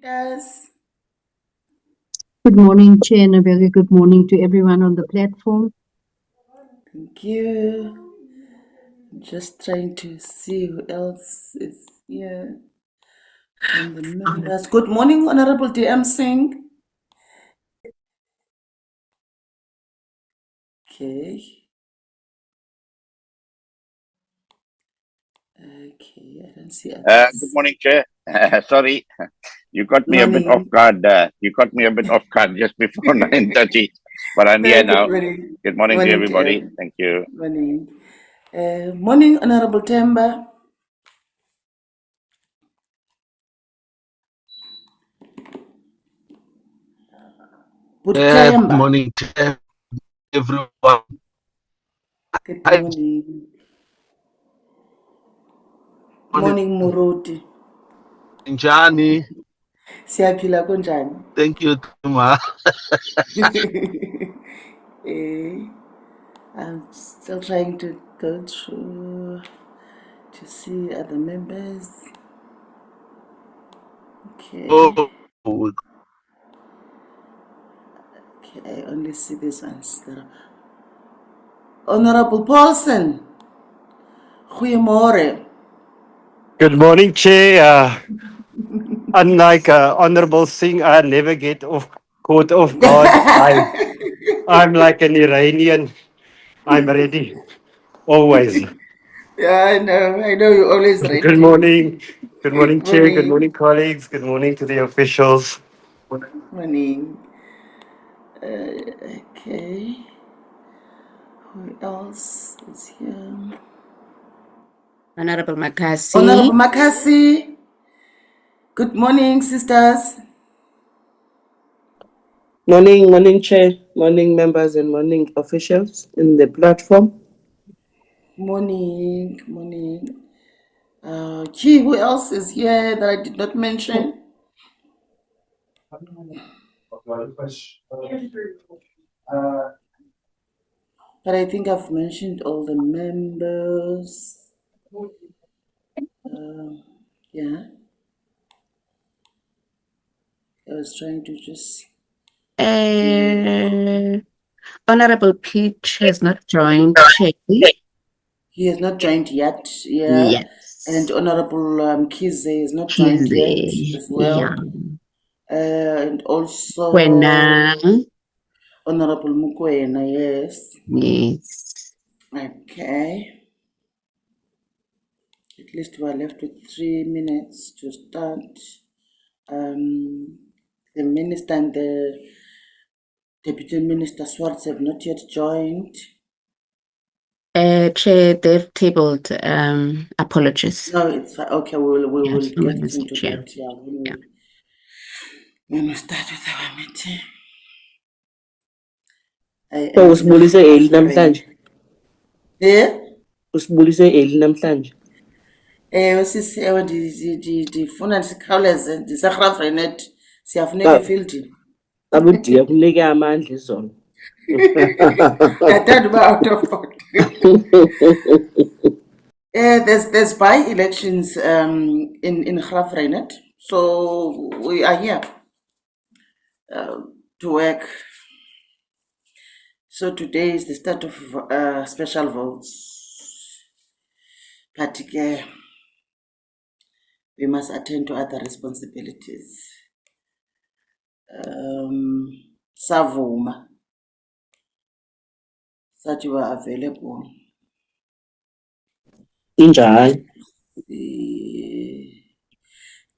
Yes. Good morning, Chair, and a very good morning to everyone on the platform. Thank you. Just trying to see who else is here from the members. Good morning, Honorable DM Singh. Okay. Okay, I don't see Good others. morning, Chair. Sorry, you caught me a bit off Morning. guard. You caught me a bit off guard just before 9:30, but I'm here Very good now. morning. Good morning to Morning, everybody. DM. Thank you. Morning. Morning, Honorable Temba. Good Butemba. morning to everyone. Good Hi, morning. morning, Morning, Muruti. Njani. Siyaphila kunjani? Thank you, Tuma. Eh, I'm still trying to go through to see other members. Okay. Oh, Okay, I only see these ones. Honorable Paulson. Goeiemorgen. Good morning, Chair. Unlike Honorable Singh, I never get caught off guard. I'm like an Iranian. I'm ready, always. Yeah, I know you're always Good ready. morning. Good morning, Chair. Good morning, Morning. colleagues. Good morning to the officials. Morning. Okay. Who else is here? Honorable Makasi. Honorable Makasi. Good morning, sisters. Morning, Chair, morning, members, and morning, officials in the platform. Morning. Gee, who else is here that I did not mention? But I think I've mentioned all the members. Yeah. I was trying to just. Honorable Peach has not joined, Chair. He has not joined yet. Yeah. Yes. And Honorable Kize is not joined yet Kize, as well. yeah. And also Kwena. Honorable Mukwena, yes. Yes. Okay. At least we're left with 3 minutes to start. The minister and the deputy minister Swartz have not yet joined. Chair, they've tabled apologies. No, it's fine. Okay. We will Yes, get Mr. into Chair. that. Yeah, when we start with our meeting. So usibulise eli namhlanje. Yeah. Usibulise eli namhlanje. Sisi ndifuna sikhawuleze ndiserhafrenet siyafuneka efieldini. Abudiya kunike amandla izolo. Ndiyathanda uba out of order. There's by-elections in Grafreinet, so we are here to work. So today is the start of special votes. But we must attend to other responsibilities. Savuma, that you are available. Injani?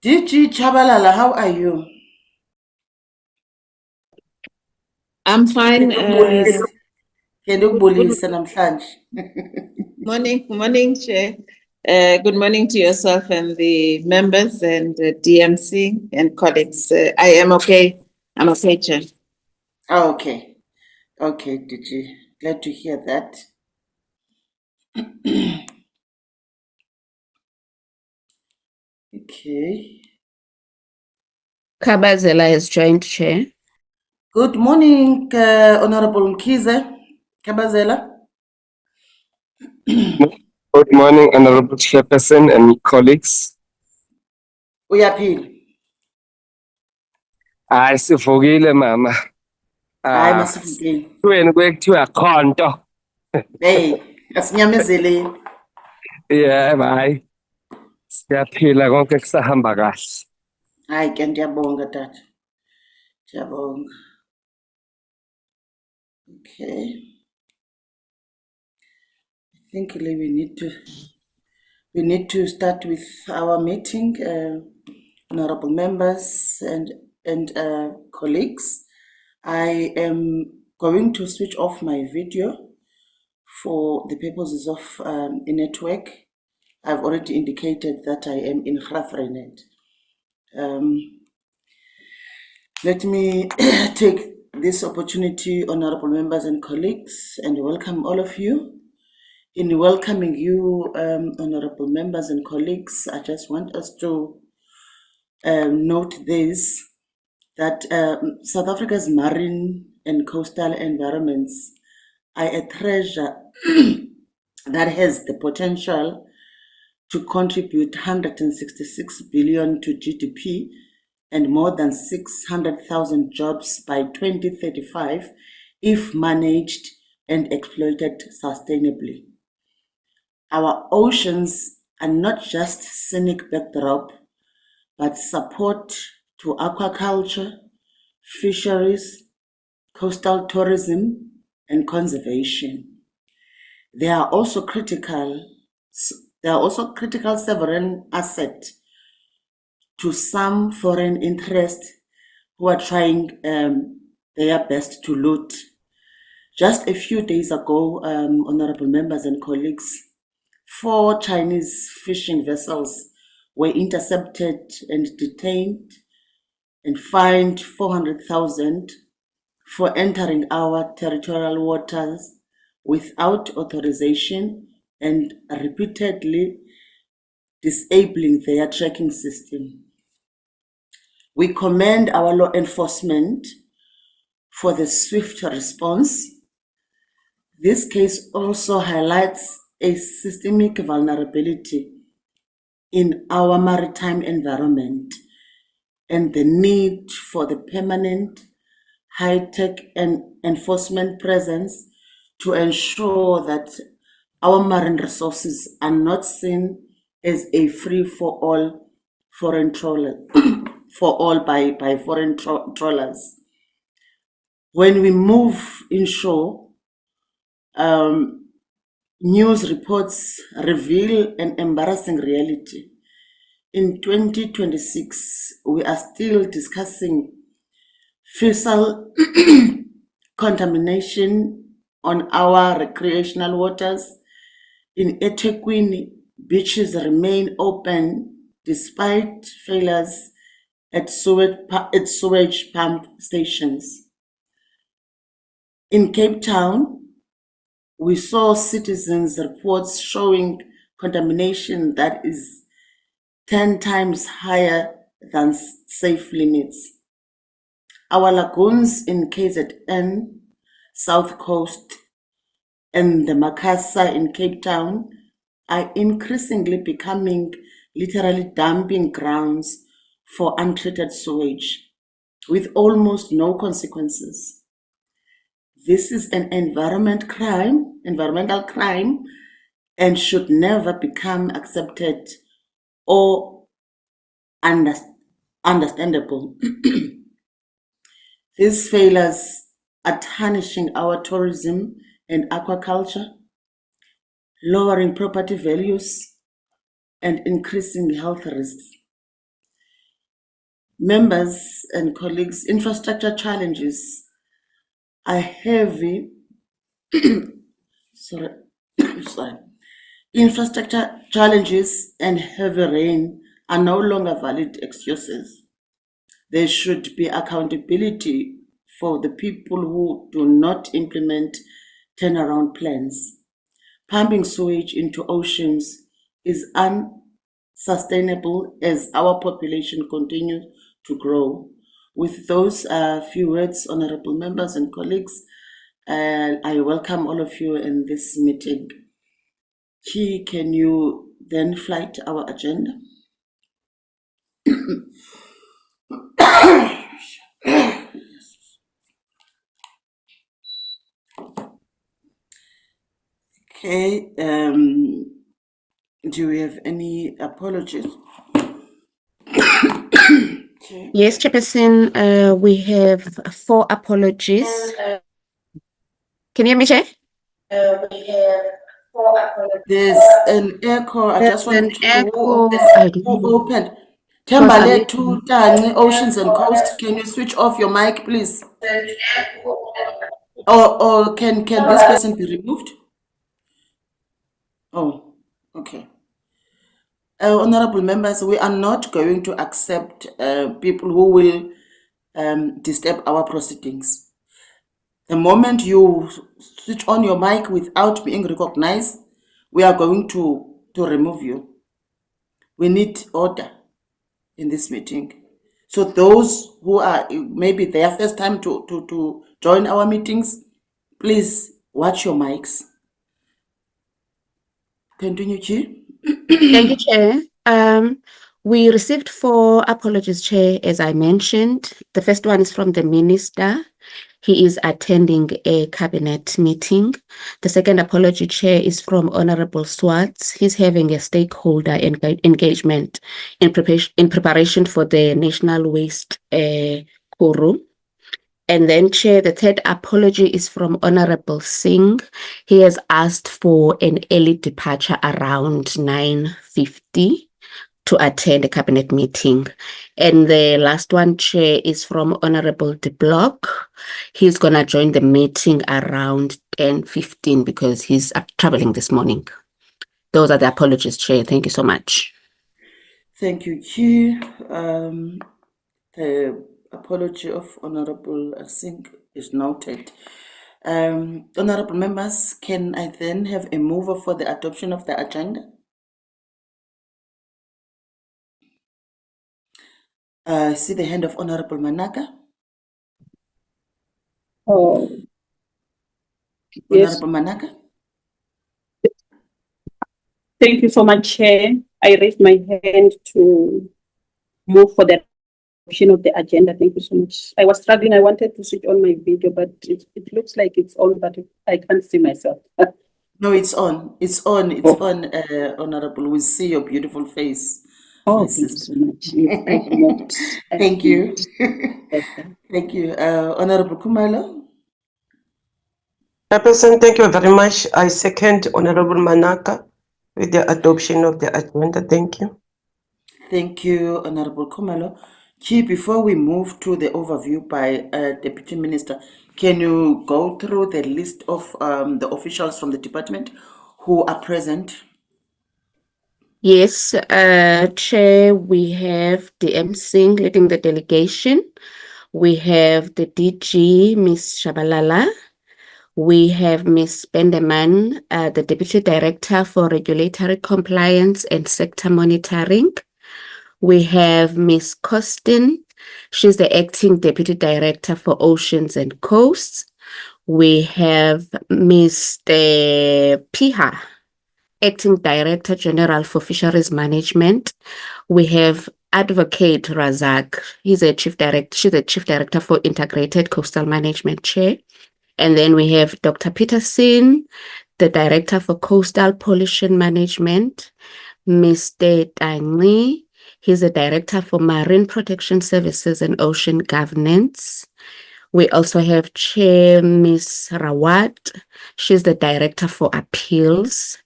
DG Chabalala, how are you? I'm fine. Morning, Chair. Good morning to yourself and the members and DMC and colleagues. I am okay. I'm okay, Chair. Oh, okay. Okay, DG. Glad to hear that. Okay. Kabazela has joined, Chair. Good morning, Honorable Mkize. Kabazela. Good morning, Honorable Chairperson and colleagues. Uyaphila. Hayi sivukile mama. Hayi masivukeni. Kuweni kwekuthiwa khonto. Hey, asinyamezeleni. Yebo hayi. Siyaphila konke kusahamba kahle. Hayi ke ndiyabonga tata. Ndiyabonga. Okay. I think we need to start with our meeting, honorable members and colleagues. I am going to switch off my video for the purposes of a network. I've already indicated that I am in Graaff-Reinet. Let me take this opportunity, honorable members and colleagues, and welcome all of you. In welcoming you, honorable members and colleagues, I just want us to note this, that South Africa's marine and coastal environments are a treasure that has the potential to contribute 166 billion to GDP and more than 600,000 jobs by 2035 if managed and exploited sustainably. Our oceans are not just scenic backdrop, but support to aquaculture, fisheries, coastal tourism, and conservation. They are also critical sovereign asset to some foreign interests who are trying their best to loot. Just a few days ago, honorable members and colleagues, 4 Chinese fishing vessels were intercepted and detained and fined 400,000 for entering our territorial waters without authorization and repeatedly disabling their tracking system. We commend our law enforcement for the swift response. This case also highlights a systemic vulnerability in our maritime environment and the need for the permanent high-tech and enforcement presence to ensure that our marine resources are not seen as a free-for-all foreign trawler by foreign trawlers. When we move inshore, news reports reveal an embarrassing reality. In 2026, we are still discussing fissile contamination on our recreational waters. In eThekwini, beaches remain open despite failures at sewage pump stations. In Cape Town, we saw citizens' reports showing contamination that is 10 times higher than safe limits. Our lagoons in KZN, South Coast, and the Phakisa in Cape Town are increasingly becoming literally dumping grounds for untreated sewage with almost no consequences. This is an environmental crime, and should never become accepted or understandable. These failures are tarnishing our tourism and aquaculture, lowering property values, and increasing health risks. Members and colleagues, infrastructure challenges are heavy. Infrastructure challenges and heavy rain are no longer valid excuses. There should be accountability for the people who do not implement turnaround plans. Pumping sewage into oceans is unsustainable as our population continues to grow. With those few words, honorable members and colleagues, I welcome all of you in this meeting. Chi, can you then flight our agenda? Okay, do we have any apologies? Okay. Yes, Chairperson, we have 4 apologies. Can you hear me, Chair? There's an echo. I just There's want an to know echo. who opened. Because Tembale to Tani, Oceans and Coast. Can you switch off your mic, please? Or can this person be removed? Oh, okay. Honorable members, we are not going to accept people who will disturb our proceedings. The moment you switch on your mic without being recognized, we are going to remove you. We need order in this meeting. So those who are maybe their first time to join our meetings, please watch your mics. Continue, Chi. Thank you, Chair. We received 4 apologies, Chair, as I mentioned. The first one is from the Minister. He is attending a cabinet meeting. The second apology, Chair, is from Honorable Swartz. He's having a stakeholder engagement in preparation for the National Waste Quorum. And then, Chair, the third apology is from Honorable Singh. He has asked for an early departure around 9:50 to attend a cabinet meeting. And the last one, Chair, is from Honorable De Block. He's going to join the meeting around 10:15 because he's traveling this morning. Those are the apologies, Chair. Thank you so much. Thank you, Chi. The apology of Honorable Singh is noted. Honorable members, can I then have a mover for the adoption of the agenda? I see the hand of Honorable Manaka. Oh, yes. Honorable Manaka. Thank you so much, Chair. I raised my hand to move for the adoption of the agenda. Thank you so much. I was struggling. I wanted to switch on my video, but it looks like it's on, but I can't see myself. No, it's on. It's on. It's on, Honorable. We see your beautiful face. Oh, my thank you sister. so much. Yes, I've moved. Thank you. Okay. Thank you. Honorable Kumalo. Chairperson, thank you very much. I second Honorable Manaka with the adoption of the agenda. Thank you. Thank you, Honorable Kumalo. Chi, before we move to the overview by Deputy Minister, can you go through the list of the officials from the department who are present? Yes, Chair, we have DM Singh leading the delegation. We have the DG, Ms. Shabalala. We have Ms. Bendeman, the Deputy Director for Regulatory Compliance and Sector Monitoring. We have Ms. Costin. She's the Acting Deputy Director for Oceans and Coasts. We have Mr. Piha, Acting Director General for Fisheries Management. We have Advocate Razak. She's a Chief Director for Integrated Coastal Management, Chair. And then we have Dr. Peterson, the Director for Coastal Pollution Management. Mr. Tangli, he's the Director for Marine Protection Services and Ocean Governance. We also have Chair Ms. Rawat. She's the Director for Appeals.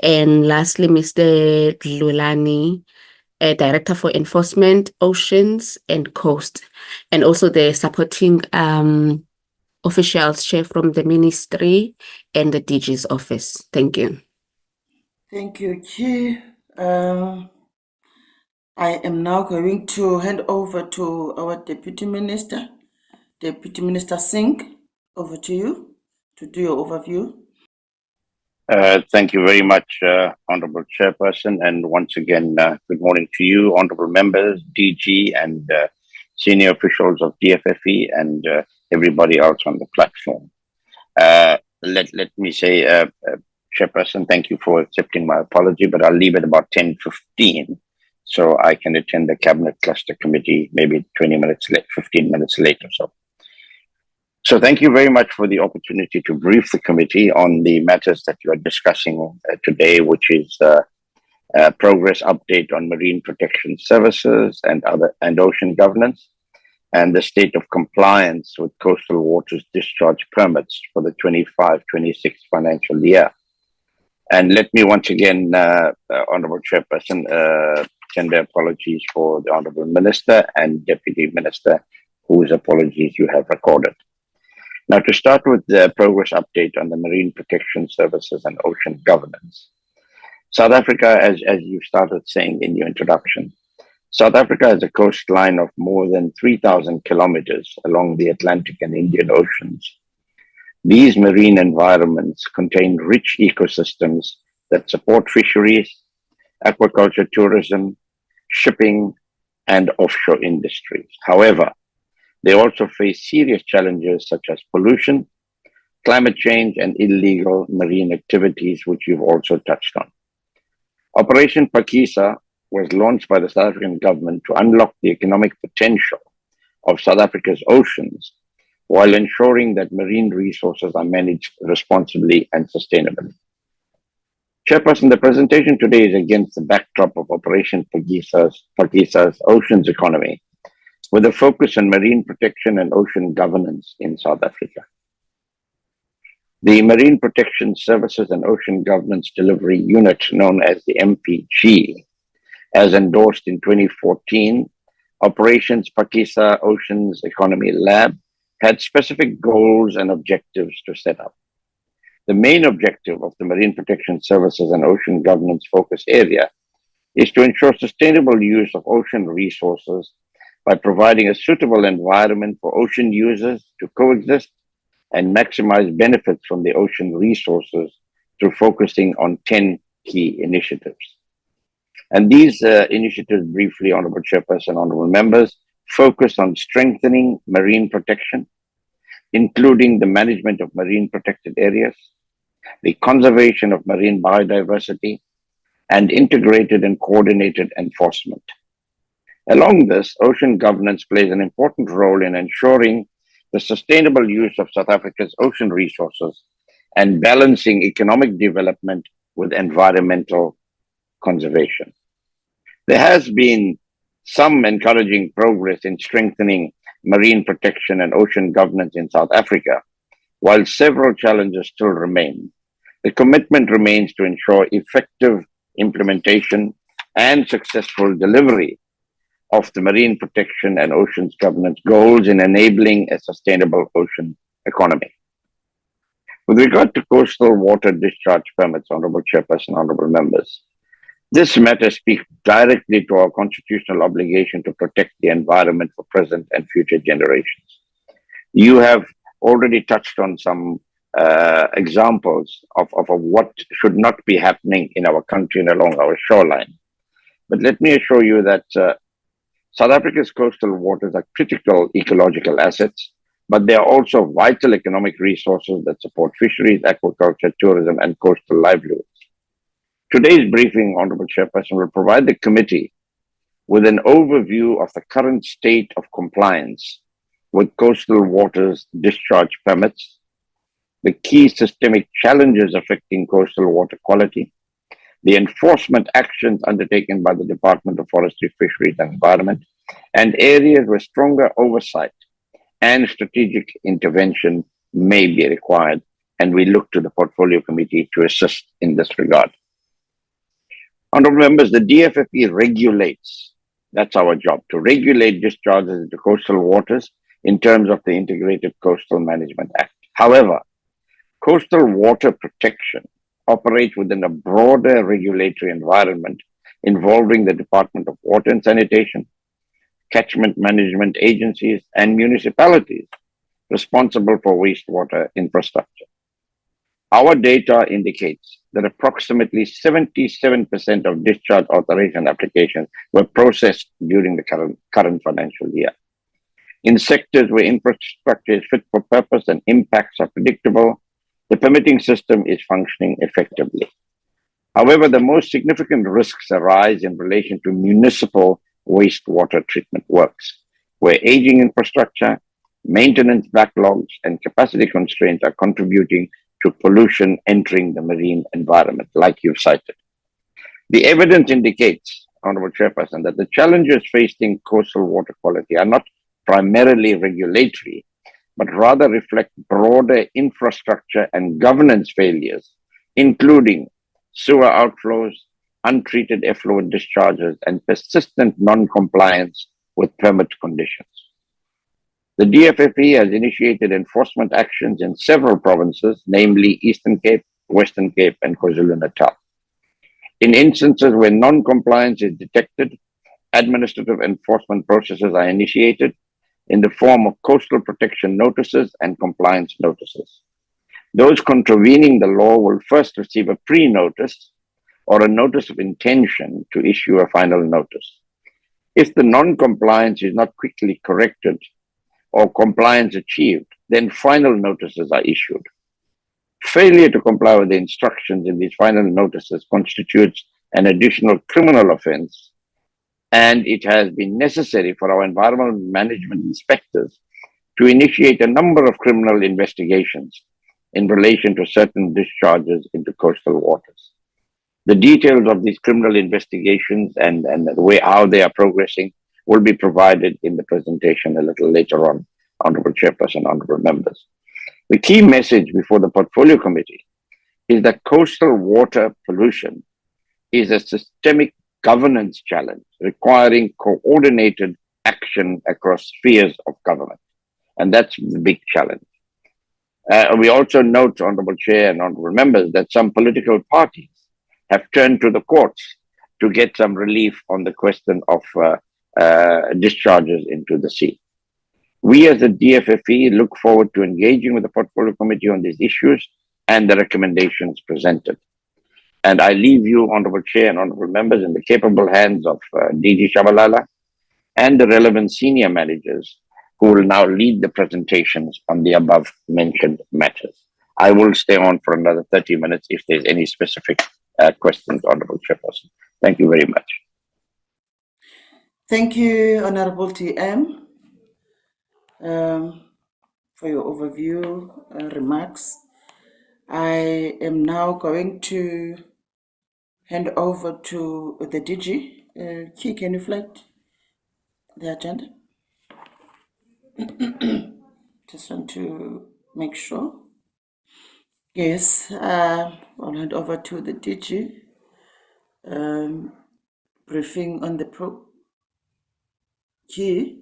And lastly, Mr. Lulani, a Director for Enforcement, Oceans and Coast. And also the supporting officials, Chair, from the Ministry and the DG's office. Thank you. Thank you, Chi. I am now going to hand over to our Deputy Minister. Deputy Minister Singh, over to you to do your overview. Thank you very much, Honorable Chairperson. And once again, good morning to you, Honorable members, DG, and senior officials of DFFE, and everybody else on the platform. Let me say, Chairperson, thank you for accepting my apology, but I'll leave at about 10:15 so I can attend the Cabinet Cluster Committee maybe 20 minutes late, 15 minutes late or so. So thank you very much for the opportunity to brief the committee on the matters that you are discussing today, which is progress update on marine protection services and ocean governance, and the state of compliance with coastal waters discharge permits for the 25-26 financial year. And let me once again, Honorable Chairperson, tender apologies for the Honorable Minister and Deputy Minister, whose apologies you have recorded. Now, to start with the progress update on the marine protection services and ocean governance. South Africa, as you started saying in your introduction, South Africa has a coastline of more than 3,000 kilometers along the Atlantic and Indian Oceans. These marine environments contain rich ecosystems that support fisheries, aquaculture, tourism, shipping, and offshore industries. However, they also face serious challenges such as pollution, climate change, and illegal marine activities, which you've also touched on. Operation Phakisa was launched by the South African government to unlock the economic potential of South Africa's oceans while ensuring that marine resources are managed responsibly and sustainably. Chairperson, the presentation today is against the backdrop of Operation Phakisa's oceans economy, with a focus on marine protection and ocean governance in South Africa. The Marine Protection Services and Ocean Governance Delivery Unit, known as the MPG, as endorsed in 2014, Operations Phakisa Oceans Economy Lab had specific goals and objectives to set up. The main objective of the Marine Protection Services and Ocean Governance focus area is to ensure sustainable use of ocean resources by providing a suitable environment for ocean users to coexist and maximize benefits from the ocean resources through focusing on 10 key initiatives. And these initiatives, briefly, Honorable Chairperson, Honorable Members, focus on strengthening marine protection, including the management of marine protected areas, the conservation of marine biodiversity, and integrated and coordinated enforcement. Along this, ocean governance plays an important role in ensuring the sustainable use of South Africa's ocean resources and balancing economic development with environmental conservation. There has been some encouraging progress in strengthening marine protection and ocean governance in South Africa, while several challenges still remain. The commitment remains to ensure effective implementation and successful delivery of the marine protection and oceans governance goals in enabling a sustainable ocean economy. With regard to coastal water discharge permits, Honorable Chairperson, Honorable Members, this matter speaks directly to our constitutional obligation to protect the environment for present and future generations. You have already touched on some examples of what should not be happening in our country and along our shoreline. But let me assure you that South Africa's coastal waters are critical ecological assets, but they are also vital economic resources that support fisheries, aquaculture, tourism, and coastal livelihoods. Today's briefing, Honorable Chairperson, will provide the committee with an overview of the current state of compliance with coastal waters discharge permits, the key systemic challenges affecting coastal water quality, the enforcement actions undertaken by the Department of Forestry, Fisheries and Environment, and areas where stronger oversight and strategic intervention may be required, and we look to the Portfolio Committee to assist in this regard. Honorable Members, the DFFE regulates, that's our job, to regulate discharges into coastal waters in terms of the Integrated Coastal Management Act. However, coastal water protection operates within a broader regulatory environment involving the Department of Water and Sanitation, catchment management agencies, and municipalities responsible for wastewater infrastructure. Our data indicates that approximately 77% of discharge authorization applications were processed during the current financial year. In sectors where infrastructure is fit for purpose and impacts are predictable, the permitting system is functioning effectively. However, the most significant risks arise in relation to municipal wastewater treatment works, where aging infrastructure, maintenance backlogs, and capacity constraints are contributing to pollution entering the marine environment, like you've cited. The evidence indicates, Honorable Chairperson, that the challenges facing coastal water quality are not primarily regulatory, but rather reflect broader infrastructure and governance failures, including sewer outflows, untreated effluent discharges, and persistent non-compliance with permit conditions. The DFFE has initiated enforcement actions in several provinces, namely Eastern Cape, Western Cape, and KwaZulu-Natal. In instances where non-compliance is detected, administrative enforcement processes are initiated in the form of coastal protection notices and compliance notices. Those contravening the law will first receive a pre-notice or a notice of intention to issue a final notice. If the non-compliance is not quickly corrected or compliance achieved, then final notices are issued. Failure to comply with the instructions in these final notices constitutes an additional criminal offense, and it has been necessary for our environmental management inspectors to initiate a number of criminal investigations in relation to certain discharges into coastal waters. The details of these criminal investigations and the way how they are progressing will be provided in the presentation a little later on, Honorable Chairperson, Honorable Members. The key message before the Portfolio Committee is that coastal water pollution is a systemic governance challenge requiring coordinated action across spheres of government. And that's the big challenge. We also note, Honorable Chair and Honorable Members, that some political parties have turned to the courts to get some relief on the question of discharges into the sea. We as the DFFE look forward to engaging with the Portfolio Committee on these issues and the recommendations presented. And I leave you, Honorable Chair and Honorable Members, in the capable hands of DG Shabalala and the relevant senior managers who will now lead the presentations on the above mentioned matters. I will stay on for another 30 minutes if there's any specific questions, Honorable Chairperson. Thank you very much. Thank you, Honorable TM, for your overview remarks. I am now going to hand over to the DG. Key, can you flag the agenda? Just want to make sure. Yes, I'll hand over to the DG. Briefing on the Key.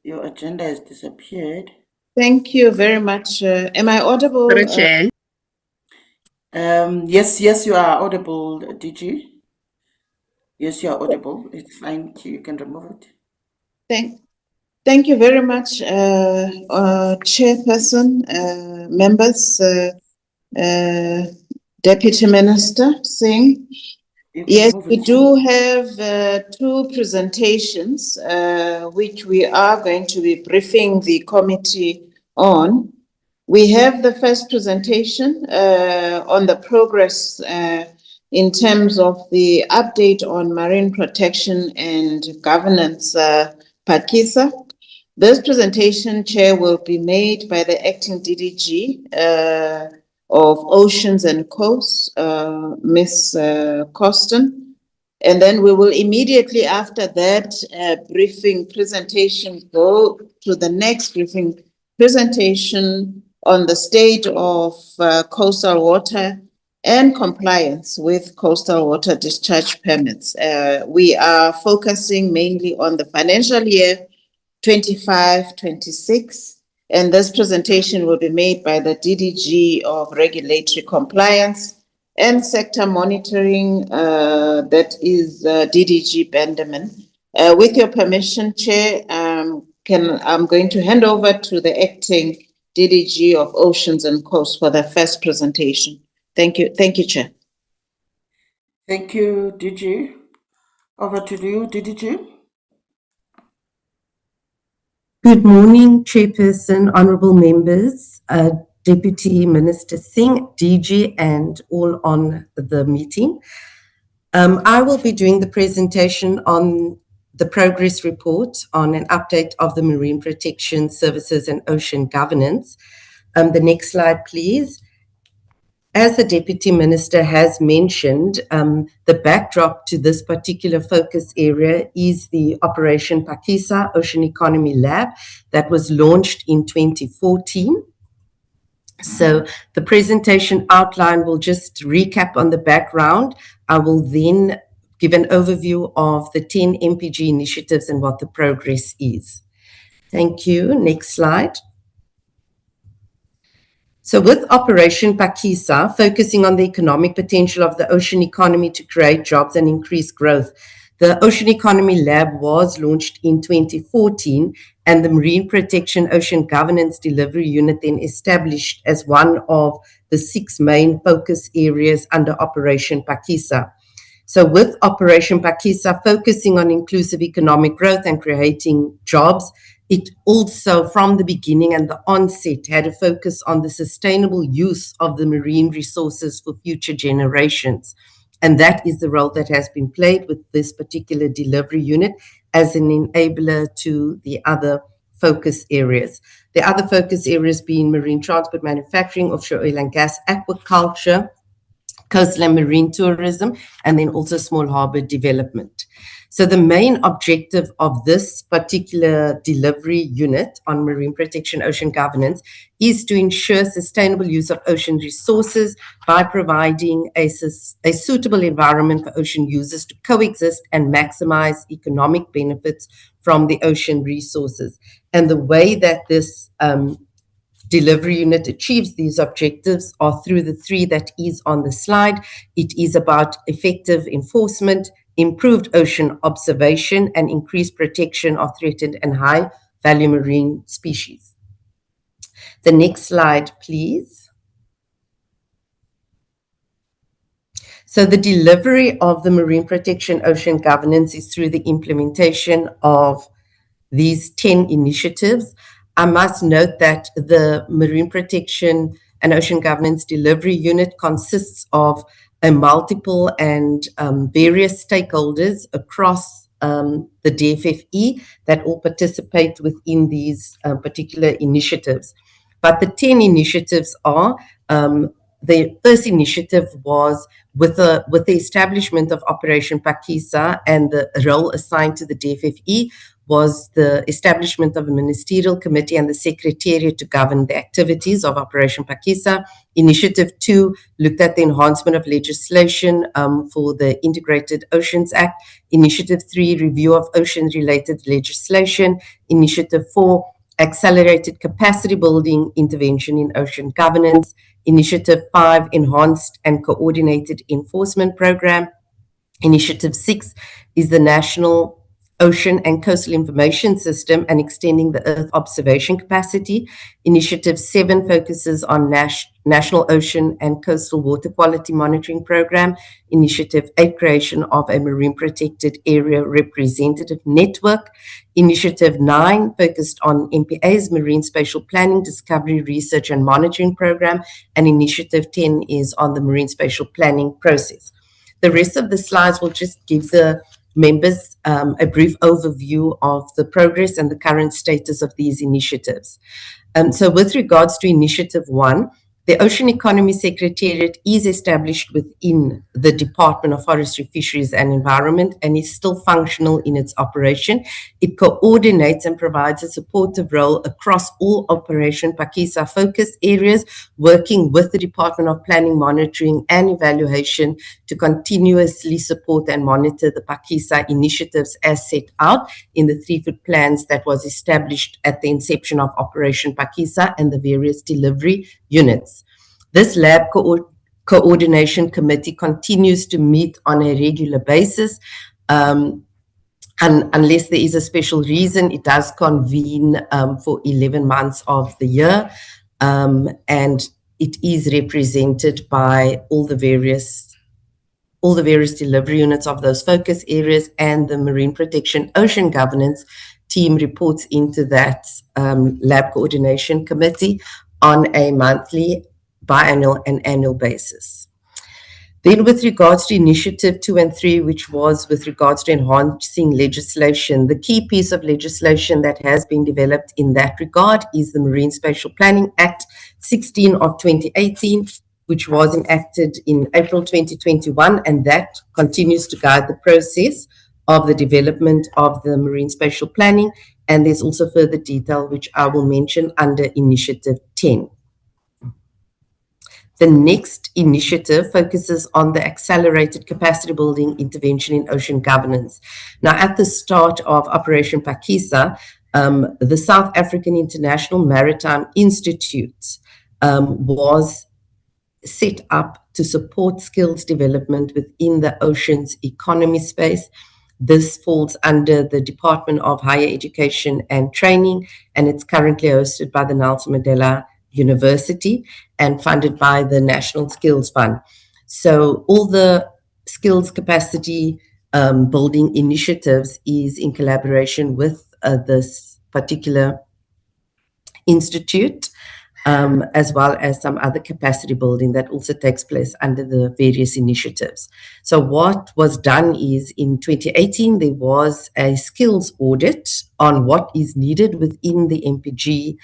Your agenda has disappeared. Thank you very much. Am I audible? Sorry, Chair. Yes, you are audible, DG. Yes, you are audible. It's fine. You can remove it. Thank you very much, Chairperson, members, Deputy Minister Singh. Yes, we do have two presentations which we are going to be briefing the committee on. We have the first presentation on the progress in terms of the update on marine protection and governance, Phakisa. This presentation, Chair, will be made by the acting DDG of Oceans and Coasts, Ms. Coston. And then we will immediately after that briefing presentation go to the next briefing presentation on the state of coastal water and compliance with coastal water discharge permits. We are focusing mainly on the financial year 25-26, and this presentation will be made by the DDG of Regulatory Compliance and Sector Monitoring, that is DDG Benderman. With your permission, Chair, I'm going to hand over to the acting DDG of Oceans and Coasts for the first presentation. Thank you, Chair. Thank you, DG. Over to you, DDG. Good morning, Chairperson, honourable members, Deputy Minister Singh, DG, and all on the meeting. I will be doing the presentation on the progress report on an update of the Marine Protection Services and Ocean Governance. The next slide, please. As the Deputy Minister has mentioned, the backdrop to this particular focus area is the Operation Phakisa Ocean Economy Lab that was launched in 2014. So the presentation outline will just recap on the background. I will then give an overview of the 10 MPG initiatives and what the progress is. Thank you. Next slide. So with Operation Phakisa, focusing on the economic potential of the ocean economy to create jobs and increase growth, the Ocean Economy Lab was launched in 2014, and the Marine Protection Ocean Governance Delivery Unit then established as one of the 6 main focus areas under Operation Phakisa. So with Operation Phakisa focusing on inclusive economic growth and creating jobs, it also, from the beginning and the onset, had a focus on the sustainable use of the marine resources for future generations. And that is the role that has been played with this particular delivery unit as an enabler to the other focus areas. The other focus areas being marine transport, manufacturing, offshore oil and gas, aquaculture, coastal and marine tourism, and then also small harbor development. So the main objective of this particular delivery unit on marine protection ocean governance is to ensure sustainable use of ocean resources by providing a suitable environment for ocean users to coexist and maximize economic benefits from the ocean resources. And the way that this delivery unit achieves these objectives are through the 3 that is on the slide. It is about effective enforcement, improved ocean observation, and increased protection of threatened and high-value marine species. The next slide, please. So the delivery of the Marine Protection Ocean Governance is through the implementation of these 10 initiatives. I must note that the Marine Protection and Ocean Governance Delivery Unit consists of a multiple and various stakeholders across the DFFE that all participate within these particular initiatives. But the 10 initiatives are, the first initiative was with the establishment of Operation Phakisa, and the role assigned to the DFFE was the establishment of a ministerial committee and the secretariat to govern the activities of Operation Phakisa. Initiative 2 looked at the enhancement of legislation for the Integrated Oceans Act. Initiative 3, review of ocean-related legislation. Initiative 4, accelerated capacity building intervention in ocean governance. Initiative 5, enhanced and coordinated enforcement program. Initiative 6 is the National Ocean and Coastal Information System and extending the Earth observation capacity. Initiative 7 focuses on National Ocean and Coastal Water Quality Monitoring Program. Initiative 8, creation of a Marine Protected Area Representative Network. Initiative 9 focused on MPA's Marine Spatial Planning, Discovery, Research and Monitoring Program. And Initiative 10 is on the Marine Spatial Planning process. The rest of the slides will just give the members a brief overview of the progress and the current status of these initiatives. So with regards to Initiative 1, the Ocean Economy Secretariat is established within the Department of Forestry, Fisheries and Environment and is still functional in its operation. It coordinates and provides a supportive role across all Operation Phakisa focus areas, working with the Department of Planning, Monitoring and Evaluation to continuously support and monitor the Phakisa initiatives as set out in the 3-foot plans that was established at the inception of Operation Phakisa and the various delivery units. This lab coordination committee continues to meet on a regular basis. And unless there is a special reason, it does convene for 11 months of the year. And it is represented by all the various delivery units of those focus areas, and the Marine Protection Ocean Governance team reports into that lab coordination committee. on a monthly, biannual, and annual basis. Then with regards to Initiative 2 and 3, which was with regards to enhancing legislation, the key piece of legislation that has been developed in that regard is the Marine Spatial Planning Act 16 of 2018, which was enacted in April 2021, and that continues to guide the process of the development of the marine spatial planning. And there's also further detail, which I will mention under Initiative 10. The next initiative focuses on the accelerated capacity building intervention in ocean governance. Now, at the start of Operation Phakisa, the South African International Maritime Institute was set up to support skills development within the oceans economy space. This falls under the Department of Higher Education and Training, and it's currently hosted by the Nelson Mandela University and funded by the National Skills Fund. So all the skills capacity building initiatives is in collaboration with this particular institute, as well as some other capacity building that also takes place under the various initiatives. So what was done is in 2018, there was a skills audit on what is needed within the MPG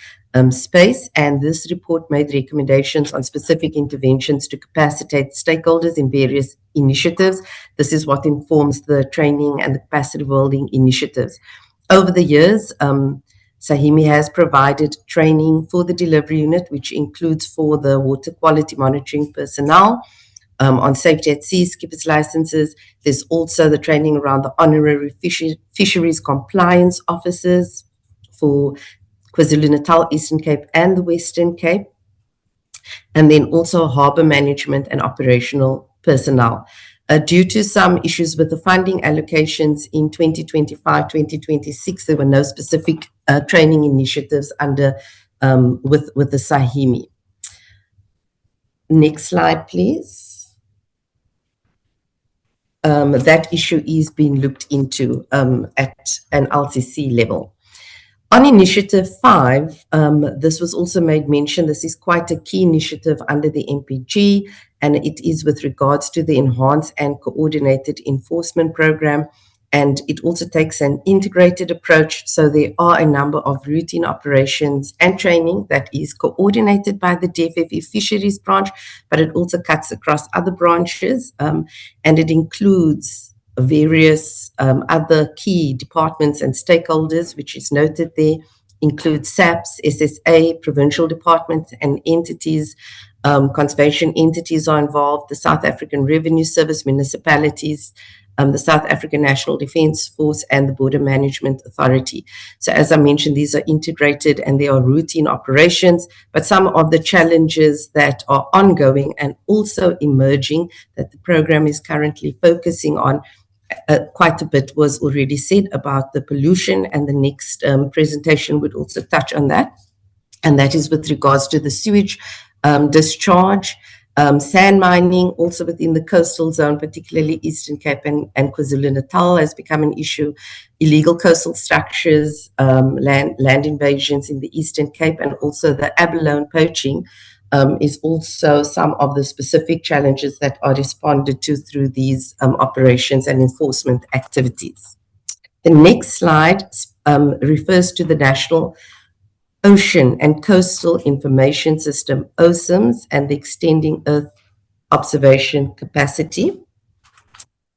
space, and this report made recommendations on specific interventions to capacitate stakeholders in various initiatives. This is what informs the training and the capacity building initiatives. Over the years, SAHIMI has provided training for the delivery unit, which includes for the water quality monitoring personnel on safety at sea, skipper's licenses. There's also the training around the honorary fisheries compliance officers for KwaZulu-Natal, Eastern Cape, and the Western Cape, and then also harbour management and operational personnel. Due to some issues with the funding allocations in 2025-2026, there were no specific training initiatives under with the SAHIMI. Next slide, please. That issue is being looked into at an LCC level. On Initiative 5, this was also made mention. This is quite a key initiative under the MPG, and it is with regards to the enhanced and coordinated enforcement program. And it also takes an integrated approach. So there are a number of routine operations and training that is coordinated by the DFFE Fisheries branch, but it also cuts across other branches, and it includes various other key departments and stakeholders, which is noted there, include SAPS, SSA, provincial departments and entities, conservation entities are involved, the South African Revenue Service, municipalities, the South African National Defence Force, and the Border Management Authority. So as I mentioned, these are integrated and they are routine operations, but some of the challenges that are ongoing and also emerging that the program is currently focusing on, quite a bit was already said about the pollution, and the next presentation would also touch on that. And that is with regards to the sewage discharge, sand mining, also within the coastal zone, particularly Eastern Cape and KwaZulu-Natal has become an issue. Illegal coastal structures, land invasions in the Eastern Cape, and also the abalone poaching is also some of the specific challenges that are responded to through these operations and enforcement activities. The next slide refers to the National Ocean and Coastal Information System, OSIMS, and the Extending Earth Observation Capacity.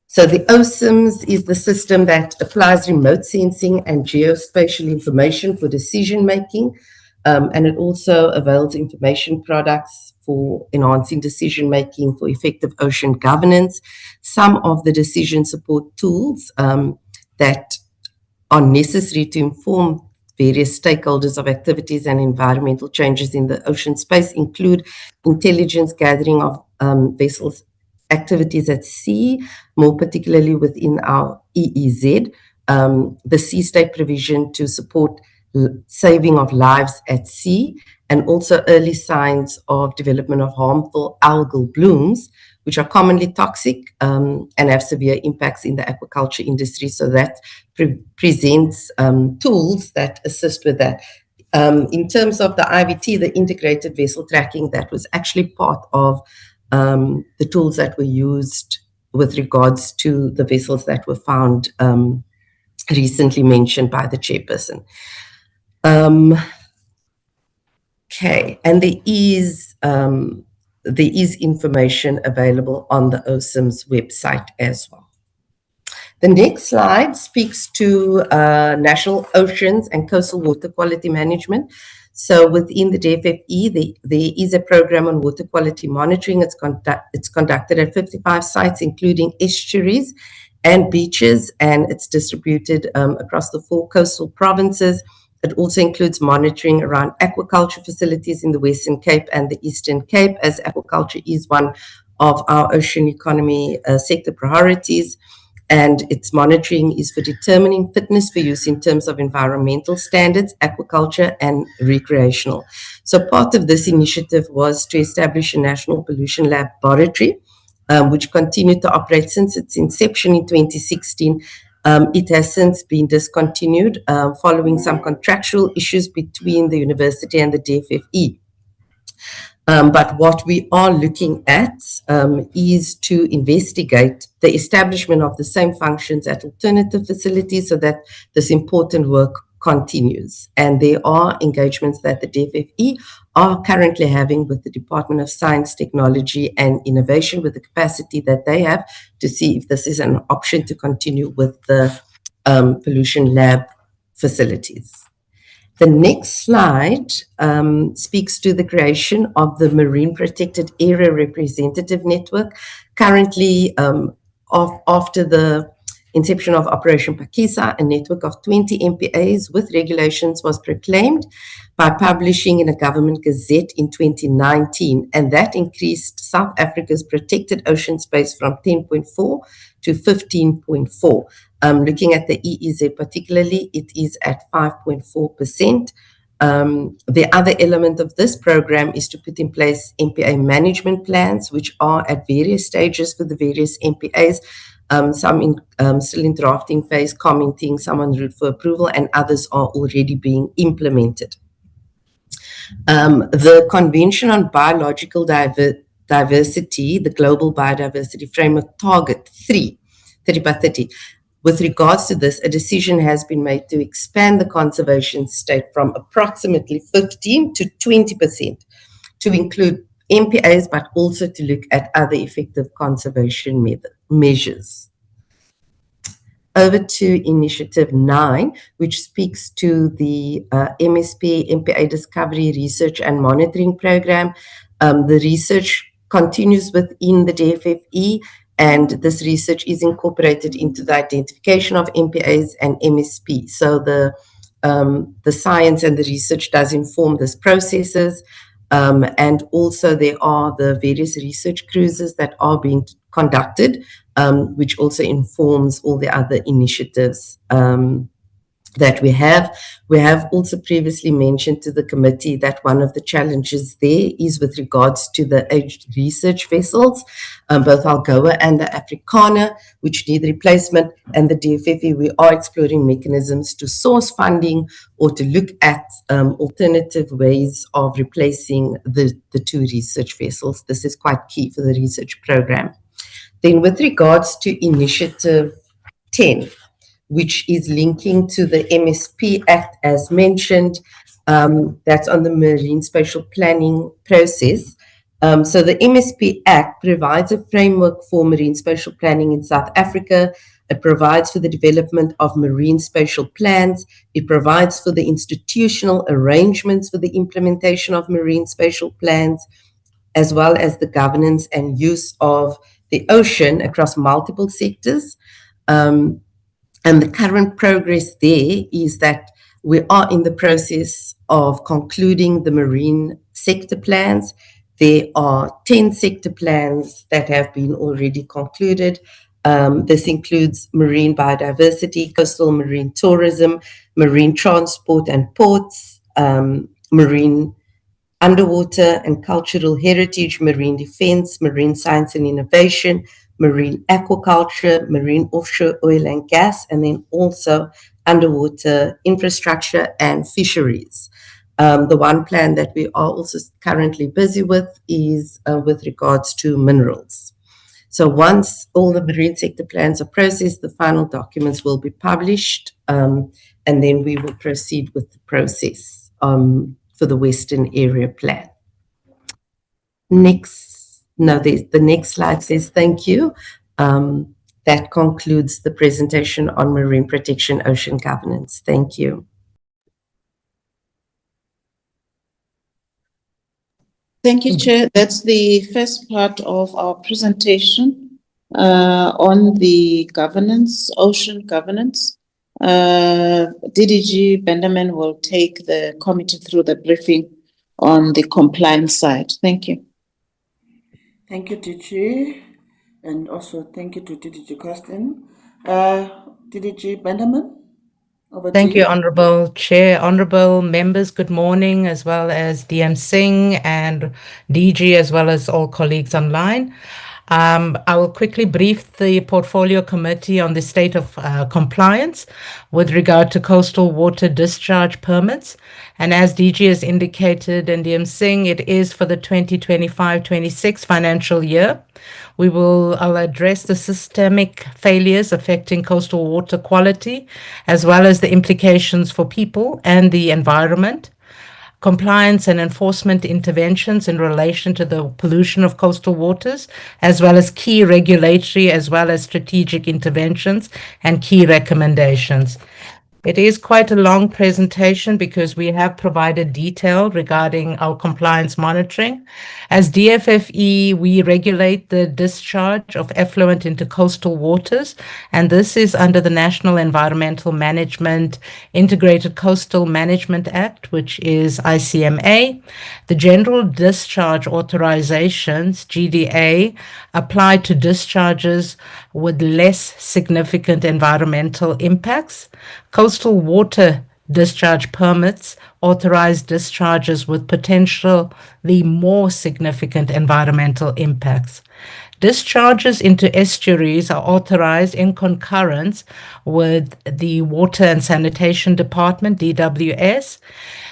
So the OSIMS is the system that applies remote sensing and geospatial information for decision making, and it also avails information products for enhancing decision making for effective ocean governance. Some of the decision support tools that are necessary to inform various stakeholders of activities and environmental changes in the ocean space include intelligence gathering of vessels activities at sea, more particularly within our EEZ, the sea state provision to support saving of lives at sea, and also early signs of development of harmful algal blooms, which are commonly toxic and have severe impacts in the aquaculture industry. So that presents tools that assist with that. In terms of the IVT, the integrated vessel tracking, that was actually part of the tools that were used with regards to the vessels that were found recently mentioned by the chairperson. Okay, and there is information available on the OSIM's website as well. The next slide speaks to national oceans and coastal water quality management. So within the DFFE, there is a program on water quality monitoring. It's conducted at 55 sites, including estuaries and beaches, and it's distributed across the 4 coastal provinces. It also includes monitoring around aquaculture facilities in the Western Cape and the Eastern Cape, as aquaculture is one of our ocean economy sector priorities. And its monitoring is for determining fitness for use in terms of environmental standards, aquaculture, and recreational. So part of this initiative was to establish a national pollution laboratory, which continued to operate since its inception in 2016. It has since been discontinued following some contractual issues between the university and the DFFE. But what we are looking at is to investigate the establishment of the same functions at alternative facilities so that this important work continues. And there are engagements that the DFFE are currently having with the Department of Science, Technology and Innovation, with the capacity that they have, to see if this is an option to continue with the pollution lab facilities. The next slide speaks to the creation of the Marine Protected Area Representative Network. Currently, after the inception of Operation Phakisa, a network of 20 MPAs with regulations was proclaimed by publishing in a government gazette in 2019, and that increased South Africa's protected ocean space from 10.4 to 15.4. Looking at the EEZ particularly, it is at 5.4%. The other element of this program is to put in place MPA management plans, which are at various stages for the various MPAs, some still in drafting phase, commenting, some en route for approval, and others are already being implemented. The Convention on Biological Diversity, the Global Biodiversity Framework Target 30 by 30, with regards to this, a decision has been made to expand the conservation state from approximately 15 to 20% to include MPAs, but also to look at other effective conservation measures. Over to Initiative 9, which speaks to the MSP, MPA Discovery, Research and Monitoring Program. The research continues within the DFFE, and this research is incorporated into the identification of MPAs and MSP. So the science and the research does inform these processes. And also there are the various research cruises that are being conducted, which also informs all the other initiatives that we have. We have also previously mentioned to the committee that one of the challenges there is with regards to the aged research vessels, both Algoa and the Africana, which need replacement, and the DFFE, we are exploring mechanisms to source funding or to look at alternative ways of replacing the 2 research vessels. This is quite key for the research program. Then with regards to Initiative 10, which is linking to the MSP Act as mentioned, that's on the marine spatial planning process. So the MSP Act provides a framework for marine spatial planning in South Africa. It provides for the development of marine spatial plans. It provides for the institutional arrangements for the implementation of marine spatial plans, as well as the governance and use of the ocean across multiple sectors. And the current progress there is that we are in the process of concluding the marine sector plans. There are 10 sector plans that have been already concluded. This includes marine biodiversity, coastal marine tourism, marine transport and ports, marine underwater and cultural heritage, marine defense, marine science and innovation, marine aquaculture, marine offshore oil and gas, and then also underwater infrastructure and fisheries. The one plan that we are also currently busy with is with regards to minerals. So once all the marine sector plans are processed, the final documents will be published, and then we will proceed with the process for the Western Area Plan. The next slide says thank you. That concludes the presentation on marine protection ocean governance. Thank you. Thank you, Chair. That's the first part of our presentation on the governance, ocean governance. DDG Benderman will take the committee through the briefing on the compliance side. Thank you. Thank you, DG, and also thank you to DDG Kirsten. DDG Benderman, over Thank to you, Honorable Chair. Honorable members, good morning, as well as DM Singh and DG, as well as all colleagues online. I will quickly brief the Portfolio Committee on the state of compliance with regard to coastal water discharge permits. And as DG has indicated and DM Singh, it is for the 2025-26 financial year. I'll address the systemic failures affecting coastal water quality, as well as the implications for people and the environment, compliance and enforcement interventions in relation to the pollution of coastal waters, as well as key regulatory as well as strategic interventions and key recommendations. It is quite a long presentation because we have provided detail regarding our compliance monitoring. As DFFE, we regulate the discharge of effluent into coastal waters, and this is under the National Environmental Management Integrated Coastal Management Act, which is ICMA. The General Discharge Authorizations, GDA, apply to discharges with less significant environmental impacts. Coastal water discharge permits authorize discharges with potentially more significant environmental impacts. Discharges into estuaries are authorized in concurrence with the Water and Sanitation Department, DWS.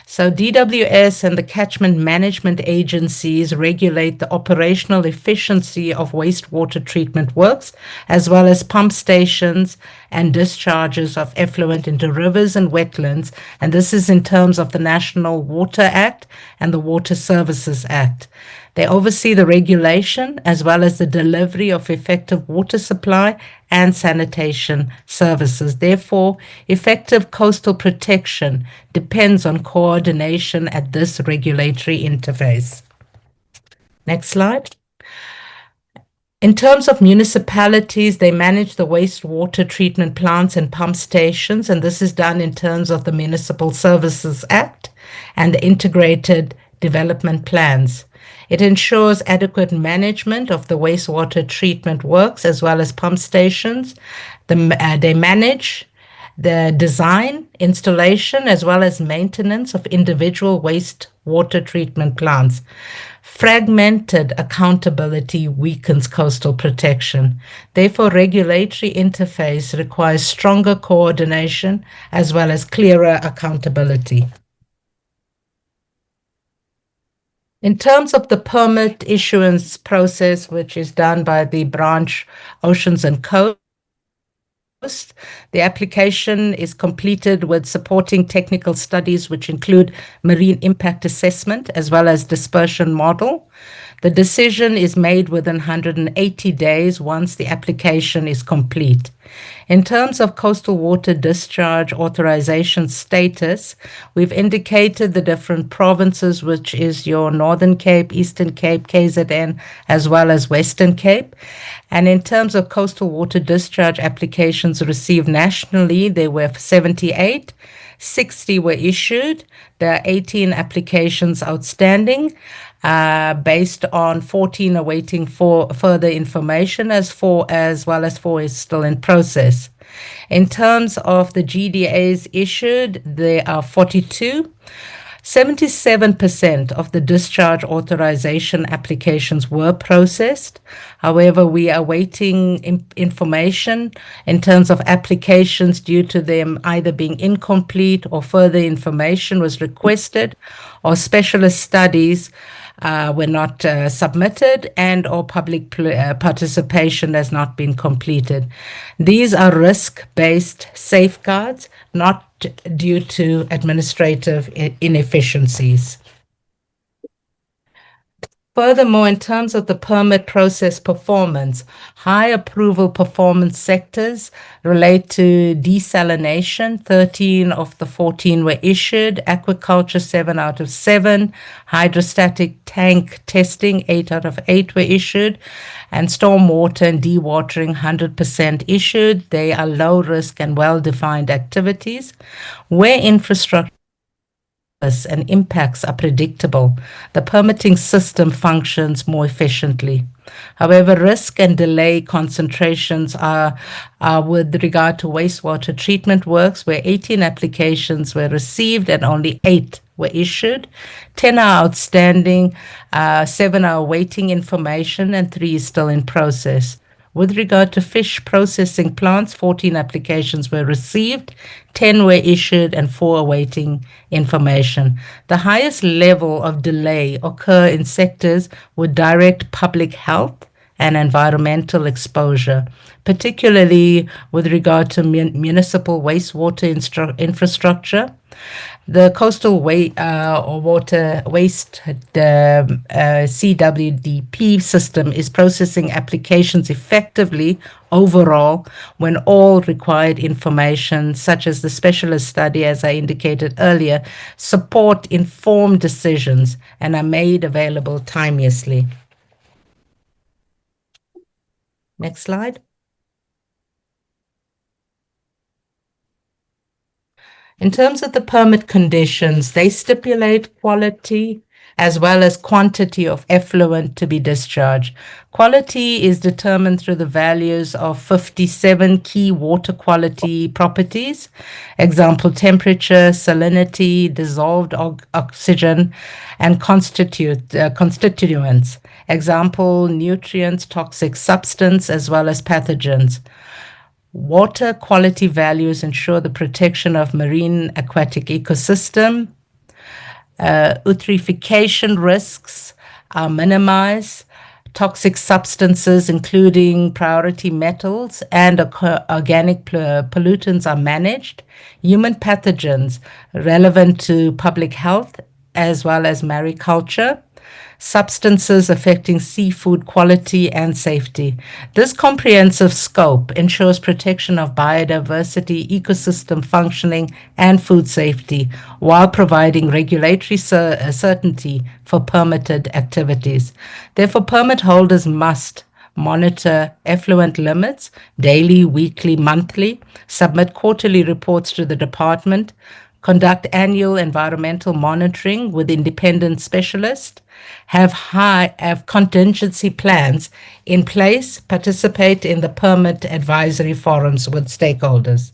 So DWS and the catchment management agencies regulate the operational efficiency of wastewater treatment works, as well as pump stations and discharges of effluent into rivers and wetlands. And this is in terms of the National Water Act and the Water Services Act. They oversee the regulation as well as the delivery of effective water supply and sanitation services. Therefore, effective coastal protection depends on coordination at this regulatory interface. Next slide. In terms of municipalities, they manage the wastewater treatment plants and pump stations, and this is done in terms of the Municipal Services Act and the integrated development plans. It ensures adequate management of the wastewater treatment works as well as pump stations. They manage the design, installation, as well as maintenance of individual wastewater treatment plants. Fragmented accountability weakens coastal protection. Therefore, regulatory interface requires stronger coordination as well as clearer accountability. In terms of the permit issuance process, which is done by the branch Oceans and Coast, the application is completed with supporting technical studies, which include marine impact assessment as well as dispersion model. The decision is made within 180 days once the application is complete. In terms of coastal water discharge authorization status, we've indicated the different provinces, which is your Northern Cape, Eastern Cape, KZN, as well as Western Cape. And in terms of coastal water discharge applications received nationally, there were 78. 60 were issued. There are 18 applications outstanding, based on 14 awaiting for further information, as well as 4 is still in process. In terms of the GDAs issued, there are 42. 77% of the discharge authorization applications were processed. However, we are waiting information in terms of applications due to them either being incomplete or further information was requested or specialist studies were not submitted and or public participation has not been completed. These are risk-based safeguards, not due to administrative inefficiencies. Furthermore, in terms of the permit process performance, high approval performance sectors relate to desalination. 13 of the 14 were issued, aquaculture 7 out of 7, hydrostatic tank testing 8 out of 8 were issued, and stormwater and dewatering 100% issued. They are low risk and well-defined activities. Where infrastructure and impacts are predictable, the permitting system functions more efficiently. However, risk and delay concentrations are with regard to wastewater treatment works, where 18 applications were received and only 8 were issued. 10 are outstanding, 7 are awaiting information, and 3 is still in process. With regard to fish processing plants, 14 applications were received, 10 were issued, and 4 awaiting information. The highest level of delay occur in sectors with direct public health and environmental exposure, particularly with regard to municipal wastewater infrastructure. The coastal water waste CWDP system is processing applications effectively overall when all required information, such as the specialist study, as I indicated earlier, support informed decisions and are made available timeously. Next slide. In terms of the permit conditions, they stipulate quality as well as quantity of effluent to be discharged. Quality is determined through the values of 57 key water quality properties, example, temperature, salinity, dissolved oxygen, and constituents, example, nutrients, toxic substance, as well as pathogens. Water quality values ensure the protection of marine aquatic ecosystem. Eutrophication risks are minimized. Toxic substances, including priority metals and organic pollutants, are managed. Human pathogens relevant to public health as well as mariculture. Substances affecting seafood quality and safety. This comprehensive scope ensures protection of biodiversity, ecosystem functioning, and food safety, while providing regulatory certainty for permitted activities. Therefore, permit holders must monitor effluent limits daily, weekly, monthly, submit quarterly reports to the department, conduct annual environmental monitoring with independent specialists, have contingency plans in place, participate in the permit advisory forums with stakeholders.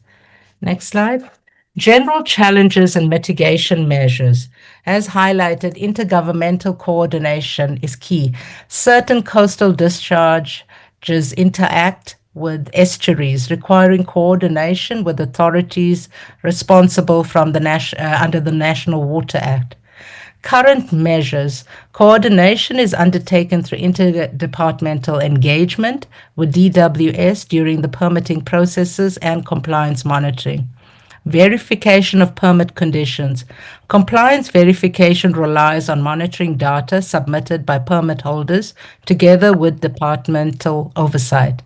Next slide. General challenges and mitigation measures. As highlighted, intergovernmental coordination is key. Certain coastal discharges interact with estuaries, requiring coordination with authorities responsible from under the National Water Act. Current measures, coordination is undertaken through interdepartmental engagement with DWS during the permitting processes and compliance monitoring. Verification of permit conditions. Compliance verification relies on monitoring data submitted by permit holders together with departmental oversight.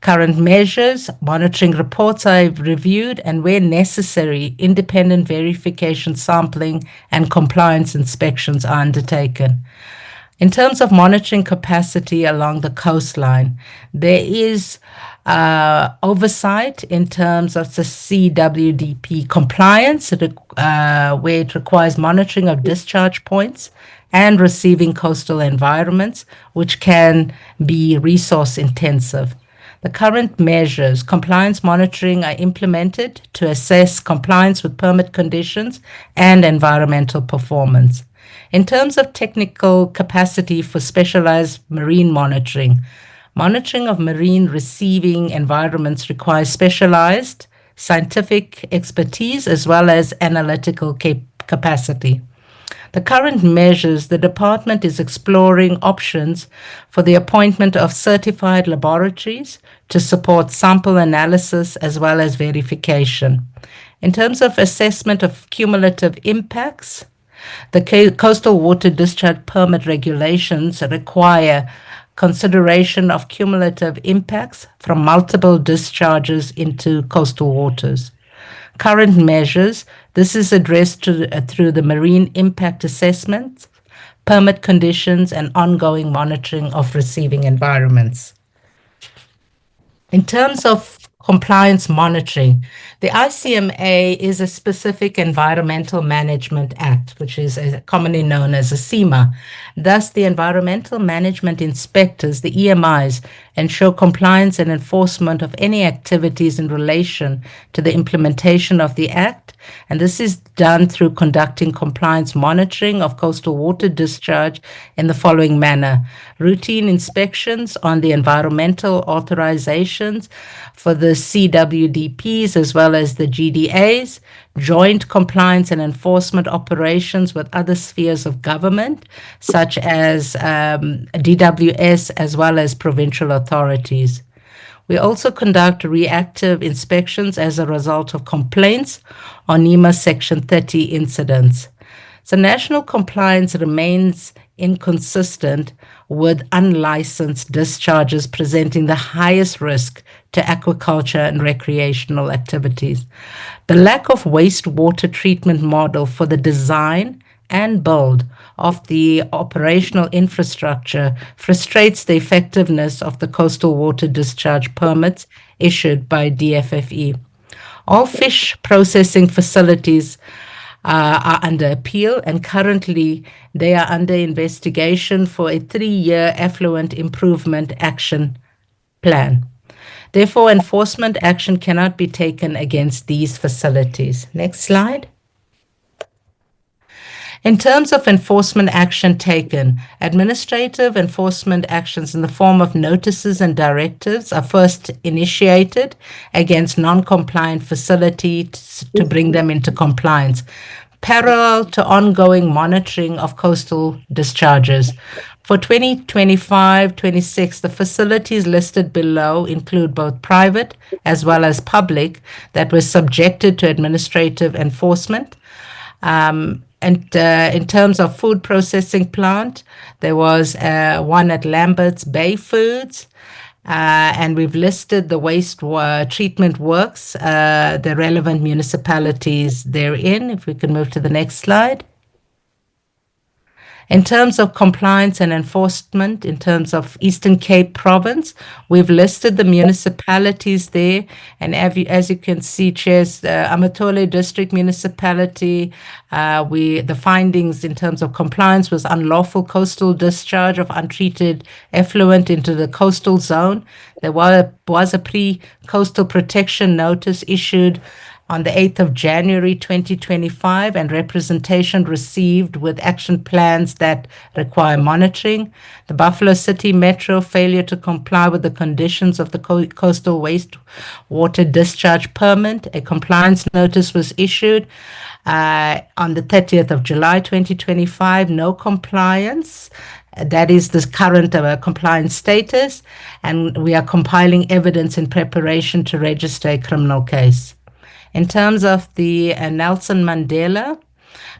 Current measures, monitoring reports are reviewed, and where necessary, independent verification sampling and compliance inspections are undertaken. In terms of monitoring capacity along the coastline, there is oversight in terms of the CWDP compliance, where it requires monitoring of discharge points and receiving coastal environments, which can be resource intensive. The current measures, compliance monitoring, are implemented to assess compliance with permit conditions and environmental performance. In terms of technical capacity for specialized marine monitoring, monitoring of marine receiving environments requires specialized scientific expertise as well as analytical capacity. The current measures, the department is exploring options for the appointment of certified laboratories to support sample analysis as well as verification. In terms of assessment of cumulative impacts, the coastal water discharge permit regulations require consideration of cumulative impacts from multiple discharges into coastal waters. Current measures, this is addressed through the marine impact assessment, permit conditions, and ongoing monitoring of receiving environments. In terms of compliance monitoring, the ICMA is a specific Environmental Management Act, which is commonly known as a CEMA. Thus, the environmental management inspectors, the EMIs, ensure compliance and enforcement of any activities in relation to the implementation of the Act, and this is done through conducting compliance monitoring of coastal water discharge in the following manner: routine inspections on the environmental authorizations for the CWDPs as well as the GDAs, joint compliance and enforcement operations with other spheres of government, such as DWS as well as provincial authorities. We also conduct reactive inspections as a result of complaints on NEMA Section 30 incidents. So national compliance remains inconsistent with unlicensed discharges presenting the highest risk to aquaculture and recreational activities. The lack of wastewater treatment model for the design and build of the operational infrastructure frustrates the effectiveness of the coastal water discharge permits issued by DFFE. All fish processing facilities are under appeal, and currently they are under investigation for a 3-year effluent improvement action plan. Therefore, enforcement action cannot be taken against these facilities. Next slide. In terms of enforcement action taken, administrative enforcement actions in the form of notices and directives are first initiated against non-compliant facilities to bring them into compliance, parallel to ongoing monitoring of coastal discharges. For 2025-26, the facilities listed below include both private as well as public that were subjected to administrative enforcement. And in terms of food processing plant, there was one at Lambert's Bay Foods, and we've listed the waste treatment works, the relevant municipalities therein. If we can move to the next slide. In terms of compliance and enforcement, in terms of Eastern Cape Province, we've listed the municipalities there. And as you can see, Chairs, Amatole District Municipality, the findings in terms of compliance was unlawful coastal discharge of untreated effluent into the coastal zone. There was a pre-coastal protection notice issued on the 8th of January 2025, and representation received with action plans that require monitoring. The Buffalo City Metro failure to comply with the conditions of the coastal wastewater discharge permit. A compliance notice was issued on the 30th of July 2025. No compliance. That is the current compliance status, and we are compiling evidence in preparation to register a criminal case. In terms of the Nelson Mandela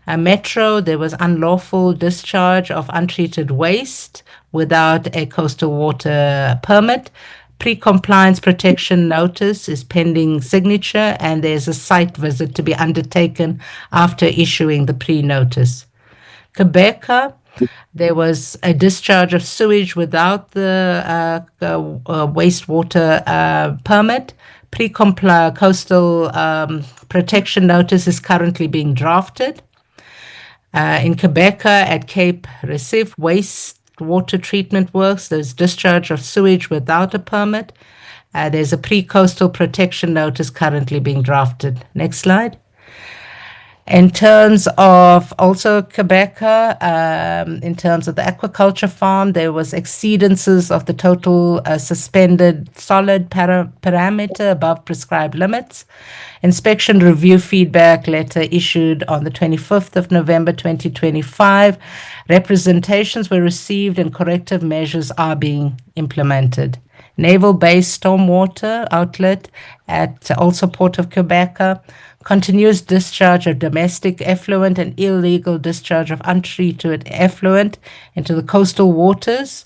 Metro, there was unlawful discharge of untreated waste without a coastal water permit. Pre-compliance protection notice is pending signature, and there's a site visit to be undertaken after issuing the pre-notice. Quebec, there was a discharge of sewage without the wastewater permit. Coastal protection notice is currently being drafted. In Quebec, at Cape Recife, wastewater treatment works, there's discharge of sewage without a permit. There's a pre-coastal protection notice currently being drafted. Next slide. In terms of also Quebeca, in terms of the aquaculture farm, there was exceedances of the total suspended solid parameter above prescribed limits. Inspection review feedback letter issued on the 25th of November 2025. Representations were received and corrective measures are being implemented. Naval-based stormwater outlet at also Port of Quebeca, continuous discharge of domestic effluent and illegal discharge of untreated effluent into the coastal waters.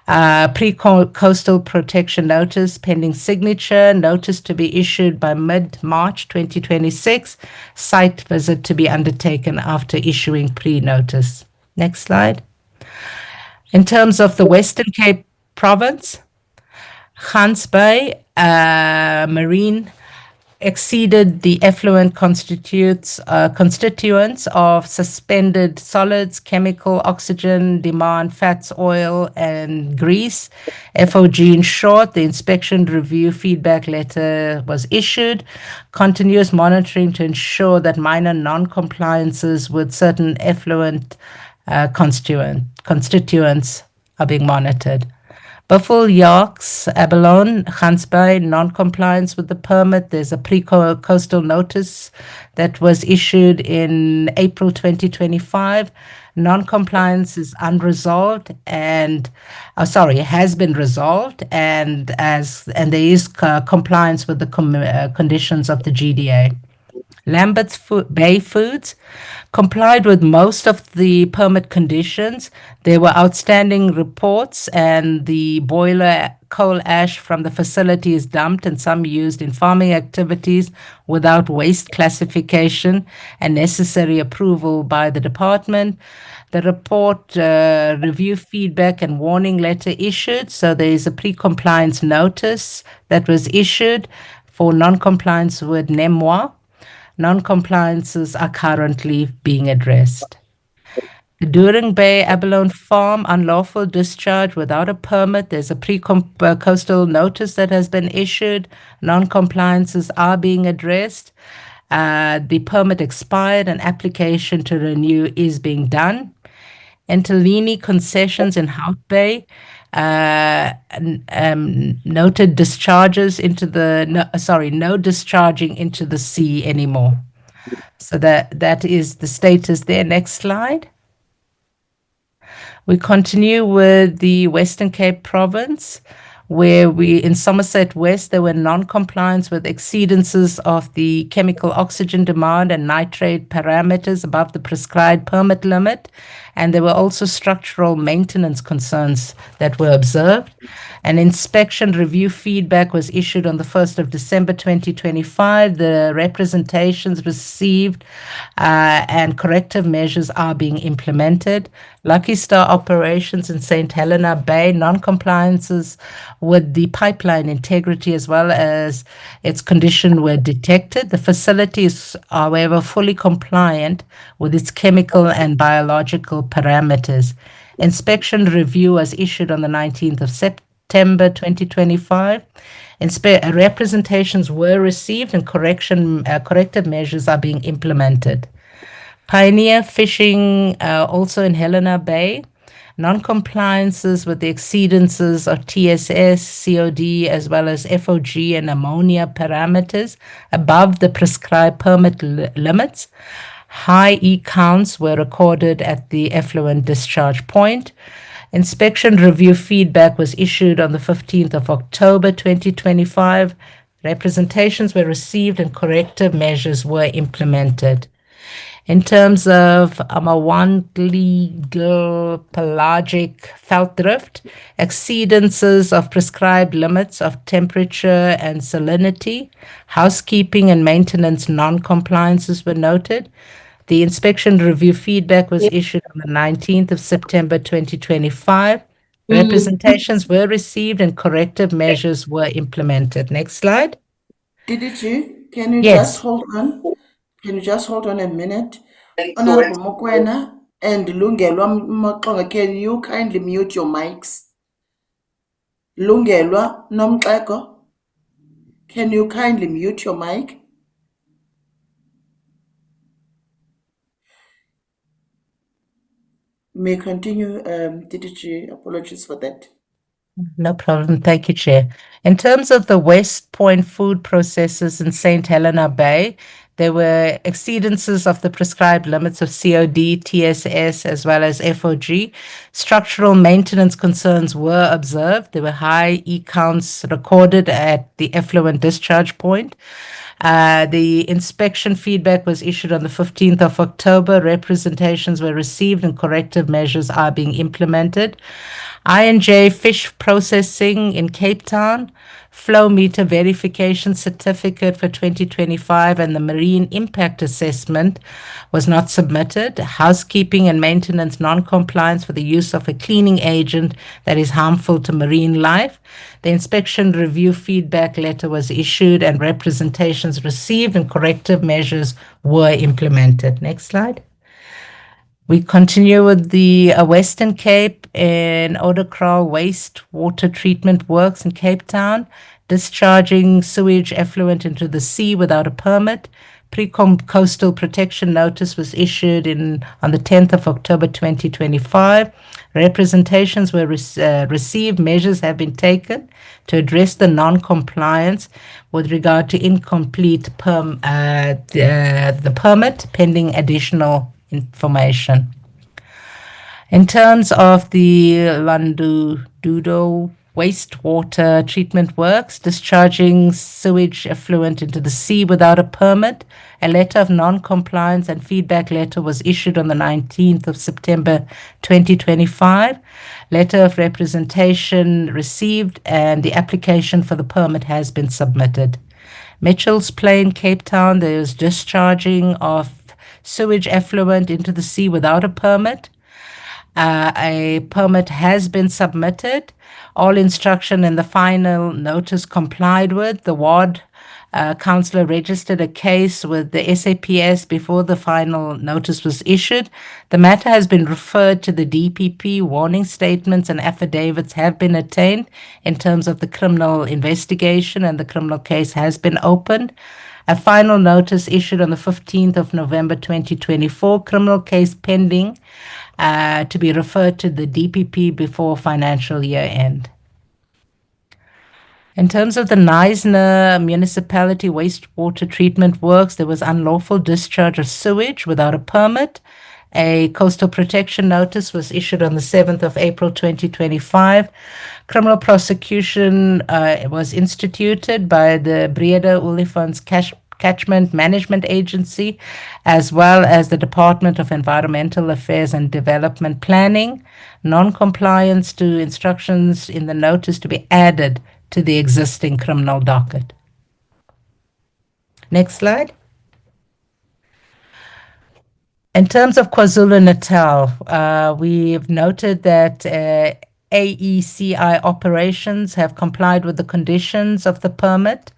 Pre-coastal protection notice pending signature, notice to be issued by mid-March 2026, site visit to be undertaken after issuing pre-notice. Next slide. In terms of the Western Cape province, Gans Bay Marine exceeded the effluent constituents of suspended solids, chemical, oxygen, demand, fats, oil, and grease. FOG in short, the inspection review feedback letter was issued. Continuous monitoring to ensure that minor non-compliances with certain effluent constituents are being monitored. Buffalo, Yarks, Abalone, Gans Bay, non-compliance with the permit. There's a pre-coastal notice that was issued in April 2025. Non-compliance is unresolved and, has been resolved, and there is compliance with the conditions of the GDA. Lambert's Bay Foods complied with most of the permit conditions. There were outstanding reports, and the boiler coal ash from the facility is dumped and some used in farming activities without waste classification and necessary approval by the department. The report review feedback and warning letter issued. So there is a pre-compliance notice that was issued for non-compliance with NEMWA. Non-compliances are currently being addressed. The Doring Bay Abalone Farm unlawful discharge without a permit. There's a pre-coastal notice that has been issued. Non-compliances are being addressed. The permit expired and application to renew is being done. Entelini Concessions in Hout Bay noted discharges into the no discharging into the sea anymore. So that is the status there. Next slide. We continue with the Western Cape province, where in Somerset West, there were non-compliance with exceedances of the chemical oxygen demand and nitrate parameters above the prescribed permit limit. And there were also structural maintenance concerns that were observed. An inspection review feedback was issued on the 1st of December 2025. The representations received and corrective measures are being implemented. Lucky Star operations in St. Helena Bay, non-compliances with the pipeline integrity as well as its condition were detected. The facility is, however, fully compliant with its chemical and biological parameters. Inspection review was issued on the 19th of September 2025. Representations were received and corrective measures are being implemented. Pioneer Fishing, also in Helena Bay, non-compliances with the exceedances of TSS, COD, as well as FOG and ammonia parameters above the prescribed permit limits. High E counts were recorded at the effluent discharge point. Inspection review feedback was issued on the 15th of October 2025. Representations were received and corrective measures were implemented. In terms of Amawandli pelagic veldrift, exceedances of prescribed limits of temperature and salinity, housekeeping and maintenance non-compliances were noted. The inspection review feedback was issued on the 19th of September 2025. Representations were received and corrective measures were implemented. Next slide. DDG, can you Yes. just hold on? Can you just hold on a minute? Honorable Mokoena and Lungelwa Moxonga, can you kindly mute your mics? Lungelwa Nomxeko Can you kindly mute your mic? May continue, DDG. Apologies for that. No problem. Thank you, Chair. In terms of the West Point food processors in St. Helena Bay, there were exceedances of the prescribed limits of COD, TSS, as well as FOG. Structural maintenance concerns were observed. There were high E counts recorded at the effluent discharge point. The inspection feedback was issued on the 15th of October. Representations were received and corrective measures are being implemented. I&J Fish Processing in Cape Town, flow meter verification certificate for 2025 and the marine impact assessment was not submitted. Housekeeping and maintenance non-compliance for the use of a cleaning agent that is harmful to marine life. The inspection review feedback letter was issued and representations received and corrective measures were implemented. Next slide. We continue with the Western Cape in Odacrawl wastewater treatment works in Cape Town, discharging sewage effluent into the sea without a permit. Pre-coastal protection notice was issued on the 10th of October 2025. Representations were received. Measures have been taken to address the non-compliance with regard to incomplete the permit pending additional information. In terms of the Landudo wastewater treatment works, discharging sewage effluent into the sea without a permit, a letter of non-compliance and feedback letter was issued on the 19th of September 2025. Letter of representation received and the application for the permit has been submitted. Mitchell's Plain, Cape Town, there is discharging of sewage effluent into the sea without a permit. A permit has been submitted. All instruction in the final notice complied with. The ward councillor registered a case with the SAPS before the final notice was issued. The matter has been referred to the DPP. Warning statements and affidavits have been obtained in terms of the criminal investigation, and the criminal case has been opened. A final notice issued on the 15th of November 2024, criminal case pending to be referred to the DPP before financial year end. In terms of the Knysna municipality wastewater treatment works, there was unlawful discharge of sewage without a permit. A coastal protection notice was issued on the 7th of April 2025. Criminal prosecution was instituted by the Breda Olifants Catchment Management Agency, as well as the Department of Environmental Affairs and Development Planning. Non-compliance to instructions in the notice to be added to the existing criminal docket. Next slide. In terms of KwaZulu-Natal, we've noted that AECI operations have complied with the conditions of the permit.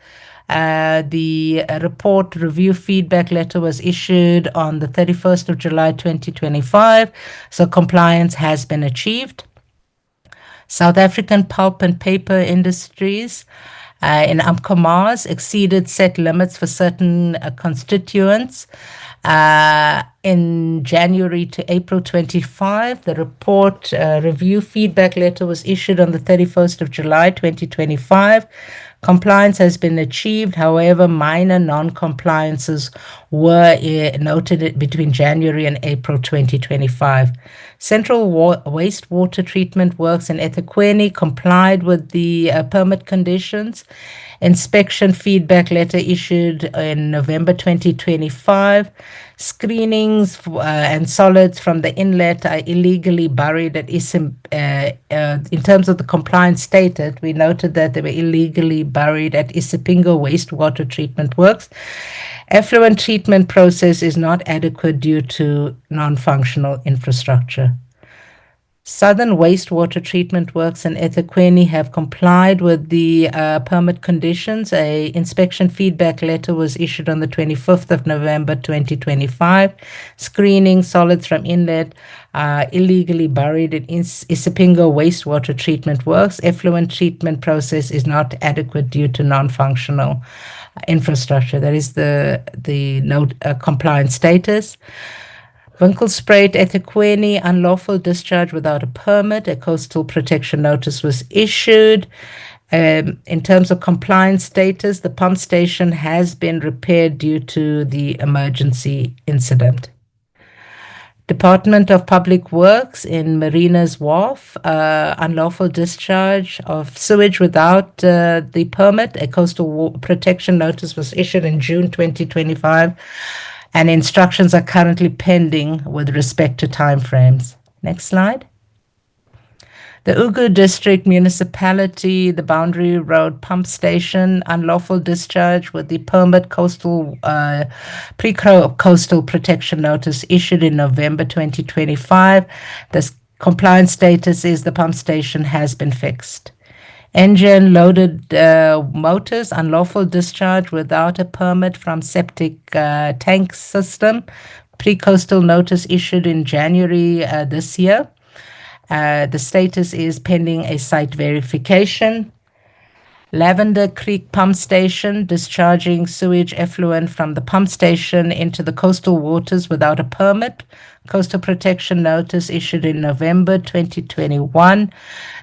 The report review feedback letter was issued on the 31st of July 2025, so compliance has been achieved. South African pulp and paper industries in Amkomars exceeded set limits for certain constituents. In January to April 25, the report review feedback letter was issued on the 31st of July 2025. Compliance has been achieved. However, minor non-compliances were noted between January and April 2025. Central wastewater treatment works in eThekwini complied with the permit conditions. Inspection feedback letter issued in November 2025. Screenings and solids from the inlet are illegally buried at in terms of the compliance stated, we noted that they were illegally buried at Isipingo wastewater treatment works. Effluent treatment process is not adequate due to non-functional infrastructure. Southern Wastewater Treatment Works in eThekwini have complied with the permit conditions. A inspection feedback letter was issued on the 25th of November 2025. Screening solids from inlet illegally buried in Isipingo Wastewater Treatment Works. Effluent treatment process is not adequate due to non-functional infrastructure. That is the note compliance status. Winkelspruit, eThekwini, unlawful discharge without a permit. A coastal protection notice was issued. In terms of compliance status, the pump station has been repaired due to the emergency incident. Department of Public Works in Marina's Wharf, unlawful discharge of sewage without the permit. A coastal protection notice was issued in June 2025. And instructions are currently pending with respect to timeframes. Next slide. The Ugu District Municipality, the Boundary Road Pump Station, unlawful discharge with the permit pre-coastal protection notice issued in November 2025. The compliance status is the pump station has been fixed. Engine loaded motors, unlawful discharge without a permit from septic tank system. Pre-coastal notice issued in January this year. The status is pending a site verification. Lavender Creek Pump Station, discharging sewage effluent from the pump station into the coastal waters without a permit. Coastal protection notice issued in November 2021.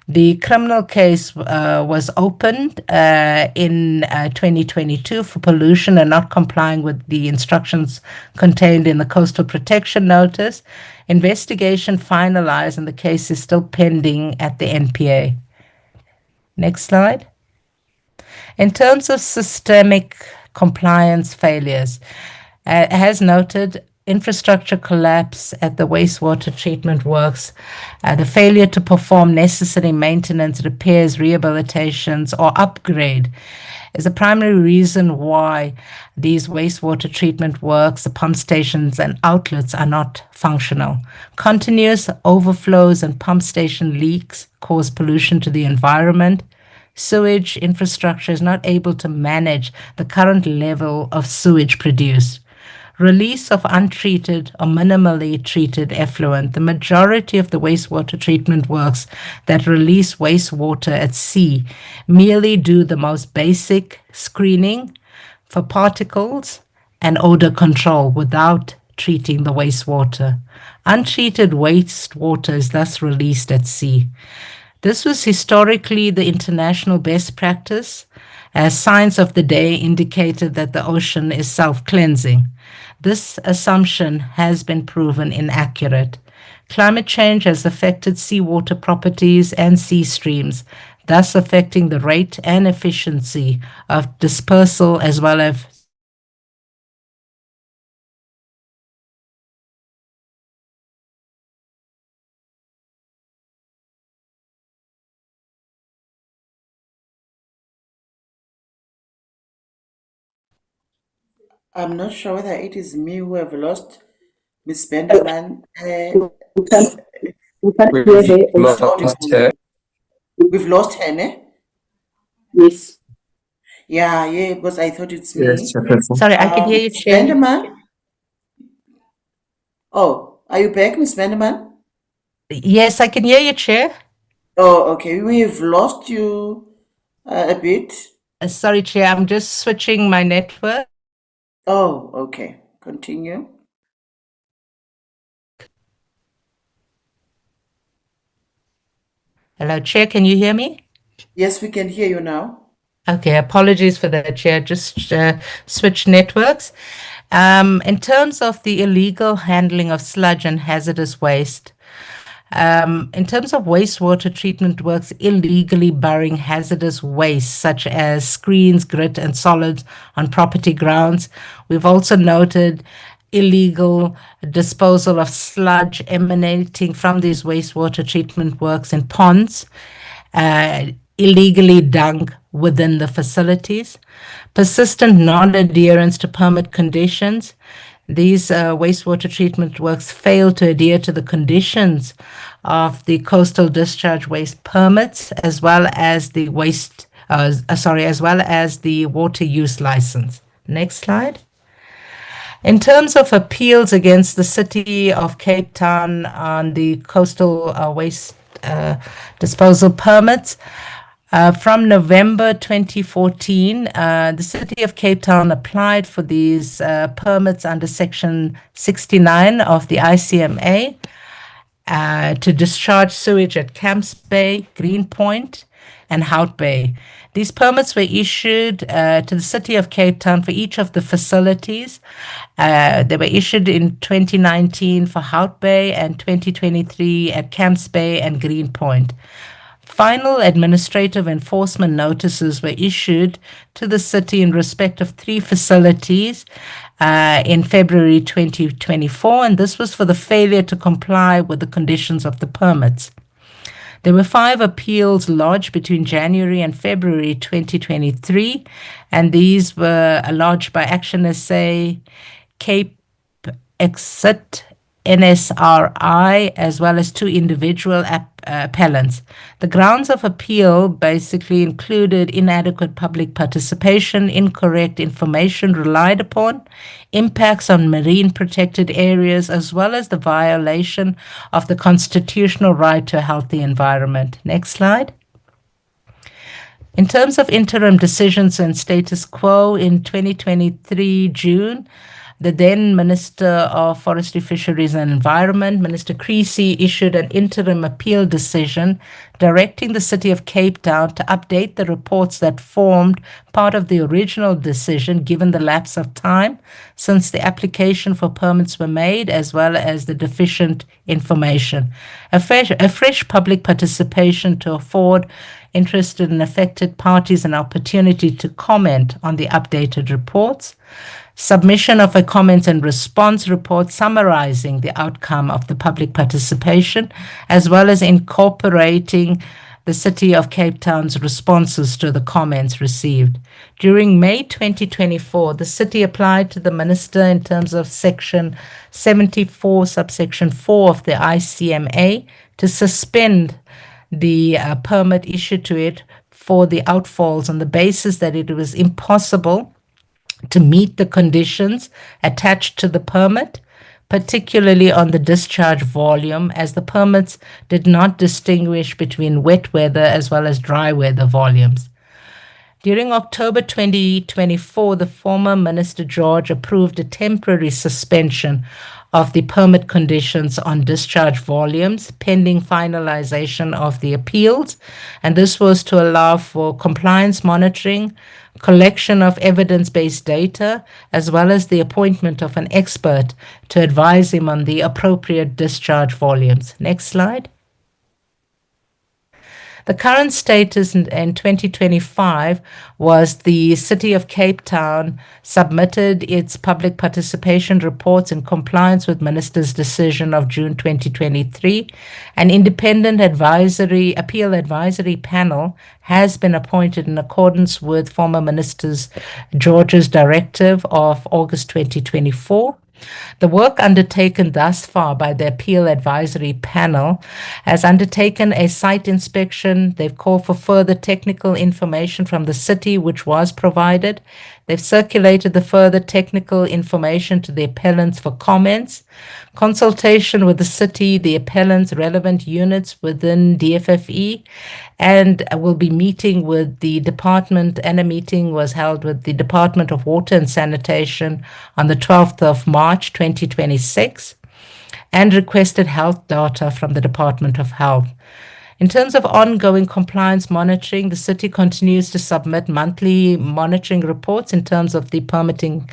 The criminal case was opened in 2022 for pollution and not complying with the instructions contained in the coastal protection notice. Investigation finalized and the case is still pending at the NPA. Next slide. In terms of systemic compliance failures, as noted, infrastructure collapse at the wastewater treatment works, the failure to perform necessary maintenance, repairs, rehabilitations, or upgrade is a primary reason why these wastewater treatment works, the pump stations and outlets are not functional. Continuous overflows and pump station leaks cause pollution to the environment. Sewage infrastructure is not able to manage the current level of sewage produced. Release of untreated or minimally treated effluent. The majority of the wastewater treatment works that release wastewater at sea merely do the most basic screening for particles and odor control without treating the wastewater. Untreated wastewater is thus released at sea. This was historically the international best practice, as science of the day indicated that the ocean is self-cleansing. This assumption has been proven inaccurate. Climate change has affected seawater properties and sea streams, thus affecting the rate and efficiency of dispersal as well as I'm not sure whether it is me who have lost Miss Benderman. We can't hear We've her. Not lost audible. her. We've lost her, ne? Yes. Yeah, because I thought it's Yes, me. Chairperson. Sorry, I can hear you, Miss Chair. Benderman? Oh, are you back, Miss Benderman? Yes, I can hear you, Chair. Oh, okay. We've lost you a bit. Sorry, Chair, I'm just switching my network. Oh, okay. Continue. Hello, Chair, can you hear me? Yes, we can hear you now. Okay, apologies for that, Chair. Just switch networks. In terms of the illegal handling of sludge and hazardous waste, in terms of wastewater treatment works illegally burying hazardous waste such as screens, grit, and solids on property grounds, we've also noted illegal disposal of sludge emanating from these wastewater treatment works in ponds, illegally dumped within the facilities, persistent non-adherence to permit conditions. These wastewater treatment works failed to adhere to the conditions of the coastal discharge waste permits, as well as the water use license. Next slide. In terms of appeals against the City of Cape Town on the coastal waste disposal permits, from November 2014, the City of Cape Town applied for these permits under Section 69 of the ICMA to discharge sewage at Camps Bay, Greenpoint, and Hout Bay. These permits were issued to the City of Cape Town for each of the facilities. They were issued in 2019 for Hout Bay and 2023 at Camps Bay and Greenpoint. Final administrative enforcement notices were issued to the city in respect of 3 facilities in February 2024, and this was for the failure to comply with the conditions of the permits. There were 5 appeals lodged between January and February 2023, and these were lodged by Action SA, Cape Exit, NSRI, as well as 2 individual appellants. The grounds of appeal basically included inadequate public participation, incorrect information relied upon, impacts on marine protected areas, as well as the violation of the constitutional right to a healthy environment. Next slide. In terms of interim decisions and status quo, in 2023 June, the then Minister of Forestry, Fisheries and Environment, Minister Creasy, issued an interim appeal decision directing the City of Cape Town to update the reports that formed part of the original decision given the lapse of time since the application for permits were made, as well as the deficient information. A fresh public participation to afford interested and affected parties an opportunity to comment on the updated reports. Submission of a comment and response report summarizing the outcome of the public participation, as well as incorporating the City of Cape Town's responses to the comments received. During May 2024, the City applied to the Minister in terms of Section 74, subsection 4 of the ICMA to suspend the permit issued to it for the outfalls on the basis that it was impossible to meet the conditions attached to the permit, particularly on the discharge volume, as the permits did not distinguish between wet weather as well as dry weather volumes. During October 2024, the former Minister George approved a temporary suspension of the permit conditions on discharge volumes pending finalization of the appeals, and this was to allow for compliance monitoring, collection of evidence-based data, as well as the appointment of an expert to advise him on the appropriate discharge volumes. Next slide. The current status in 2025 was the City of Cape Town submitted its public participation reports in compliance with Minister's decision of June 2023. An independent appeal advisory panel has been appointed in accordance with former Minister's George's directive of August 2024. The work undertaken thus far by the Appeal Advisory Panel has undertaken a site inspection. They've called for further technical information from the city, which was provided. They've circulated the further technical information to the appellants for comments, consultation with the city, the appellants, relevant units within DFFE, and will be meeting with the department, and a meeting was held with the Department of Water and Sanitation on the 12th of March 2026, and requested health data from the Department of Health. In terms of ongoing compliance monitoring, the city continues to submit monthly monitoring reports in terms of the permitting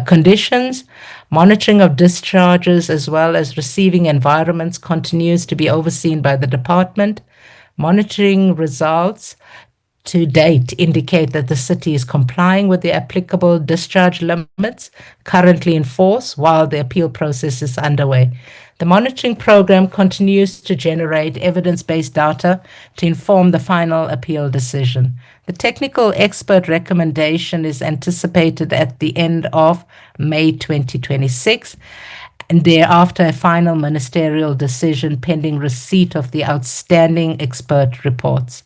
conditions. Monitoring of discharges as well as receiving environments continues to be overseen by the department. Monitoring results to date indicate that the city is complying with the applicable discharge limits currently in force while the appeal process is underway. The monitoring program continues to generate evidence-based data to inform the final appeal decision. The The technical expert recommendation is anticipated at the end of May 2026, and thereafter a final ministerial decision pending receipt of the outstanding expert reports.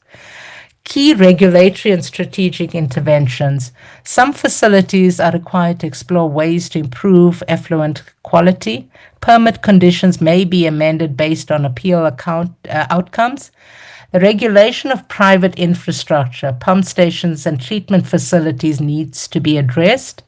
Key regulatory and strategic interventions. Some facilities are required to explore ways to improve effluent quality. Permit conditions may be amended based on appeal outcomes. The regulation of private infrastructure, pump stations, and treatment facilities needs to be addressed.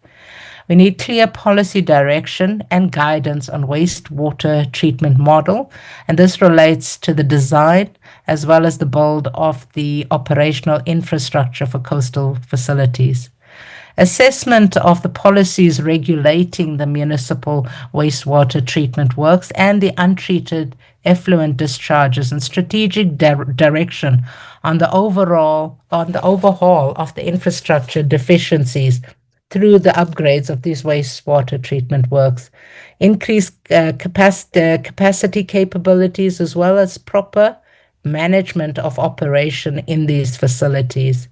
We need clear policy direction and guidance on wastewater treatment model, and this relates to the design as well as the build of the operational infrastructure for coastal facilities. Assessment of the policies regulating the municipal wastewater treatment works and the untreated effluent discharges, and strategic direction on the overhaul of the infrastructure deficiencies through the upgrades of these wastewater treatment works, increase capacity capabilities, as well as proper management of operation in these facilities.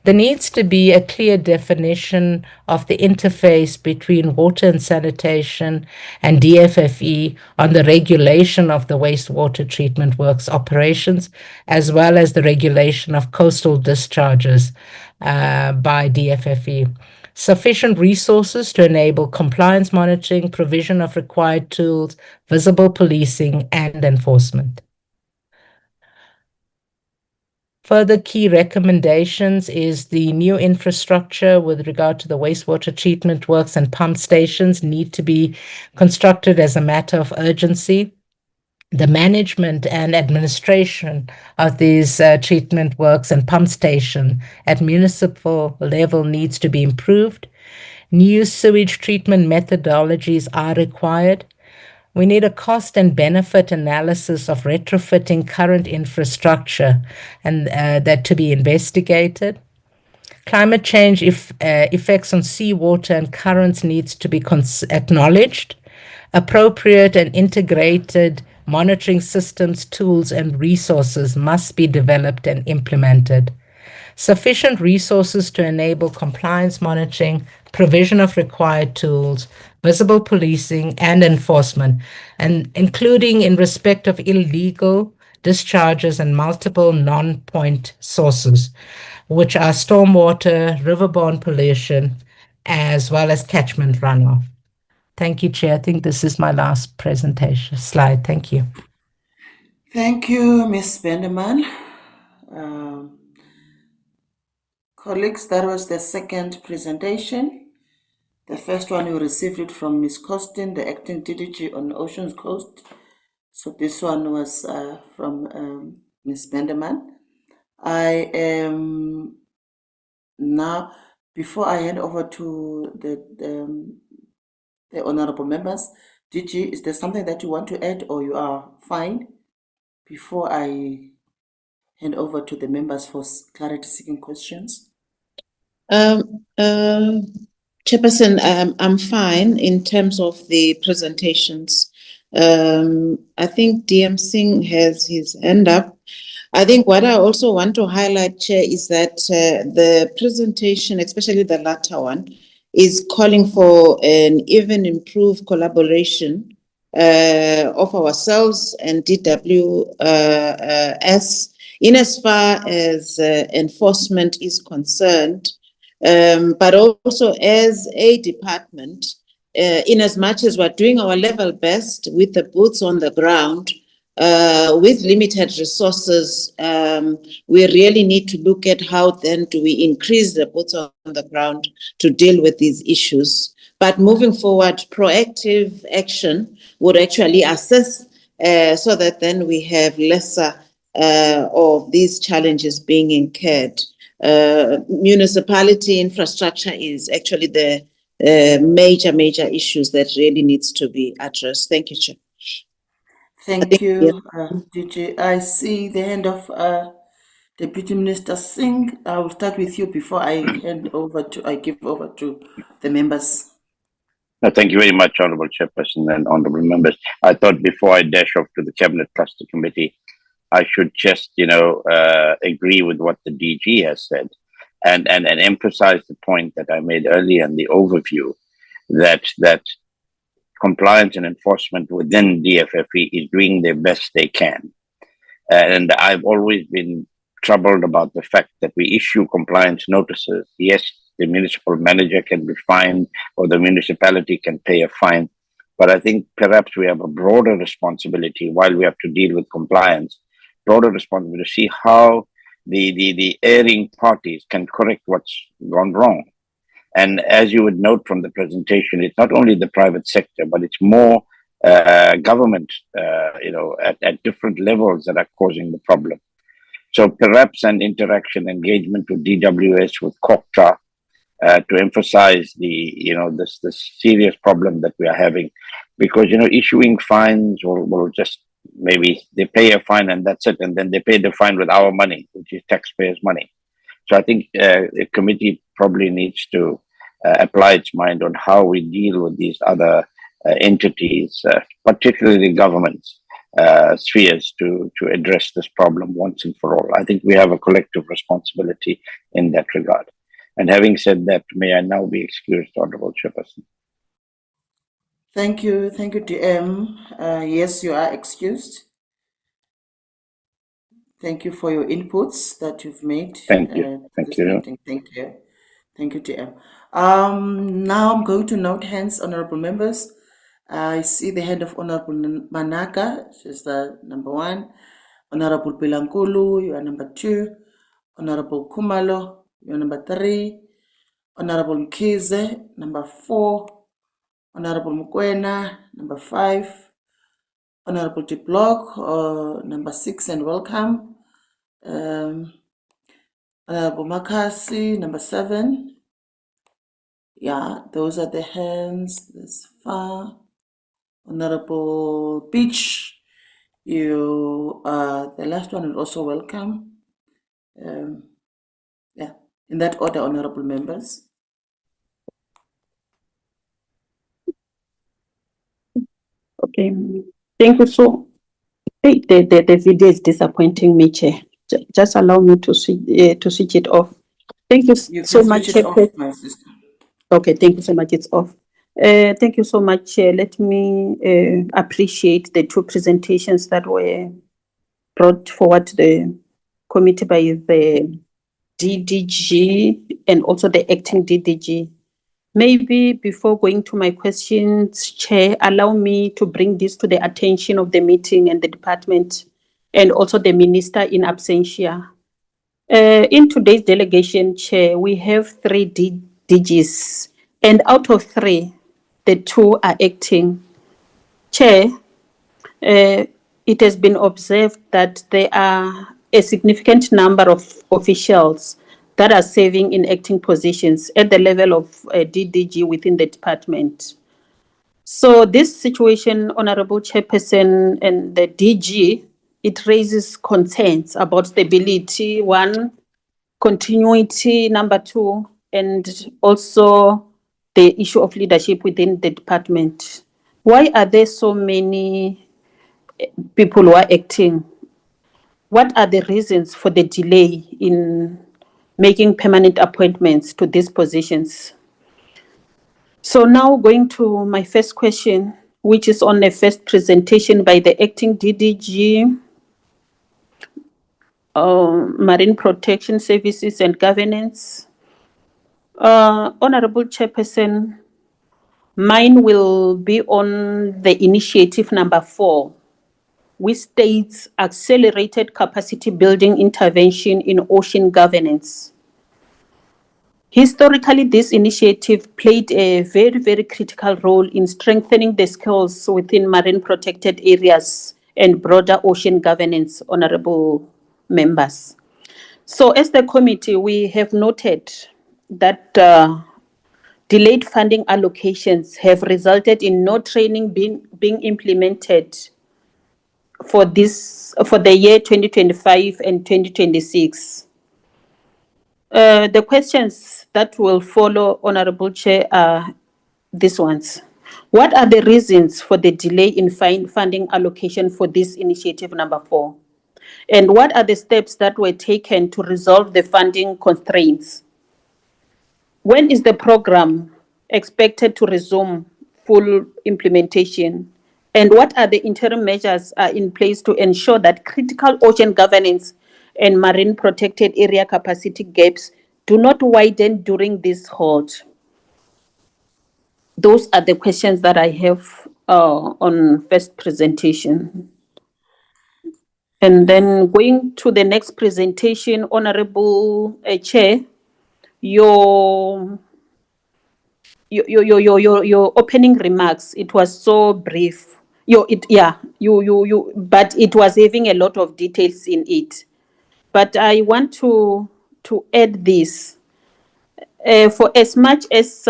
There needs to be a clear definition of the interface between water and sanitation and DFFE on the regulation of the wastewater treatment works operations, as well as the regulation of coastal discharges by DFFE. Sufficient resources to enable compliance monitoring, provision of required tools, visible policing, and enforcement. Further key recommendations is the new infrastructure with regard to the wastewater treatment works and pump stations need to be constructed as a matter of urgency. The management and administration of these treatment works and pump station at municipal level needs to be improved. New sewage treatment methodologies are required. We need a cost and benefit analysis of retrofitting current infrastructure and that to be investigated. Climate change effects on seawater and currents needs to be acknowledged. Appropriate and integrated monitoring systems, tools, and resources must be developed and implemented. Sufficient resources to enable compliance monitoring, provision of required tools, visible policing and enforcement, and including in respect of illegal discharges and multiple non-point sources, which are stormwater, riverborne pollution, as well as catchment runoff. Thank you, Chair. I think this is my last presentation slide. Thank you. Thank you, Ms. Bendeman. Colleagues, that was the second presentation. The first one, we received it from Ms. Costin, the acting DDG on Oceans Coast. So this one was from Ms. Bendeman. I am now, before I hand over to the honorable members, DG, is there something that you want to add, or you are fine before I hand over to the members for clarity-seeking questions? Chairperson, I'm fine in terms of the presentations. I think DM Singh has his hand up. I think what I also want to highlight, Chair, is that the presentation, especially the latter one, is calling for an even improved collaboration of ourselves and DWS in as far as enforcement is concerned, but also as a department, in as much as we're doing our level best with the boots on the ground, with limited resources, we really need to look at how then do we increase the boots on the ground to deal with these issues. But moving forward, proactive action would actually assess so that then we have lesser of these challenges being incurred. Municipality infrastructure is actually the major issues that really needs to be addressed. Thank you, Chair. Thank you, DG. I see the hand of Deputy Minister Singh. I will start with you before I give over to the members. Thank you very much, Honourable Chairperson and Honourable Members. I thought before I dash off to the Cabinet Cluster Committee, I should just, agree with what the DG has said. and emphasize the point that I made earlier in the overview, that compliance and enforcement within DFFE is doing their best they can. And I've always been troubled about the fact that we issue compliance notices. Yes, the municipal manager can be fined or the municipality can pay a fine. But I think perhaps we have a broader responsibility while we have to deal with compliance, broader responsibility to see how the erring parties can correct what's gone wrong. And as you would note from the presentation, it's not only the private sector, but it's more government, at different levels that are causing the problem. So perhaps an interaction, engagement with DWS, with COCTA, to emphasize this serious problem that we are having, because issuing fines will just maybe they pay a fine and that's it, and then they pay the fine with our money, which is taxpayers' money. So I think the committee probably needs to apply its mind on how we deal with these other entities, particularly governments, spheres, to address this problem once and for all. I think we have a collective responsibility in that regard. And having said that, may I now be excused, Honorable Chairperson. Thank you, DM. Yes, you are excused. Thank you for your inputs that you've made. Thank you. Thank you. Thank you, DM. Now I'm going to note hands, honorable members. I see the hand of Honorable Manaka, she's the number 1. Honorable Bilankulu, you are number 2. Honorable Kumalo, you are number 3. Honorable Mkize, number 4. Honorable Mukwena, number 5. Honorable Diblog, number 6, and welcome. Honorable Makasi, number 7. Yeah, those are the hands this far. Honorable Beach, you are the last one, and also welcome. Yeah, in that order, honorable members. Okay, thank you. So, hey, the video is disappointing me, Chair. Just allow me to switch it off. Thank you so much, Switch it off, my sister. Okay, thank you so much. It's off. Thank you so much, Chair. Let me appreciate the 2 presentations that were brought forward to the committee by the DDG and also the acting DDG. Maybe before going to my questions, Chair, allow me to bring this to the attention of the meeting and the department and also the minister in absentia. In today's delegation, Chair, we have 3 DGs, and out of 3, the 2 are acting. Chair, it has been observed that there are a significant number of officials that are serving in acting positions at the level of DDG within the department. So this situation, Honorable Chairperson and the DG, it raises concerns about stability, 1, continuity, number 2, and also the issue of leadership within the department. Why are there so many people who are acting? What are the reasons for the delay in making permanent appointments to these positions? So now going to my first question, which is on the first presentation by the acting DDG, Marine Protection Services and Governance. Honorable Chairperson, mine will be on the initiative number 4, which states accelerated capacity building intervention in ocean governance. Historically, this initiative played a very, very critical role in strengthening the skills within marine protected areas and broader ocean governance, honorable members. So as the committee, we have noted that delayed funding allocations have resulted in no training being implemented for the year 2025 and 2026. The questions that will follow, Honorable Chair, are these ones. What are the reasons for the delay in funding allocation for this initiative number 4? And what are the steps that were taken to resolve the funding constraints? When is the program expected to resume full implementation? And what are the interim measures are in place to ensure that critical ocean governance and marine protected area capacity gaps do not widen during this halt? Those are the questions that I have on first presentation. And then going to the next presentation, Honorable Chair, your opening remarks, it was so brief. But it was having a lot of details in it. But I want to add this. For as much as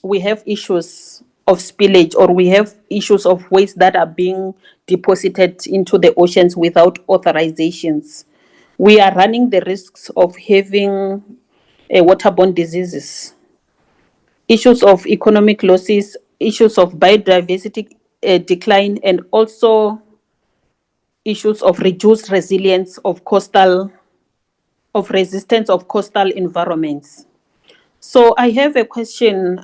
we have issues of spillage, or we have issues of waste that are being deposited into the oceans without authorizations, we are running the risks of having waterborne diseases, issues of economic losses, issues of biodiversity decline, and also issues of reduced resilience of resistance of coastal environments. So I have a question,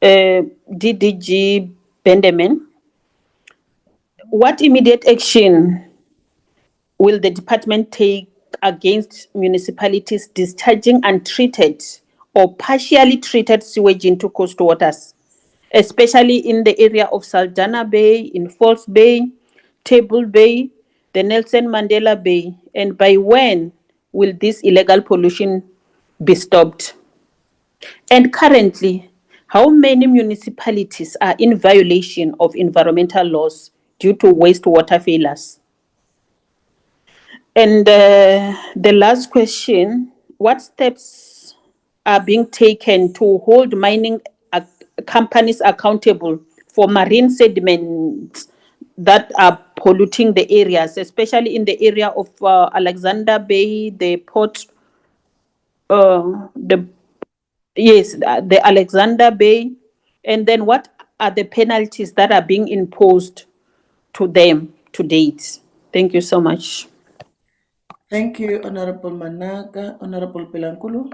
DDG Bendeman. What immediate action will the department take against municipalities discharging untreated or partially treated sewage into coast waters, especially in the area of Saldanha Bay, in False Bay, Table Bay, the Nelson Mandela Bay, and by when will this illegal pollution be stopped? And currently, how many municipalities are in violation of environmental laws due to wastewater failures? And the last question, what steps are being taken to hold mining companies accountable for marine sediments that are polluting the areas, especially in the area of Alexander Bay, the port, the Alexander Bay, and then what are the penalties that are being imposed to them to date? Thank you so much. Thank you, Honorable Manaka. Honorable Pelankulu.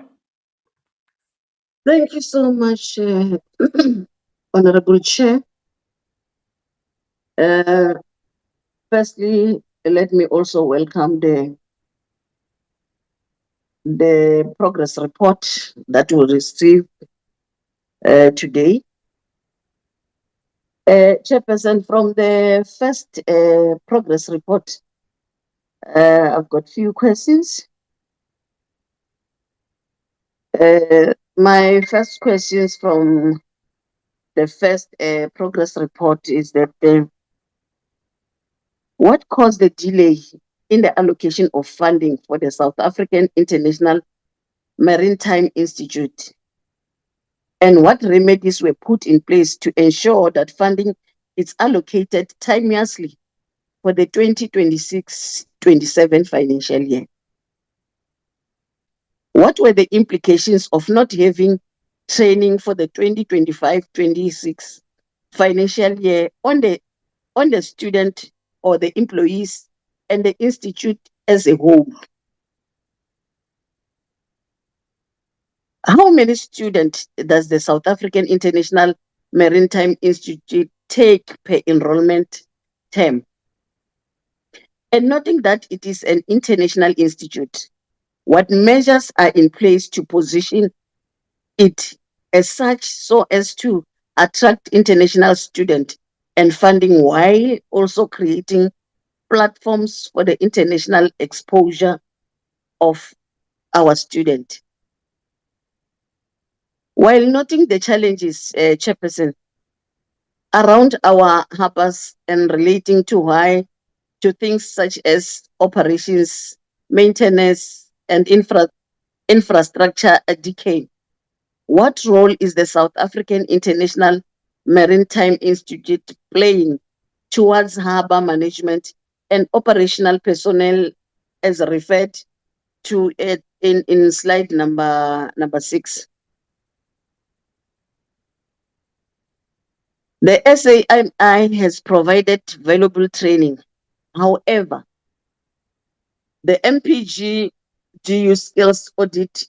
Thank you so much, Honorable Chair. Firstly, let me also welcome the progress report that we received today. Chairperson, from the first progress report, I've got few questions. My first questions from the first progress report is that what caused the delay in the allocation of funding for the South African International Maritime Institute? And what remedies were put in place to ensure that funding is allocated timeously for the 2026-27 financial year? What were the implications of not having training for the 2025-26 financial year on the student or the employees and the institute as a whole? How many students does the South African International Maritime Institute take per enrollment term? And noting that it is an international institute, what measures are in place to position it as such so as to attract international students and funding, while also creating platforms for the international exposure of our students? While noting the challenges, Chairperson, around our harbors and relating to things such as operations, maintenance, and infrastructure decay, what role is the South African International Maritime Institute playing towards harbor management and operational personnel, as referred to it in slide number 6? The SAMI has provided valuable training. However, The MPG GU skills audit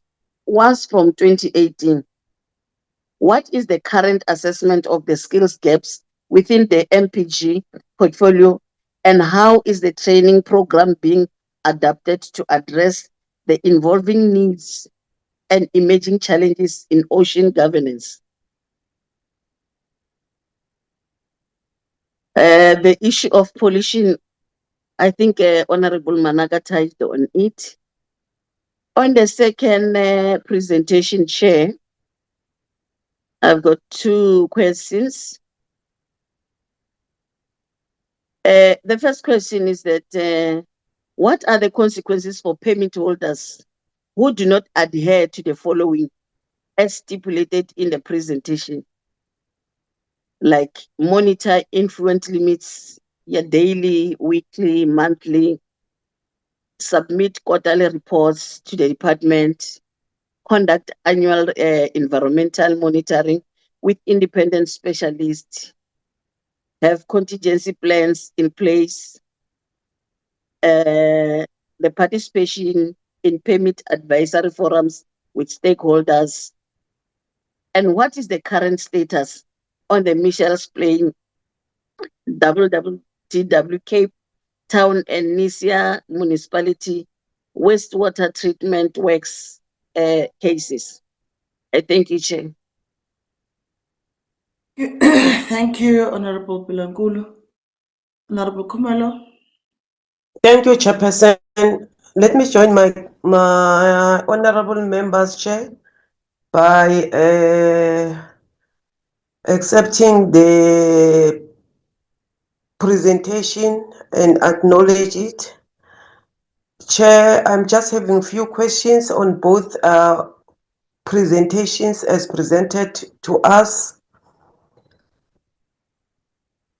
was from 2018. What is the current assessment of the skills gaps within the MPG portfolio, and how is the training program being adapted to address the evolving needs and emerging challenges in ocean governance? The issue of pollution, I think Honorable Manaka touched on it. On the second presentation, Chair, I've got two questions. The first question is that what are the consequences for permit holders who do not adhere to the following as stipulated in the presentation? Like monitor influent limits, your daily, weekly, monthly, submit quarterly reports to the department, conduct annual environmental monitoring with independent specialists, have contingency plans in place, the participation in permit advisory forums with stakeholders, and what is the current status on the Michel's Plain, WWTW Cape Town and Nisia Municipality wastewater treatment works cases? Thank you, Chair. Thank you, Honorable Bilangulu. Honorable Kumalo. Thank you, Chairperson. Let me join my honorable members, Chair, by accepting the presentation and acknowledge it. Chair, I'm just having a few questions on both presentations as presented to us.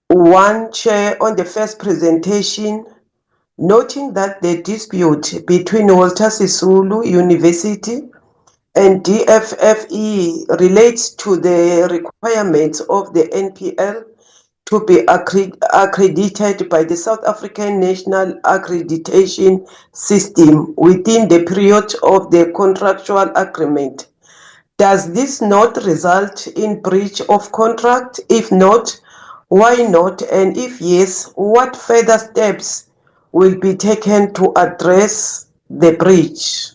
One, Chair, on the first presentation, noting that the dispute between Walter Sisulu University and DFFE relates to the requirements of the NPL to be accredited by the South African National Accreditation System within the period of the contractual agreement. Does this not result in breach of contract? If not, why not? And if yes, what further steps will be taken to address the breach?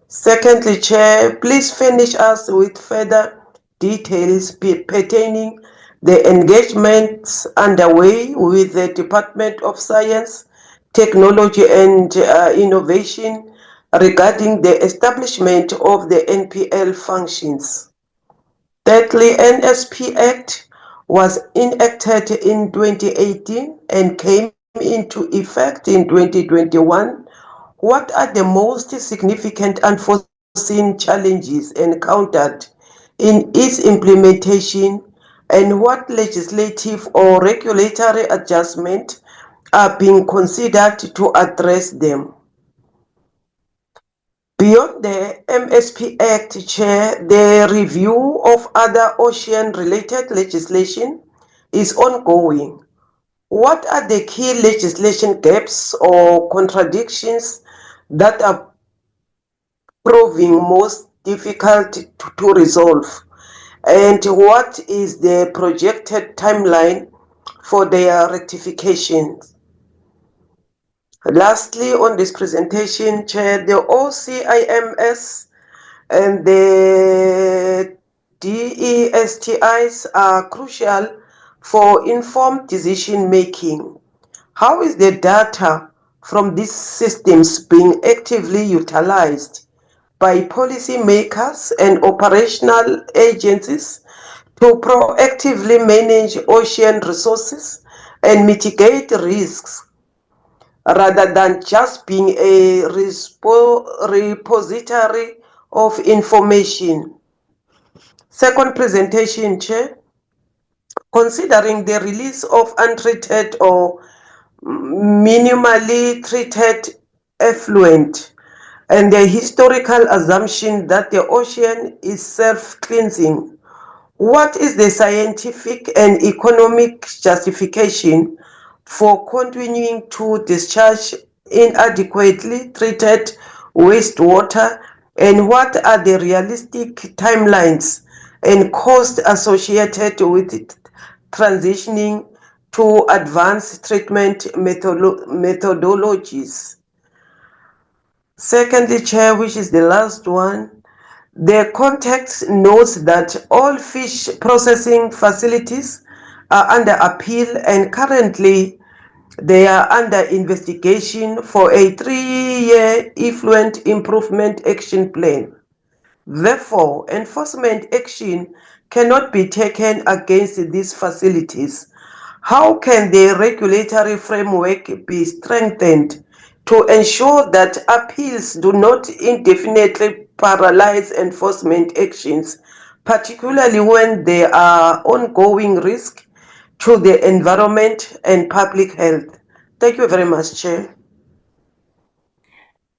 Secondly, Chair, please furnish us with further details pertaining the engagements underway with the Department of Science, Technology and Innovation regarding the establishment of the NPL functions. Thirdly, NSP Act was enacted in 2018 and came into effect in 2021. What are the most significant unforeseen challenges encountered in its implementation, and what legislative or regulatory adjustments are being considered to address them? Beyond the MSP Act, Chair, the review of other ocean-related legislation is ongoing. What are the key legislation gaps or contradictions that are proving most difficult to resolve? And what is the projected timeline for their rectification? Lastly, on this presentation, Chair, the OCIMS and the DESTIs are crucial for informed decision making. How is the data from these systems being actively utilized by policymakers and operational agencies to proactively manage ocean resources and mitigate risks, rather than just being a repository of information? Second presentation, Chair, considering the release of untreated or minimally treated effluent and the historical assumption that the ocean is self-cleansing, what is the scientific and economic justification for continuing to discharge inadequately treated wastewater, and what are the realistic timelines and costs associated with it transitioning to advanced treatment methodologies? Secondly, Chair, which is the last one, the context notes that all fish processing facilities are under appeal and currently they are under investigation for a 3-year effluent improvement action plan. Therefore, enforcement action cannot be taken against these facilities. How can the regulatory framework be strengthened to ensure that appeals do not indefinitely paralyze enforcement actions, particularly when there are ongoing risks to the environment and public health? Thank you very much, Chair.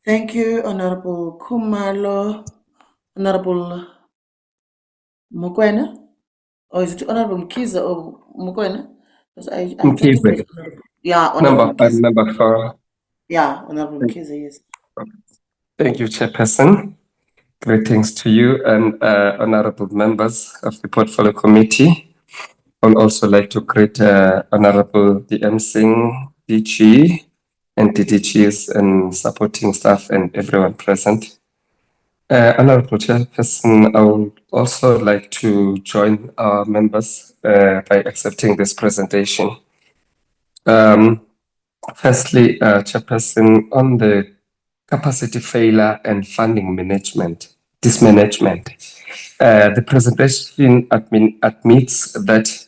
Thank you, Honorable Kumalo. Honorable Mukwena? Or is it Honorable Mkiza or Mukwena? Because I thought it was Mkhize, Honorable. Yeah, Honorable number Mkiza. number 4. Yeah, Honorable Mkiza, yes. Thank you, Chairperson. Greetings to you and honorable members of the Portfolio Committee. I would also like to greet Honorable DM Singh, DG, and DDGs and supporting staff and everyone present. Honorable Chairperson, I would also like to join our members by accepting this presentation. Firstly, Chairperson, on the capacity failure and funding mismanagement. The presentation admits that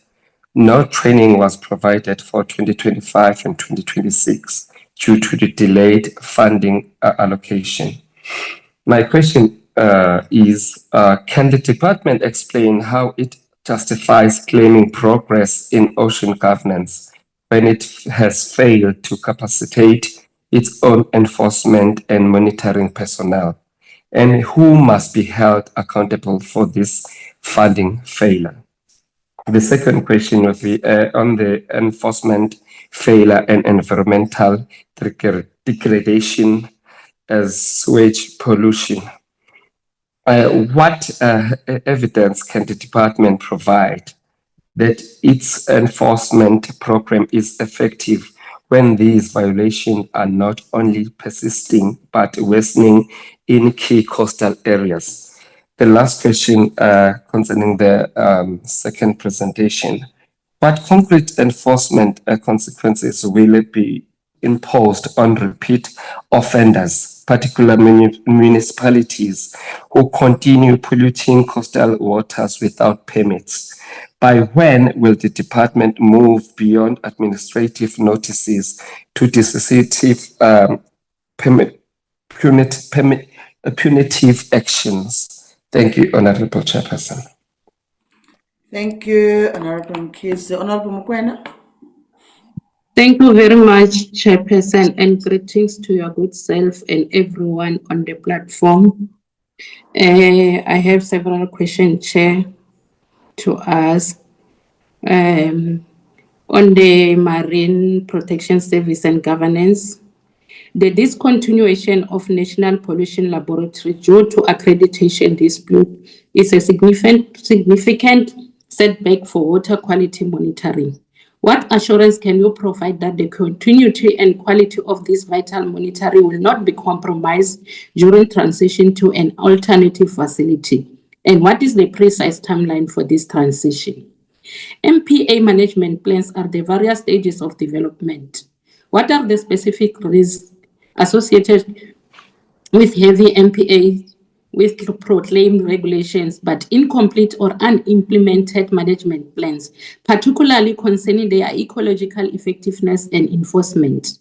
no training was provided for 2025 and 2026 due to the delayed funding allocation. My question is, can the department explain how it justifies claiming progress in ocean governance when it has failed to capacitate its own enforcement and monitoring personnel? And who must be held accountable for this funding failure? The second question would be on the enforcement failure and environmental degradation as sewage pollution. What evidence can the department provide that its enforcement program is effective when these violations are not only persisting but worsening in key coastal areas? The last question concerning the second presentation. What concrete enforcement consequences will it be imposed on repeat offenders, particularly municipalities who continue polluting coastal waters without permits? By when will the department move beyond administrative notices to decisive punitive actions? Thank you, Honorable Chairperson. Thank you, Honorable Mkiza. Honorable Mukwena? Thank you very much, Chairperson, and greetings to your good self and everyone on the platform. I have several questions, Chair, to ask. On the Marine Protection Service and Governance, the discontinuation of National Pollution Laboratory due to accreditation dispute is a significant setback for water quality monitoring. What assurance can you provide that the continuity and quality of this vital monitoring will not be compromised during transition to an alternative facility? And what is the precise timeline for this transition? MPA management plans are the various stages of development. What are the specific risks associated with heavy MPA with proclaimed regulations but incomplete or unimplemented management plans, particularly concerning their ecological effectiveness and enforcement?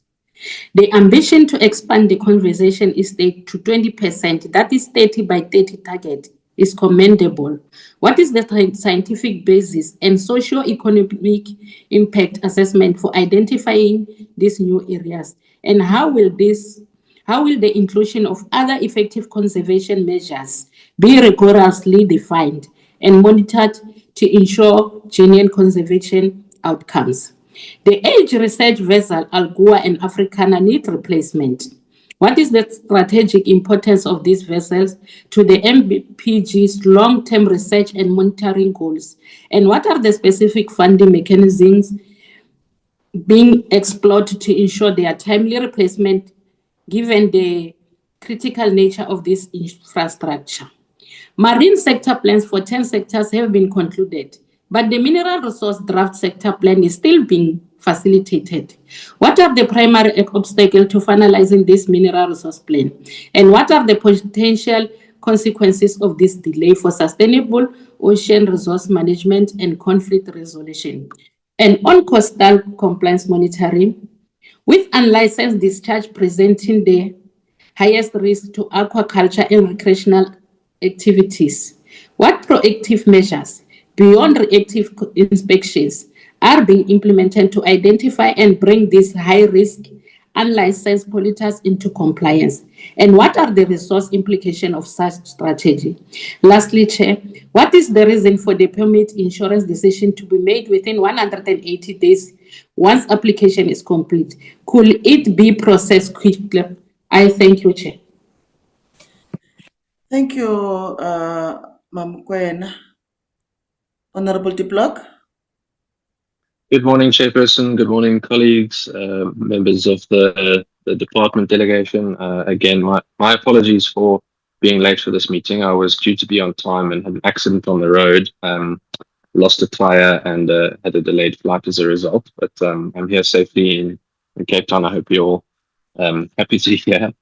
The ambition to expand the conservation estate to 20%, that is 30 by 30 target, is commendable. What is the scientific basis and socio-economic impact assessment for identifying these new areas? And how will the inclusion of other effective conservation measures be rigorously defined and monitored to ensure genuine conservation outcomes? The age research vessel Algua and Africana need replacement. What is the strategic importance of these vessels to the MPG's long-term research and monitoring goals? And what are the specific funding mechanisms being explored to ensure their timely replacement given the critical nature of this infrastructure? Marine sector plans for 10 sectors have been concluded, but the mineral resource draft sector plan is still being facilitated. What are the primary obstacles to finalizing this mineral resource plan? And what are the potential consequences of this delay for sustainable ocean resource management and conflict resolution? And on coastal compliance monitoring, with unlicensed discharge presenting the highest risk to aquaculture and recreational activities, what proactive measures beyond reactive inspections are being implemented to identify and bring these high-risk unlicensed polluters into compliance? And what are the resource implications of such strategy? Lastly, Chair, what is the reason for the permit insurance decision to be made within 180 days once application is complete? Could it be processed quickly? I thank you, Chair. Thank you, Mam Kwena. Honorable De Block. Good morning, Chairperson. Good morning, colleagues, members of the department delegation. Again, my apologies for being late for this meeting. I was due to be on time and had an accident on the road, lost a tire and had a delayed flight as a result. But I'm here safely in Cape Town. I hope you're all happy to hear.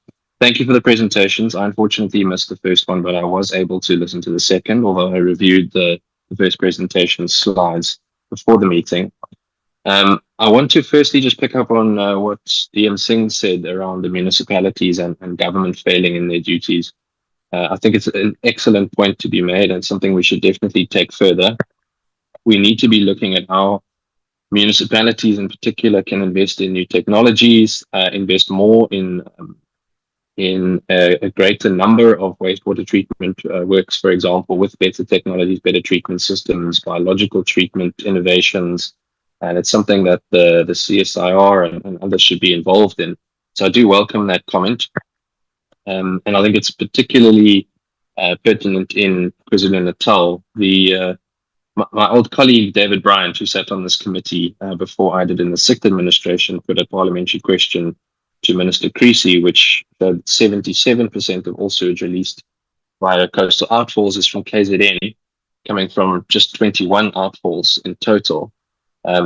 Thank you for the presentations. I unfortunately missed the first one, but I was able to listen to the second, although I reviewed the first presentation slides before the meeting. I want to firstly just pick up on what DM Singh said around the municipalities and government failing in their duties. I think it's an excellent point to be made and something we should definitely take further. We need to be looking at how municipalities in particular can invest in new technologies, invest more in a greater number of wastewater treatment works, for example, with better technologies, better treatment systems, biological treatment innovations. And it's something that the CSIR and others should be involved in. So I do welcome that comment. And I think it's particularly pertinent in KwaZulu-Natal. My old colleague, David Bryant, who sat on this committee before I did in the 6th administration, put a parliamentary question to Minister Creasy, which showed 77% of all sewage released via coastal outfalls is from KZN, coming from just 21 outfalls in total.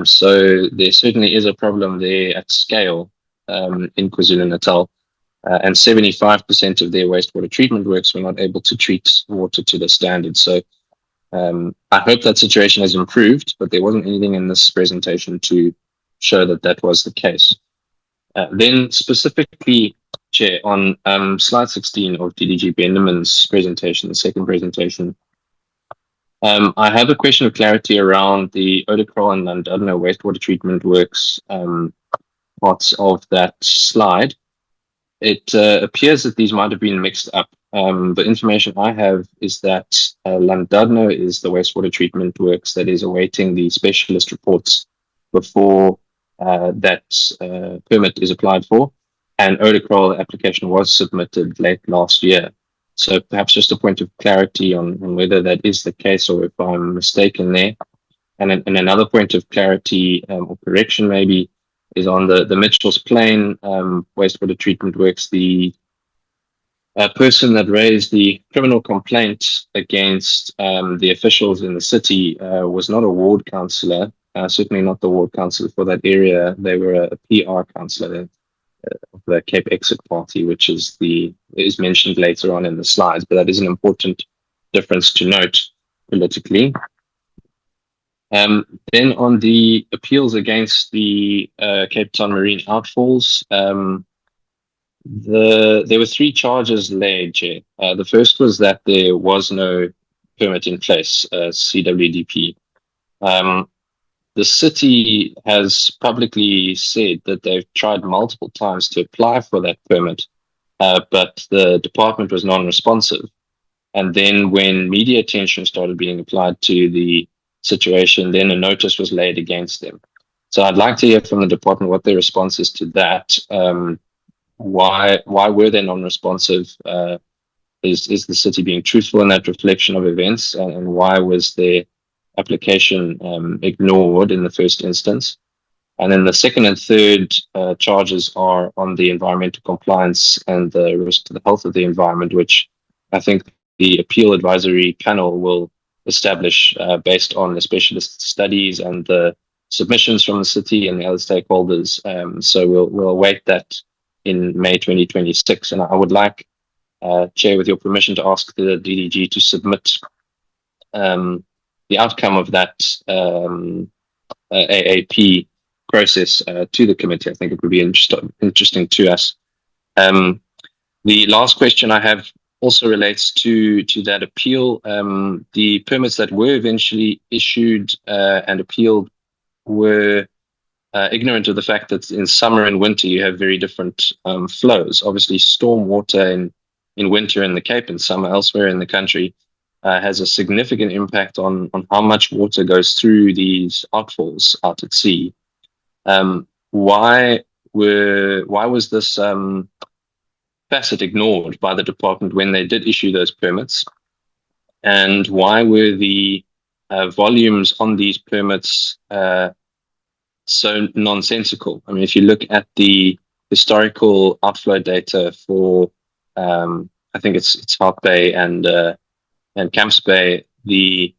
So there certainly is a problem there at scale in KwaZulu-Natal, and 75% of their wastewater treatment works were not able to treat water to the standard. So I hope that situation has improved, but there wasn't anything in this presentation to show that that was the case. Then specifically, Chair, on slide 16 of DDG Bendeman's presentation, the second presentation, I have a question of clarity around the Odacrol and Llandudno wastewater treatment works parts of that slide. It appears that these might have been mixed up. The information I have is that Llandudno is the wastewater treatment works that is awaiting the specialist reports before that permit is applied for, and Odacrol application was submitted late last year. So perhaps just a point of clarity on whether that is the case or if I'm mistaken there. And another point of clarity or correction maybe is on the Mitchell's Plain wastewater treatment works. The person that raised the criminal complaint against the officials in the city was not a ward councillor, certainly not the ward councillor for that area. They were a PR councillor of the Cape Exit Party, which is mentioned later on in the slides, but that is an important difference to note politically. Then on the appeals against the Cape Town marine outfalls, there were 3 charges laid, Jay. The first was that there was no permit in place, CWDP. The city has publicly said that they've tried multiple times to apply for that permit, but the department was non-responsive. And then when media attention started being applied to the situation, then a notice was laid against them. So I'd like to hear from the department what their response is to that. Why were they non-responsive? Is the city being truthful in that reflection of events, and why was their application ignored in the first instance? And then the second and third charges are on the environmental compliance and the risk to the health of the environment, which I think the appeal advisory panel will establish based on the specialist studies and the submissions from the city and the other stakeholders. So we'll await that in May 2026. And I would like, Chair, with your permission, to ask the DDG to submit the outcome of that AAP process to the committee. I think it would be interesting to us. The last question I have also relates to that appeal. The permits that were eventually issued and appealed were ignorant of the fact that in summer and winter you have very different flows. Obviously, storm water in winter in the Cape and summer elsewhere in the country has a significant impact on how much water goes through these outfalls out at sea. Why was this facet ignored by the department when they did issue those permits? And why were the volumes on these permits so nonsensical? I mean, if you look at the historical outflow data for, I think it's Hart Bay and Camps Bay, the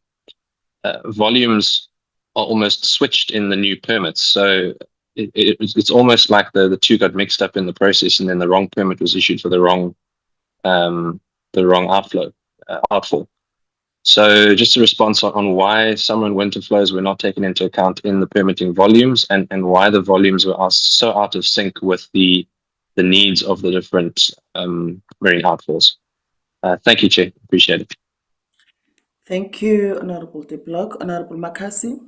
volumes are almost switched in the new permits. So it's almost like the two got mixed up in the process, and then the wrong permit was issued for the wrong outfall. So just a response on why summer and winter flows were not taken into account in the permitting volumes, and why the volumes were so out of sync with the needs of the different marine outfalls. Thank you, Chair. Appreciate it. Thank you, Honorable De Block. Honorable Makasi.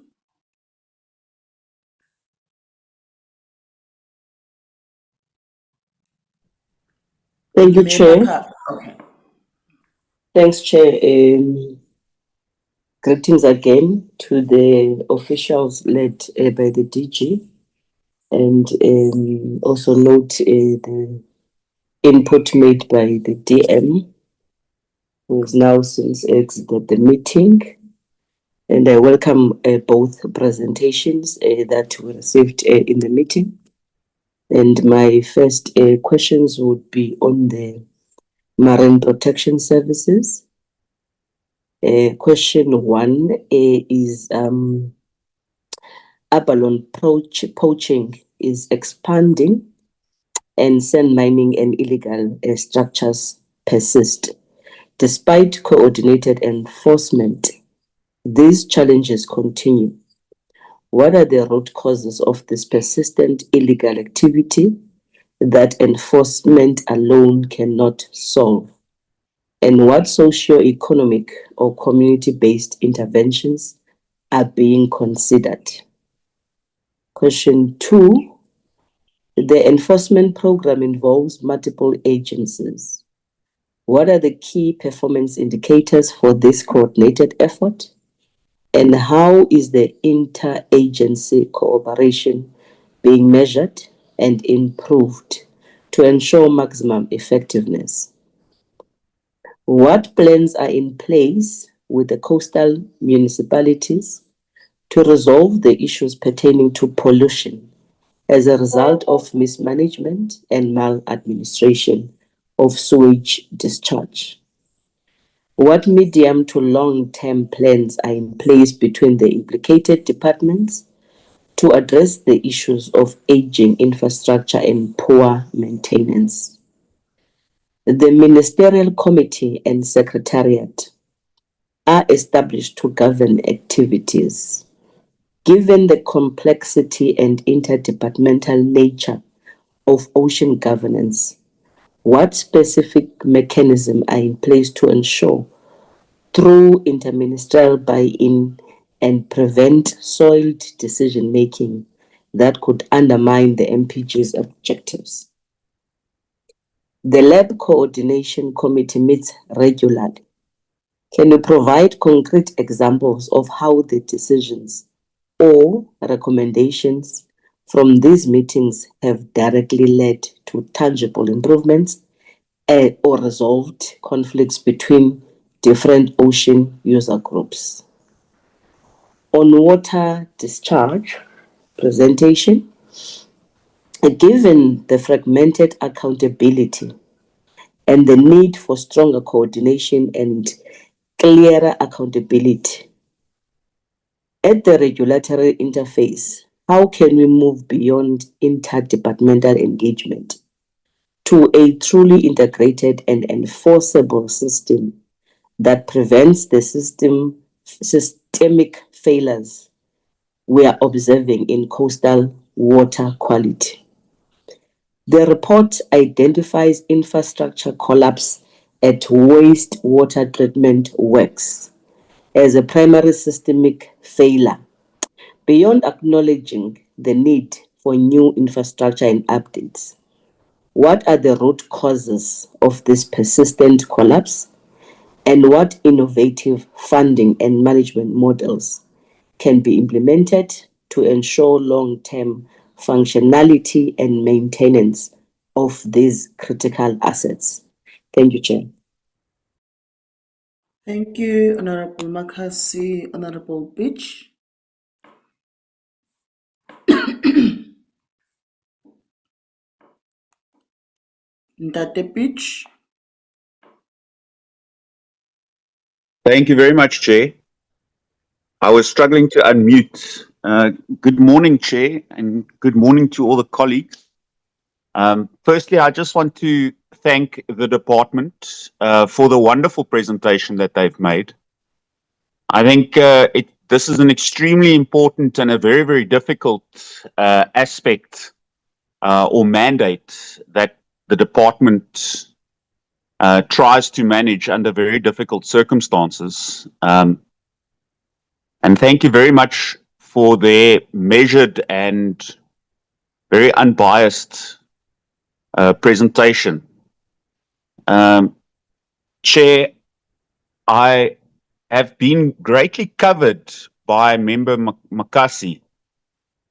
Thank you, Chair. Okay. Thanks, Chair. Greetings again to the officials led by the DG, and also note the input made by the DM, who has now since exited the meeting. And I welcome both presentations that were received in the meeting. And my first questions would be on the Marine Protection Services. Question one is abalone poaching is expanding, and sand mining and illegal structures persist. Despite coordinated enforcement, these challenges continue. What are the root causes of this persistent illegal activity that enforcement alone cannot solve? And what socio-economic or community-based interventions are being considered? Question two, the enforcement program involves multiple agencies. What are the key performance indicators for this coordinated effort? And how is the inter-agency cooperation being measured and improved to ensure maximum effectiveness? What plans are in place with the coastal municipalities to resolve the issues pertaining to pollution as a result of mismanagement and maladministration of sewage discharge? What medium to long-term plans are in place between the implicated departments to address the issues of aging infrastructure and poor maintenance? The Ministerial Committee and Secretariat are established to govern activities. Given the complexity and interdepartmental nature of ocean governance, what specific mechanisms are in place to ensure through interministerial buy-in and prevent soiled decision-making that could undermine the MPG's objectives? The Lab Coordination Committee meets regularly. Can you provide concrete examples of how the decisions or recommendations from these meetings have directly led to tangible improvements or resolved conflicts between different ocean user groups. On water discharge presentation, given the fragmented accountability and the need for stronger coordination and clearer accountability at the regulatory interface, how can we move beyond interdepartmental engagement to a truly integrated and enforceable system that prevents the systemic failures we are observing in coastal water quality? The report identifies infrastructure collapse at wastewater treatment works as a primary systemic failure. Beyond acknowledging the need for new infrastructure and updates, what are the root causes of this persistent collapse, and what innovative funding and management models can be implemented to ensure long-term functionality and maintenance of these critical assets? Thank you, Chair. Thank you, Honorable Makasi. Honorable Beach. Ndate Beach. Thank you very much, Chair. I was struggling to unmute. Good morning, Chair, and good morning to all the colleagues. Firstly, I just want to thank the department for the wonderful presentation that they've made. I think this is an extremely important and a very, very difficult aspect or mandate that the department tries to manage under very difficult circumstances. And thank you very much for their measured and very unbiased presentation. Chair, I have been greatly covered by Member Makasi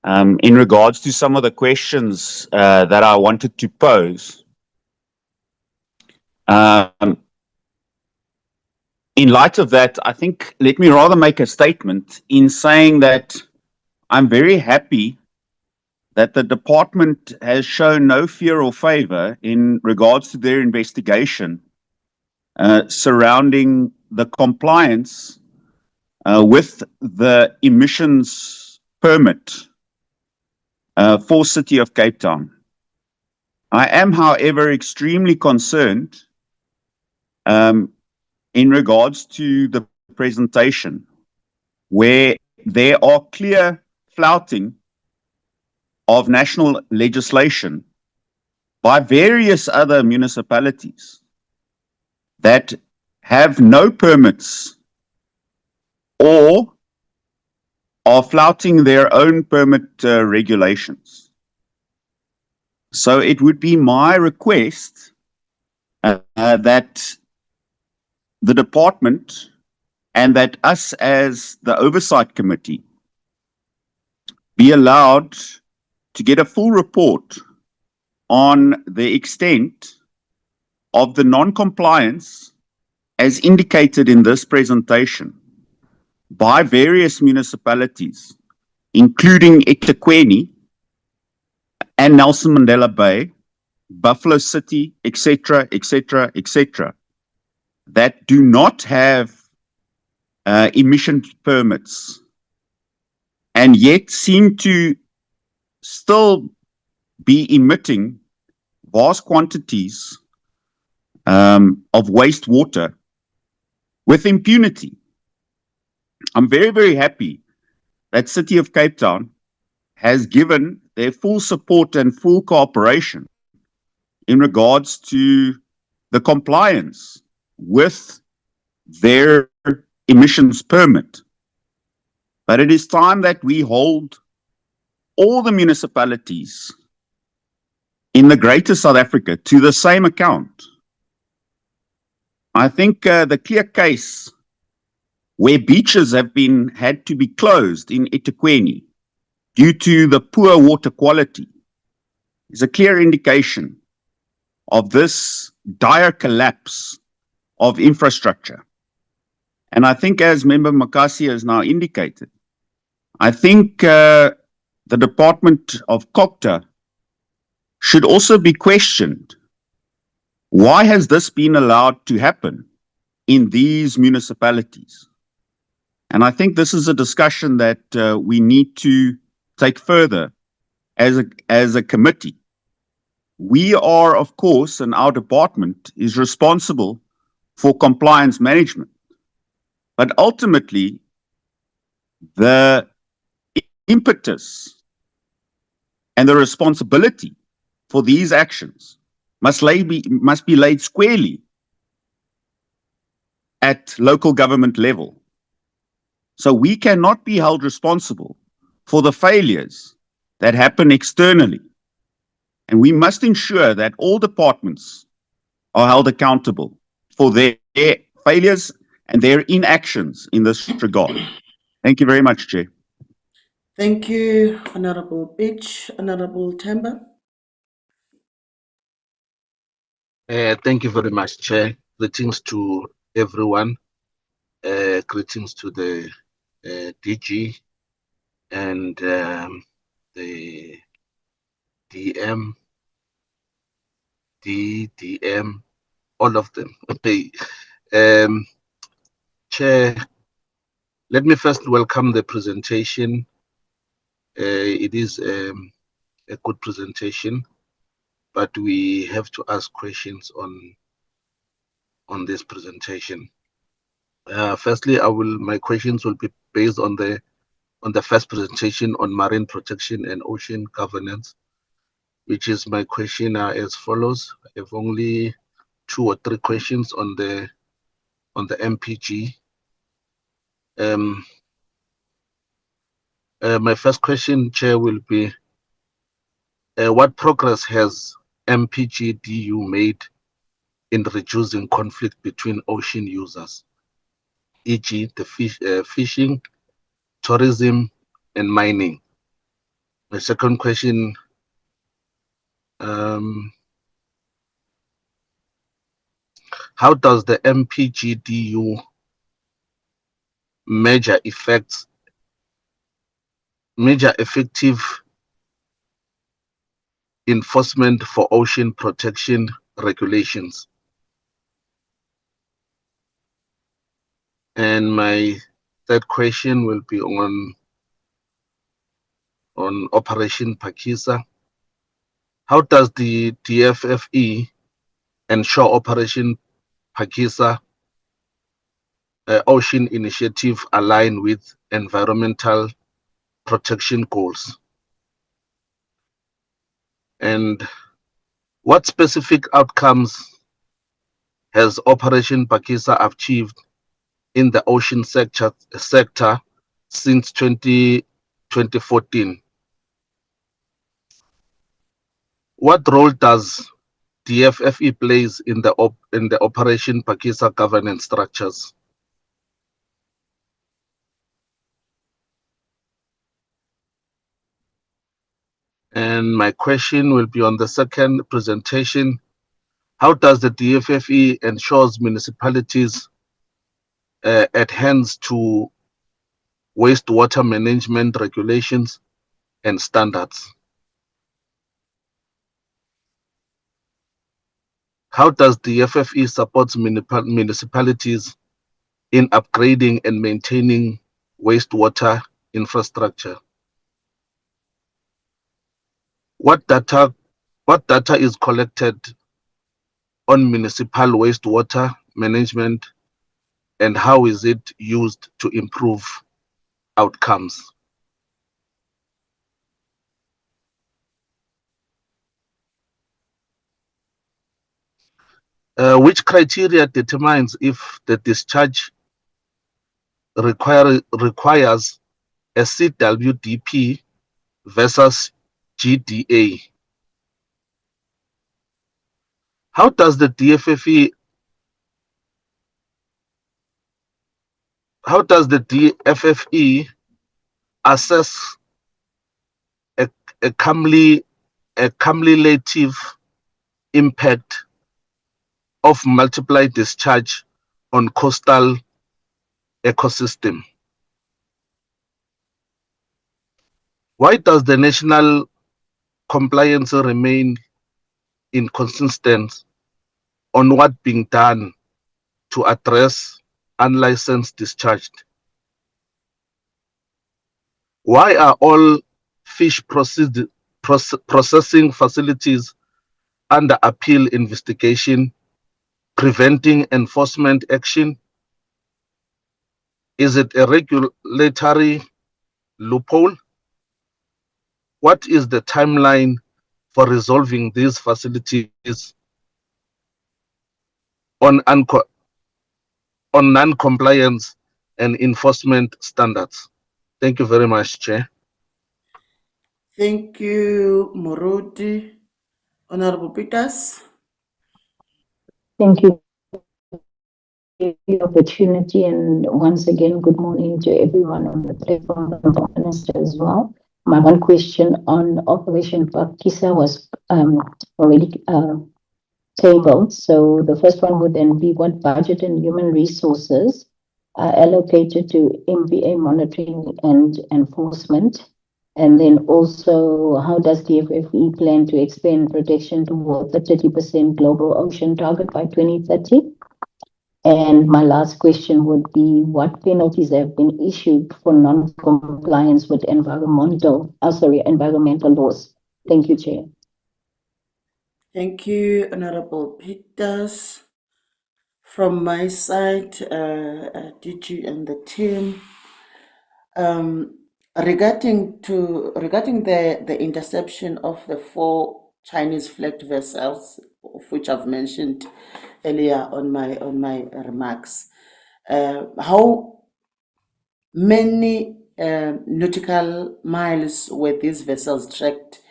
in regards to some of the questions that I wanted to pose. In light of that, I think let me rather make a statement in saying that I'm very happy that the department has shown no fear or favor in regards to their investigation surrounding the compliance with the emissions permit for City of Cape Town. I am, however, extremely concerned in regards to the presentation, where there are clear flouting of national legislation by various other municipalities that have no permits or are flouting their own permit regulations. So it would be my request that the department and that us as the Oversight Committee be allowed to get a full report on the extent of the non-compliance as indicated in this presentation by various municipalities, including eThekwini and Nelson Mandela Bay, Buffalo City, etc., etc., etc., that do not have emission permits and yet seem to still be emitting vast quantities of wastewater with impunity. I'm very, very happy that City of Cape Town has given their full support and full cooperation in regards to the compliance with their emissions permit. But it is time that we hold all the municipalities in the greater South Africa to the same account. I think the clear case where beaches have had to be closed in eThekwini due to the poor water quality, is a clear indication of this dire collapse of infrastructure. And I think, as Member Makasi has now indicated, I think the Department of COGTA should also be questioned. Why has this been allowed to happen in these municipalities? And I think this is a discussion that we need to take further as a committee. We are, of course, and our department is responsible for compliance management. But ultimately, the impetus and the responsibility for these actions must be laid squarely at local government level. So we cannot be held responsible for the failures that happen externally. And we must ensure that all departments are held accountable for their failures and their inactions in this regard. Thank you very much, Chair. Thank you, Honorable Beach. Honorable Temba. Thank you very much, Chair. Greetings to everyone. Greetings to the DG and the DM, DDM, all of them. Okay. Chair, let me first welcome the presentation. It is a good presentation, but we have to ask questions on this presentation. Firstly, my questions will be based on the first presentation on marine protection and ocean governance, which is my question as follows. I have only 2 or 3 questions on the MPG. My first question, Chair, will be what progress has MPGDU made in reducing conflict between ocean users, e.g. the fishing, tourism, and mining? My second question, how does the MPGDU measure effective enforcement for ocean protection regulations? And my third question will be on Operation Phakisa. How does the DFFE ensure Operation Phakisa Ocean Initiative align with environmental protection goals? And what specific outcomes has Operation Phakisa achieved in the ocean sector since 2014? What role does DFFE plays in the Operation Phakisa governance structures? And my question will be on the second presentation. How does the DFFE ensures municipalities adherence to wastewater management regulations and standards? How does the DFFE supports municipalities in upgrading and maintaining wastewater infrastructure? What data is collected on municipal wastewater management, and how is it used to improve outcomes? Which criteria determines if the discharge requires a CWDP versus GDA? How does the DFFE how does the DFFE assess a cumulative impact of multiple discharge on coastal ecosystem? Why does the national compliance remain inconsistent on what being done to address unlicensed discharge? Why are all fish processing facilities under appeal investigation, preventing enforcement action? Is it a regulatory loophole? What is the timeline for resolving these facilities on non-compliance and enforcement standards? Thank you very much, Chair. Thank you, Morodi. Honorable Peters. Thank you for the opportunity, and once again, good morning to everyone on the platform and the Minister as well. My one question on Operation Phakisa was already tabled. So the first one would then be what budget and human resources are allocated to MBA monitoring and enforcement? And then also, how does the FFE plan to expand protection towards the 30% global ocean target by 2030? And my last question would be, what penalties have been issued for non-compliance with environmental laws? Thank you, Chair. Thank you, Honorable Peters. From my side, DG and the team, regarding the interception of the 4 Chinese flagged vessels, of which I've mentioned earlier on my remarks, how many nautical miles were these vessels tracked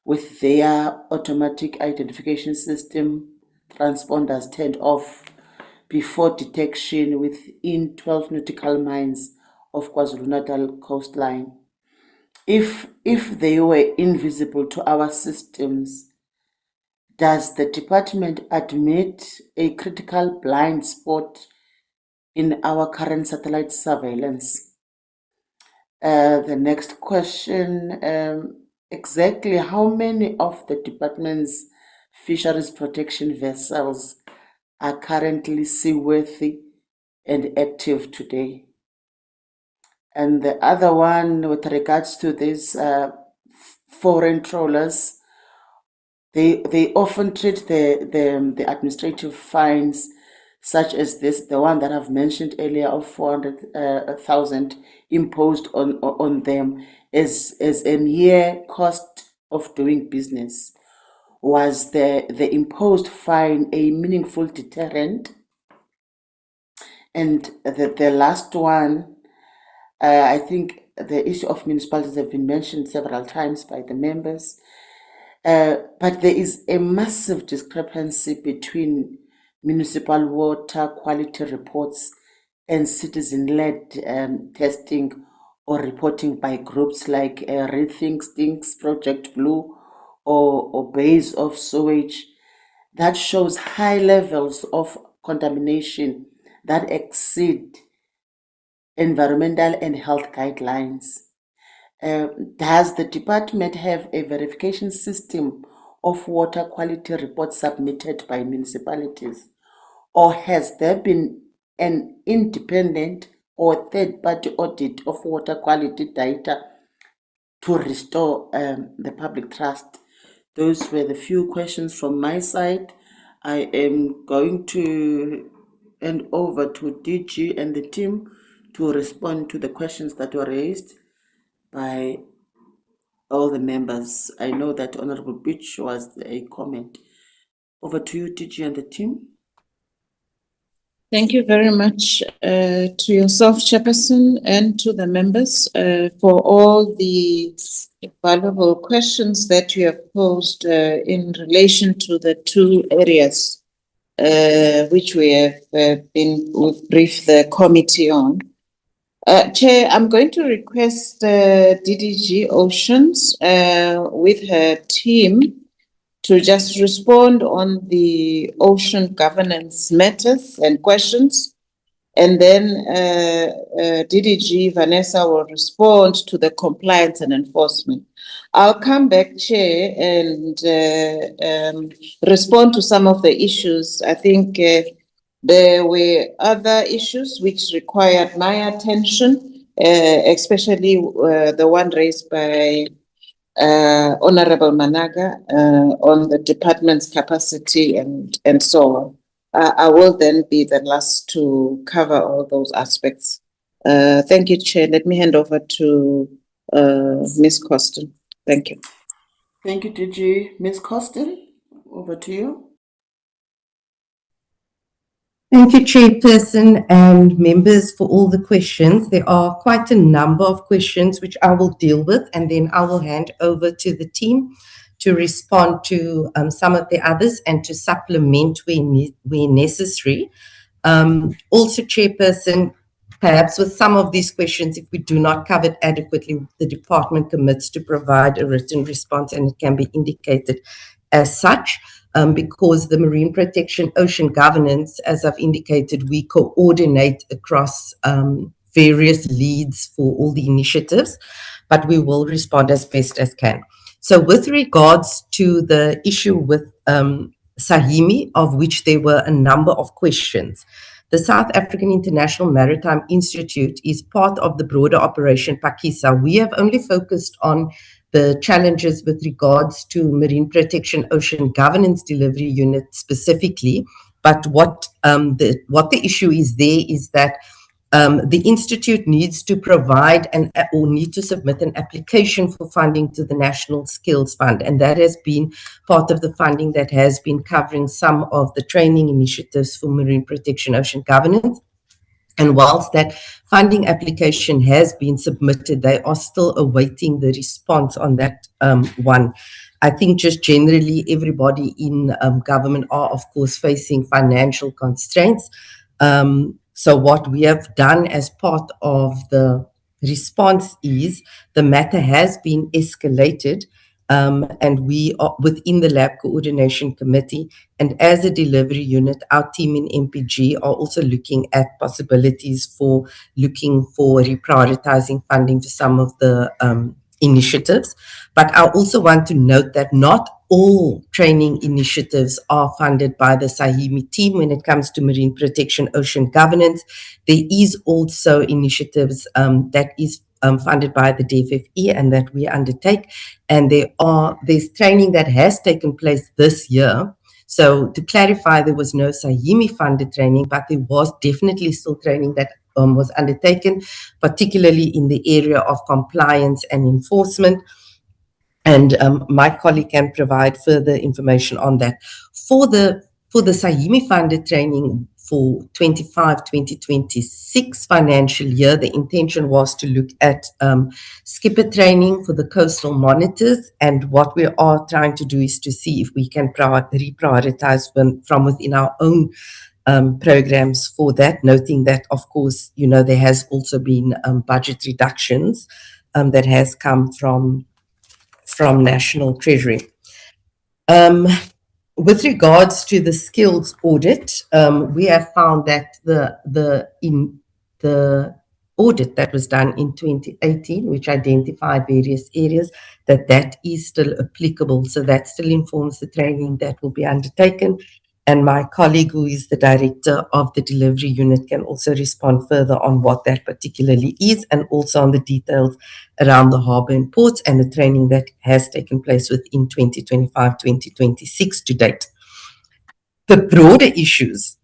with their automatic identification system transponders turned off before detection within 12 nautical miles of KwaZulu-Natal coastline? If they were invisible to our systems, does the department admit a critical blind spot in our current satellite surveillance? The next question, exactly how many of the department's fisheries protection vessels are currently seaworthy and active today? And the other one, with regards to these foreign trawlers, they often treat the administrative fines, such as the one that I've mentioned earlier of 400,000 imposed on them, as a mere cost of doing business. Was the imposed fine a meaningful deterrent? And the last one, I think the issue of municipalities have been mentioned several times by the members, but there is a massive discrepancy between municipal water quality reports and citizen-led testing or reporting by groups like Rethink Stinks, Project Blue, or Base of Sewage, that shows high levels of contamination that exceed environmental and health guidelines. Does the department have a verification system of water quality reports submitted by municipalities? Or has there been an independent or third-party audit of water quality data to restore the public trust? Those were the few questions from my side. I am going to hand over to DG and the team to respond to the questions that were raised by all the members. I know that Honorable Beach was a comment. Over to you, DG and the team. Thank you very much to yourself, Chairperson, and to the members for all the valuable questions that you have posed in relation to the 2 areas which we have we've briefed the committee on. Chair, I'm going to request DDG Oceans with her team to just respond on the ocean governance matters and questions. And then DDG Vanessa will respond to the compliance and enforcement. I'll come back, Chair, and respond to some of the issues. I think there were other issues which required my attention, especially the one raised by Honorable Managa on the department's capacity and so on. I will then be the last to cover all those aspects. Thank you, Chair. Let me hand over to Ms. Costin. Thank you. Thank you, DG. Ms. Costin, over to you. Thank you, Chairperson and members, for all the questions. There are quite a number of questions which I will deal with, and then I will hand over to the team to respond to some of the others and to supplement where necessary. Also, Chairperson, perhaps with some of these questions, if we do not cover it adequately, the department commits to provide a written response, and it can be indicated as such. Because the marine protection ocean governance, as I've indicated, we coordinate across various leads for all the initiatives, but we will respond as best as can. So with regards to the issue with Sahimi, of which there were a number of questions, the South African International Maritime Institute is part of the broader operation Phakisa. We have only focused on the challenges with regards to marine protection ocean governance delivery unit specifically. But what the issue is there is that the Institute needs to provide or need to submit an application for funding to the National Skills Fund. And that has been part of the funding that has been covering some of the training initiatives for marine protection ocean governance. And whilst that funding application has been submitted, they are still awaiting the response on that one. I think just generally everybody in government are, of course, facing financial constraints. So what we have done as part of the response is the matter has been escalated, and we are within the Lab Coordination Committee, and as a delivery unit, our team in MPG are also looking at possibilities for reprioritizing funding to some of the initiatives. But I also want to note that not all training initiatives are funded by the Sahimi team when it comes to marine protection ocean governance. There is also initiatives that is funded by the DFFE and that we undertake. And there's training that has taken place this year. So to clarify, there was no Sahimi funded training, but there was definitely still training that was undertaken, particularly in the area of compliance and enforcement. And my colleague can provide further information on that. For the Sahimi funded training for 2025-2026 financial year, the intention was to look at skipper training for the coastal monitors. And what we are trying to do is to see if we can reprioritize from within our own programs for that, noting that, of course, there has also been budget reductions that has come from National Treasury. With regards to the skills audit, we have found that the audit that was done in 2018, which identified various areas, that is still applicable. So that still informs the training that will be undertaken. And my colleague, who is the director of the delivery unit, can also respond further on what that particularly is, and also on the details around the harbour and ports and the training that has taken place within 2025-2026 to date. The broader issues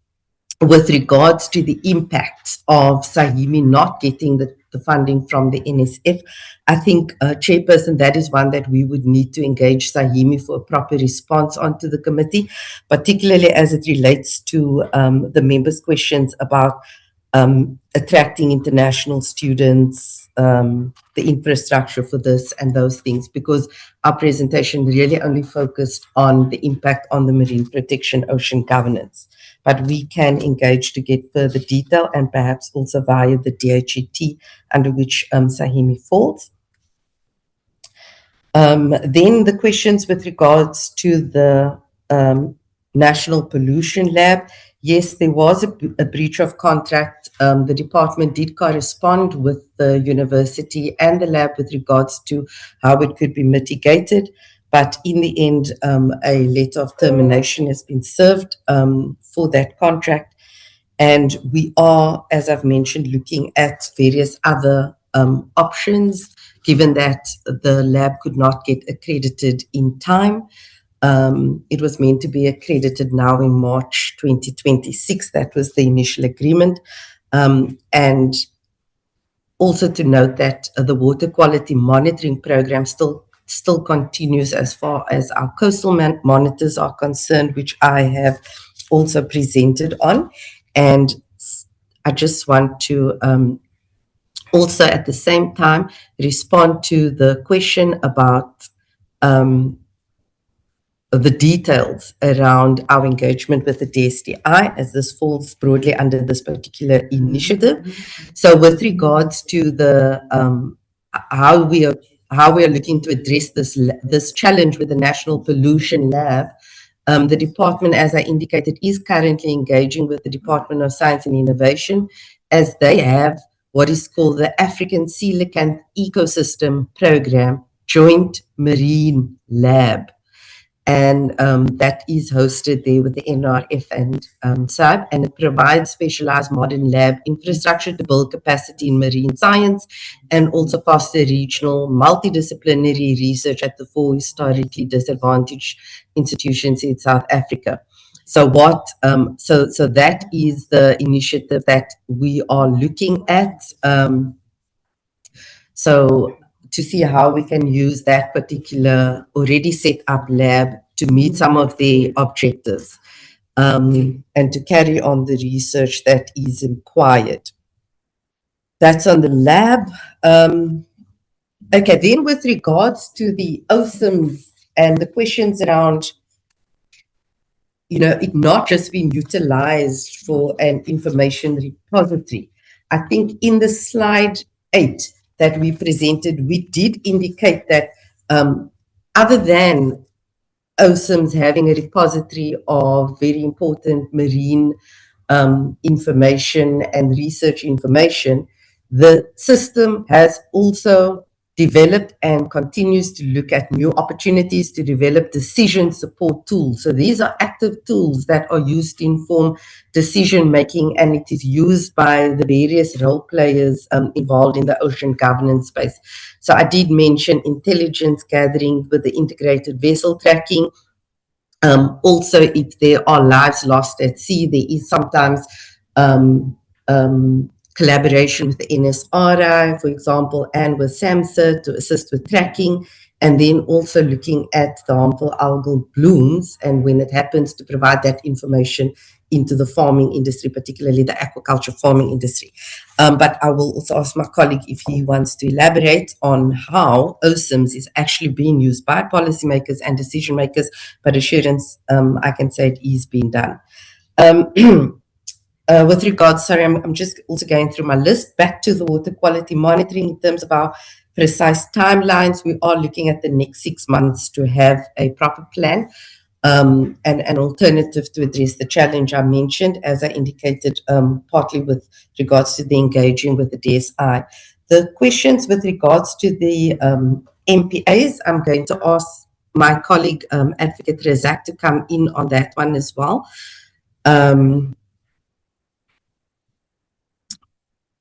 with regards to the impact of Sahimi not getting the funding from the NSF, I think, Chairperson, that is one that we would need to engage Sahimi for a proper response onto the committee, particularly as it relates to the members' questions about attracting international students, the infrastructure for this and those things, because our presentation really only focused on the impact on the marine protection ocean governance. but we can engage to get further detail and perhaps also via the DHET under which Sahimi falls. Then the questions with regards to the National Pollution Lab. Yes, there was a breach of contract. The department did correspond with the university and the lab with regards to how it could be mitigated. But in the end, a letter of termination has been served for that contract. And we are, as I've mentioned, looking at various other options, given that the lab could not get accredited in time. It was meant to be accredited now in March 2026. That was the initial agreement. And also to note that the water quality monitoring program still continues as far as our coastal monitors are concerned, which I have also presented on. And I just want to also at the same time respond to the question about the details around our engagement with the DSTI, as this falls broadly under this particular initiative. So with regards to the how we are looking to address this challenge with the National Pollution Lab, the department, as I indicated, is currently engaging with the Department of Science and Innovation, as they have what is called the African Coelacanth Ecosystem Program Joint Marine Lab. And that is hosted there with the NRF and SAB, and it provides specialized modern lab infrastructure to build capacity in marine science and also foster regional multidisciplinary research at the 4 historically disadvantaged institutions in South Africa. So so that is the initiative that we are looking at. So to see how we can use that particular already set up lab to meet some of the objectives and to carry on the research that is required. That's on the lab. Okay, then with regards to the OSIMs and the questions around, you know, it not just being utilized for an information repository. I think in the slide 8 that we presented, we did indicate that other than OSIMs having a repository of very important marine information and research information, the system has also developed and continues to look at new opportunities to develop decision support tools. So these are active tools that are used to inform decision making, and it is used by the various role players involved in the ocean governance space. So I did mention intelligence gathering with the integrated vessel tracking. Also, if there are lives lost at sea, there is sometimes collaboration with the NSRI, for example, and with SAMSA to assist with tracking, and then also looking at the harmful algal blooms, and when it happens, to provide that information into the farming industry, particularly the aquaculture farming industry. But I will also ask my colleague if he wants to elaborate on how OSIMs is actually being used by policymakers and decision makers, but assurance, I can say it is being done. With regards, sorry, I'm just also going through my list, back to the water quality monitoring in terms of our precise timelines. We are looking at the next 6 months to have a proper plan and an alternative to address the challenge I mentioned, as I indicated, partly with regards to the engaging with the DSI. The questions with regards to the MPAs, I'm going to ask my colleague, Advocate Razak, to come in on that one as well.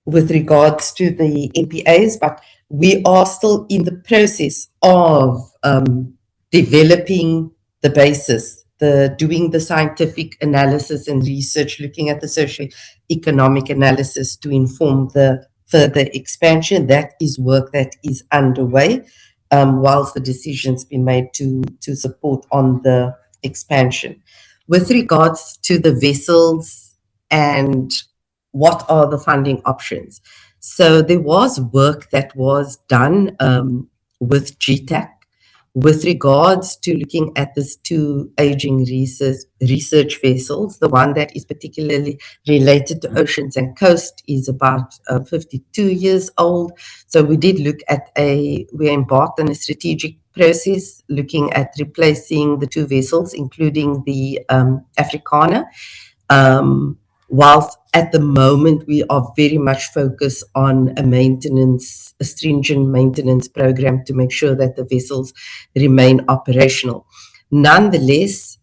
With regards to the MPAs, but we are still in the process of developing the basis, doing the scientific analysis and research, looking at the socio-economic analysis to inform the further expansion. That is work that is underway, whilst the decision's been made to support on the expansion. With regards to the vessels and what are the funding options? So there was work that was done with GTAC With regards to looking at these two aging research vessels, the one that is particularly related to oceans and coast is about 52 years old. So we did look at we embarked on a strategic process looking at replacing the two vessels, including the Afrikaner. Whilst at the moment we are very much focused on a stringent maintenance program to make sure that the vessels remain operational. Nonetheless,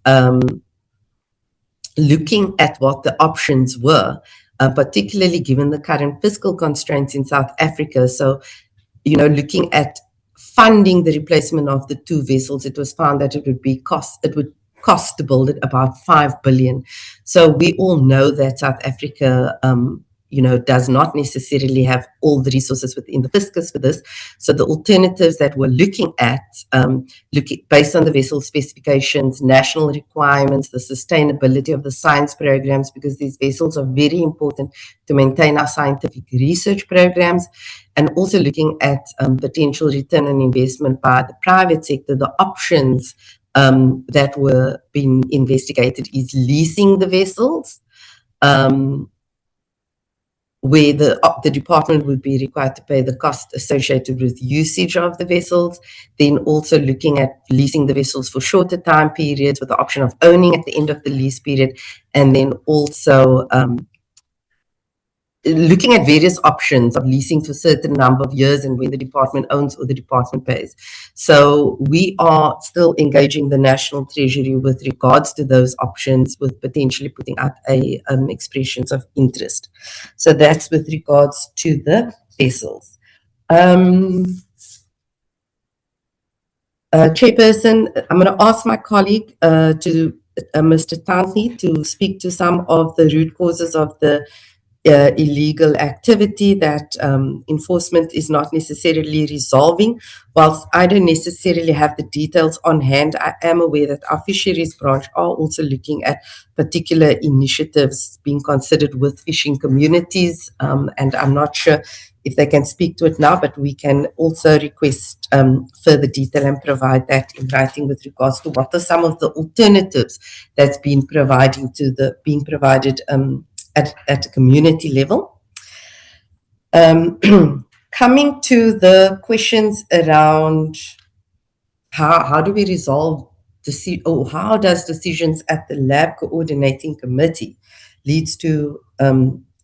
looking at what the options were, particularly given the current fiscal constraints in South Africa, so looking at funding the replacement of the two vessels, it was found that it would cost to build it about 5 billion. So we all know that South Africa, does not necessarily have all the resources within the fiscus for this. So the alternatives that we're looking at, based on the vessel specifications, national requirements, the sustainability of the science programs, because these vessels are very important to maintain our scientific research programs, and also looking at potential return on investment by the private sector. The options that were being investigated is leasing the vessels, where the department would be required to pay the cost associated with usage of the vessels, then also looking at leasing the vessels for shorter time periods with the option of owning at the end of the lease period, and then also looking at various options of leasing for a certain number of years and when the department owns or the department pays. So we are still engaging the National Treasury with regards to those options, with potentially putting out expressions of interest. So that's with regards to the vessels. Chairperson, I'm going to ask my colleague, Mr. Tangi, to speak to some of the root causes of the illegal activity that enforcement is not necessarily resolving. Whilst I don't necessarily have the details on hand, I am aware that our fisheries branch are also looking at particular initiatives being considered with fishing communities, and I'm not sure if they can speak to it now, but we can also request further detail and provide that in writing with regards to what are some of the alternatives that's being provided at a community level. Coming to the questions around how do we resolve how does decisions at the lab coordinating committee leads to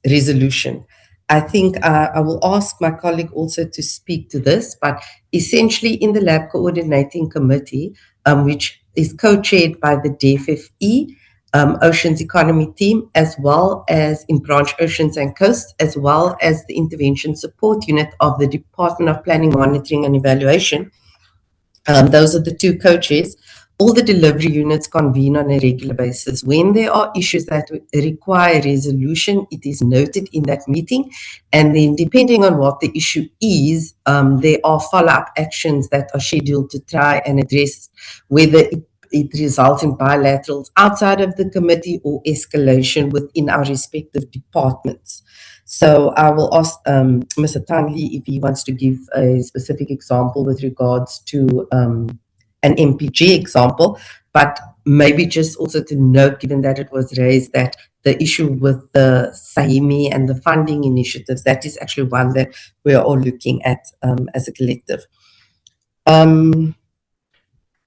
resolution? I think I will ask my colleague also to speak to this, but essentially in the lab coordinating committee, which is co-chaired by the DFFE, Oceans Economy team, as well as in branch Oceans and Coast, as well as the intervention support unit of the Department of Planning, Monitoring and Evaluation. Those are the two co-chairs. All the delivery units convene on a regular basis. When there are issues that require resolution, it is noted in that meeting. And then depending on what the issue is, there are follow-up actions that are scheduled to try and address whether it results in bilaterals outside of the committee or escalation within our respective departments. So I will ask Mr. Tangi if he wants to give a specific example with regards to an MPG example, but maybe just also to note, given that it was raised, that the issue with the SAHIMI and the funding initiatives, that is actually one that we are all looking at as a collective.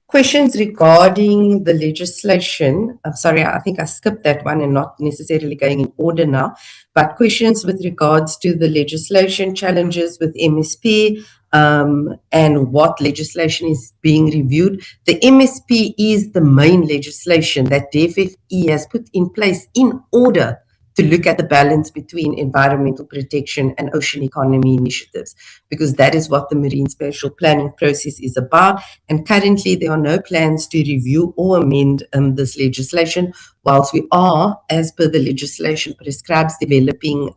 Questions regarding the legislation. I'm sorry, I think I skipped that one and not necessarily going in order now, but questions with regards to the legislation, challenges with MSP, and what legislation is being reviewed. The MSP is the main legislation that the FFE has put in place in order to look at the balance between environmental protection and ocean economy initiatives, because that is what the marine spatial planning process is about. And currently there are no plans to review or amend this legislation, whilst we are, as per the legislation prescribes, developing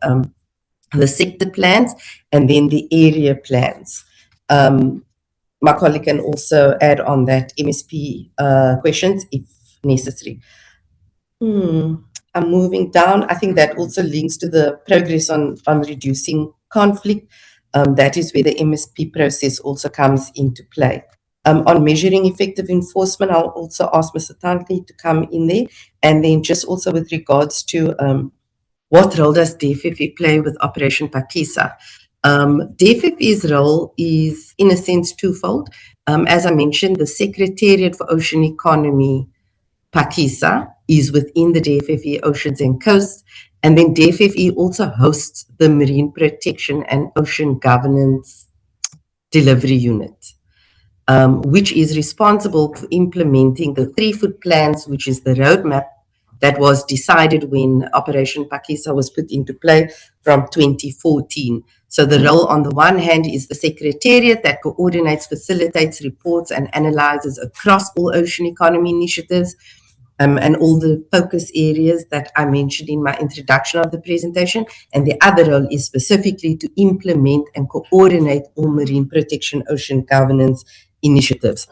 the sector plans and then the area plans. My colleague can also add on that MSP questions if necessary. I'm moving down. I think that also links to the progress on reducing conflict. That is where the MSP process also comes into play. On measuring effective enforcement, I'll also ask Mr. Tantley to come in there. And then just also with regards to what role does DFFE play with Operation Phakisa? DFFE's role is, in a sense, twofold. As I mentioned, the Secretariat for Ocean Economy, Phakisa, is within the DFFE Oceans and Coasts, and then DFFE also hosts the Marine Protection and Ocean Governance Delivery Unit, which is responsible for implementing the 3-foot plans, which is the roadmap that was decided when Operation Phakisa was put into play from 2014. So the role on the one hand is the Secretariat that coordinates, facilitates, reports and analyzes across all ocean economy initiatives, and all the focus areas that I mentioned in my introduction of the presentation. And the other role is specifically to implement and coordinate all marine protection ocean governance initiatives.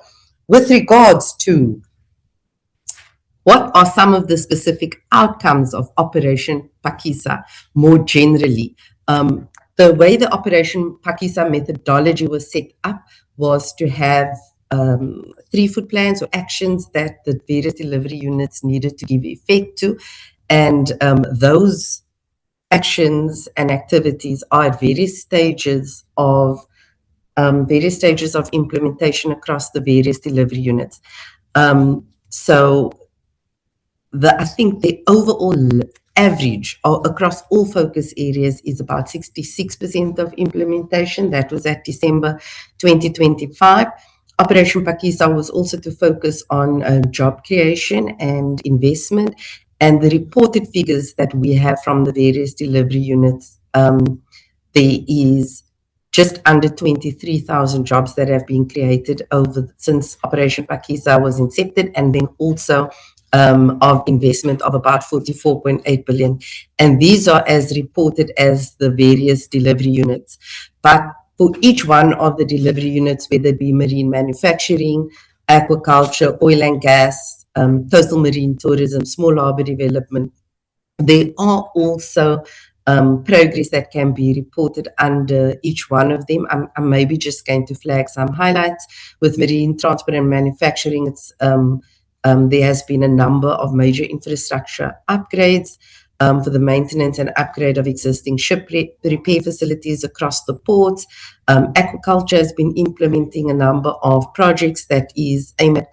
With regards to what are some of the specific outcomes of Operation Phakisa more generally, the way the Operation Phakisa methodology was set up was to have 3-foot plans or actions that the various delivery units needed to give effect to. And those actions and activities are at various stages of implementation across the various delivery units. So I think the overall average across all focus areas is about 66% of implementation. That was at December 2025. Operation Phakisa was also to focus on job creation and investment, and the reported figures that we have from the various delivery units, there is just under 23,000 jobs that have been created since Operation Phakisa was incepted, and then also of investment of about 44.8 billion. And these are as reported as the various delivery units. But for each one of the delivery units, whether it be marine manufacturing, aquaculture, oil and gas, coastal marine tourism, small harbour development, there are also progress that can be reported under each one of them. I'm maybe just going to flag some highlights. With marine transport and manufacturing, there has been a number of major infrastructure upgrades for the maintenance and upgrade of existing ship repair facilities across the ports. Aquaculture has been implementing a number of projects that is aimed at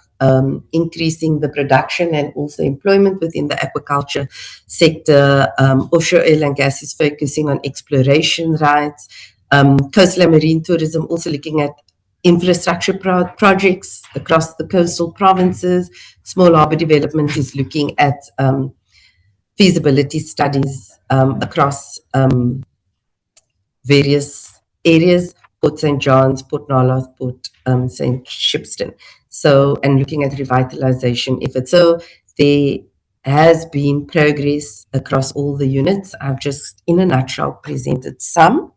increasing the production and also employment within the aquaculture sector. Offshore oil and gas is focusing on exploration rights. Coastal and marine tourism also looking at infrastructure projects across the coastal provinces. Small harbour development is looking at feasibility studies across various areas, Port St. John's, Port Nolloth, Port St. Shipston. So, and looking at revitalization efforts. So there has been progress across all the units. I've just, in a nutshell, presented some.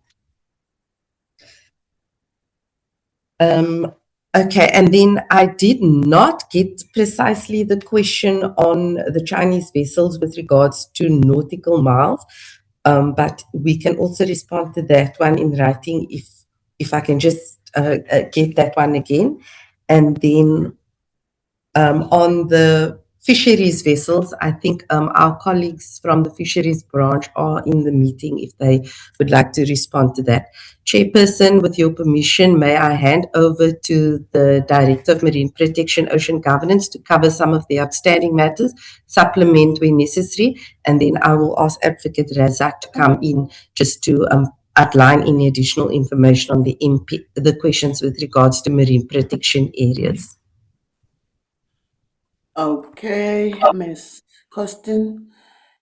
Okay, and then I did not get precisely the question on the Chinese vessels with regards to nautical miles, but we can also respond to that one in writing if I can just get that one again. And then on the fisheries vessels, I think our colleagues from the fisheries branch are in the meeting if they would like to respond to that. Chairperson, with your permission, may I hand over to the Director of Marine Protection Ocean Governance to cover some of the outstanding matters, supplement where necessary, and then I will ask Advocate Razak to come in just to outline any additional information on the questions with regards to marine protection areas. Okay, Ms. Costin,